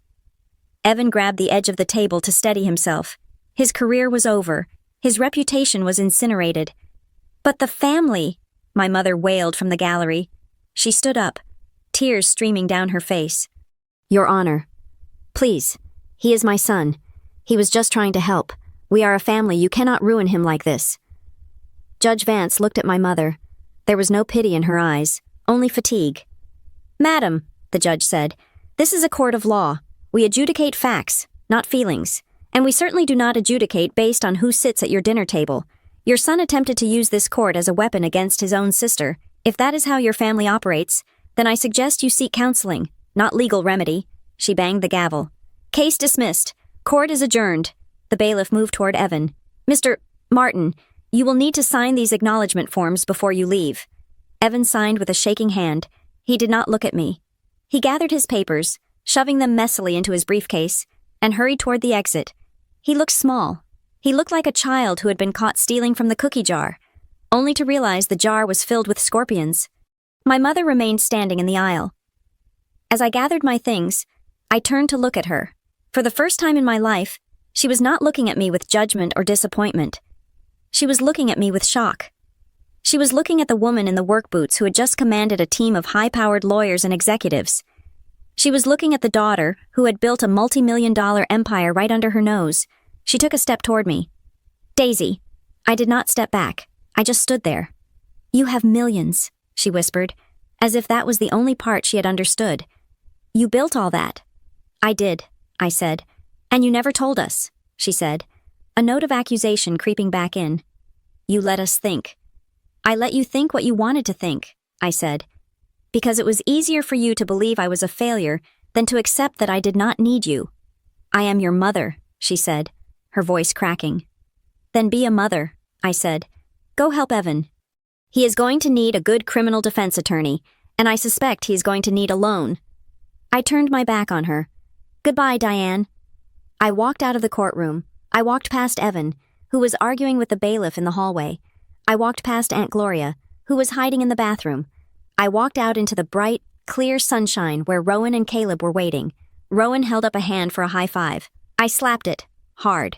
Evan grabbed the edge of the table to steady himself. His career was over. His reputation was incinerated. But the family, my mother wailed from the gallery. She stood up, tears streaming down her face. Your Honor, please, he is my son. He was just trying to help. We are a family. You cannot ruin him like this. Judge Vance looked at my mother. There was no pity in her eyes, only fatigue. Madam, the judge said, this is a court of law. We adjudicate facts, not feelings. And we certainly do not adjudicate based on who sits at your dinner table. Your son attempted to use this court as a weapon against his own sister. If that is how your family operates, then I suggest you seek counseling, not legal remedy. She banged the gavel. Case dismissed. Court is adjourned. The bailiff moved toward Evan. Mr. Martin, you will need to sign these acknowledgement forms before you leave. Evan signed with a shaking hand. He did not look at me. He gathered his papers, shoving them messily into his briefcase, and hurried toward the exit. He looked small. He looked like a child who had been caught stealing from the cookie jar, only to realize the jar was filled with scorpions. My mother remained standing in the aisle. As I gathered my things, I turned to look at her. For the first time in my life, she was not looking at me with judgment or disappointment. She was looking at me with shock. She was looking at the woman in the work boots who had just commanded a team of high-powered lawyers and executives. She was looking at the daughter who had built a multi-million-dollar empire right under her nose. She took a step toward me. Daisy. I did not step back. I just stood there. You have millions, she whispered, as if that was the only part she had understood. You built all that. I did, I said. And you never told us, she said, a note of accusation creeping back in. You let us think. I let you think what you wanted to think, I said, because it was easier for you to believe I was a failure than to accept that I did not need you. I am your mother, she said, her voice cracking. Then be a mother, I said. Go help Evan. He is going to need a good criminal defense attorney, and I suspect he is going to need a loan. I turned my back on her. Goodbye, Diane. I walked out of the courtroom. I walked past Evan, who was arguing with the bailiff in the hallway. I walked past Aunt Gloria, who was hiding in the bathroom. I walked out into the bright, clear sunshine where Rowan and Caleb were waiting. Rowan held up a hand for a high five. I slapped it, hard.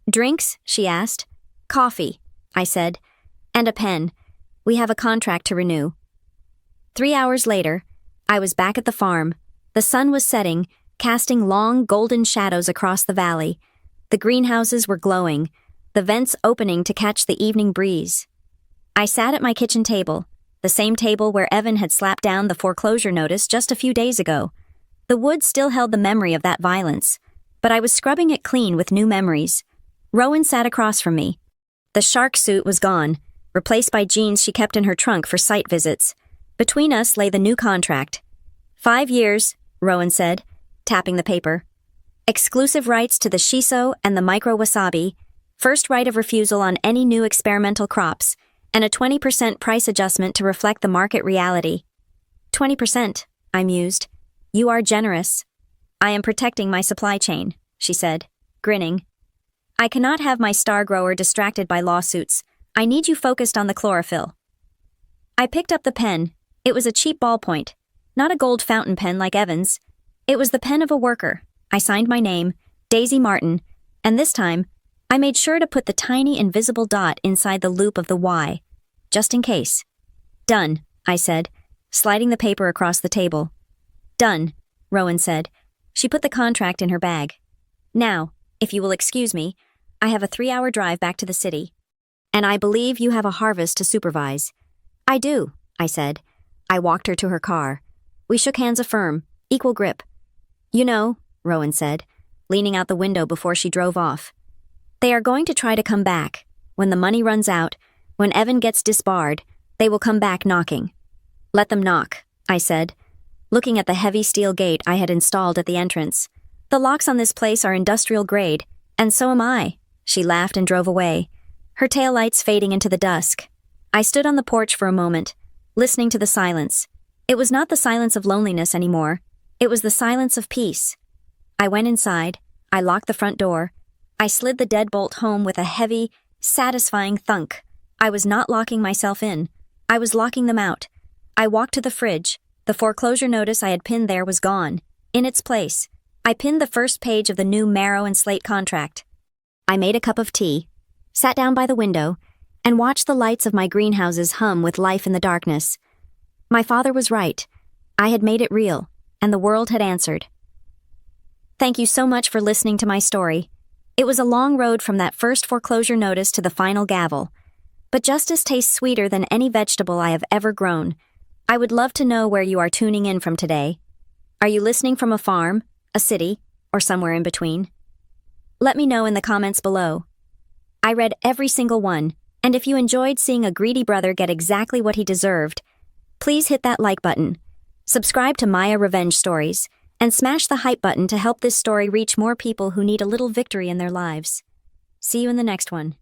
Drinks? She asked. Coffee, I said. And a pen. We have a contract to renew. 3 hours later, I was back at the farm. The sun was setting, casting long golden shadows across the valley. The greenhouses were glowing, the vents opening to catch the evening breeze. I sat at my kitchen table, the same table where Evan had slapped down the foreclosure notice just a few days ago. The wood still held the memory of that violence, but I was scrubbing it clean with new memories. Rowan sat across from me. The shark suit was gone, replaced by jeans she kept in her trunk for site visits. Between us lay the new contract. 5 years, Rowan said, tapping the paper. Exclusive rights to the shiso and the micro-wasabi, first right of refusal on any new experimental crops, and a 20% price adjustment to reflect the market reality. 20%, I mused. You are generous. I am protecting my supply chain, she said, grinning. I cannot have my star grower distracted by lawsuits. I need you focused on the chlorophyll. I picked up the pen. It was a cheap ballpoint, not a gold fountain pen like Evan's. It was the pen of a worker. I signed my name, Daisy Martin, and this time, I made sure to put the tiny invisible dot inside the loop of the Y, just in case. Done, I said, sliding the paper across the table. Done, Rowan said. She put the contract in her bag. Now, if you will excuse me, I have a 3-hour drive back to the city. And I believe you have a harvest to supervise. I do, I said. I walked her to her car. We shook hands affirm, equal grip. You know, Rowan said, leaning out the window before she drove off. They are going to try to come back. When the money runs out, when Evan gets disbarred, they will come back knocking. Let them knock, I said, looking at the heavy steel gate I had installed at the entrance. The locks on this place are industrial grade, and so am I. She laughed and drove away, her taillights fading into the dusk. I stood on the porch for a moment, listening to the silence. It was not the silence of loneliness anymore. It was the silence of peace. I went inside. I locked the front door. I slid the deadbolt home with a heavy, satisfying thunk. I was not locking myself in. I was locking them out. I walked to the fridge. The foreclosure notice I had pinned there was gone. In its place, I pinned the first page of the new marrow and slate contract. I made a cup of tea, sat down by the window, and watched the lights of my greenhouses hum with life in the darkness. My father was right. I had made it real, and the world had answered. Thank you so much for listening to my story. It was a long road from that first foreclosure notice to the final gavel, but justice tastes sweeter than any vegetable I have ever grown. I would love to know where you are tuning in from today. Are you listening from a farm, a city, or somewhere in between? Let me know in the comments below. I read every single one, and if you enjoyed seeing a greedy brother get exactly what he deserved, please hit that like button, subscribe to Maya Revenge Stories, and smash the hype button to help this story reach more people who need a little victory in their lives. See you in the next one.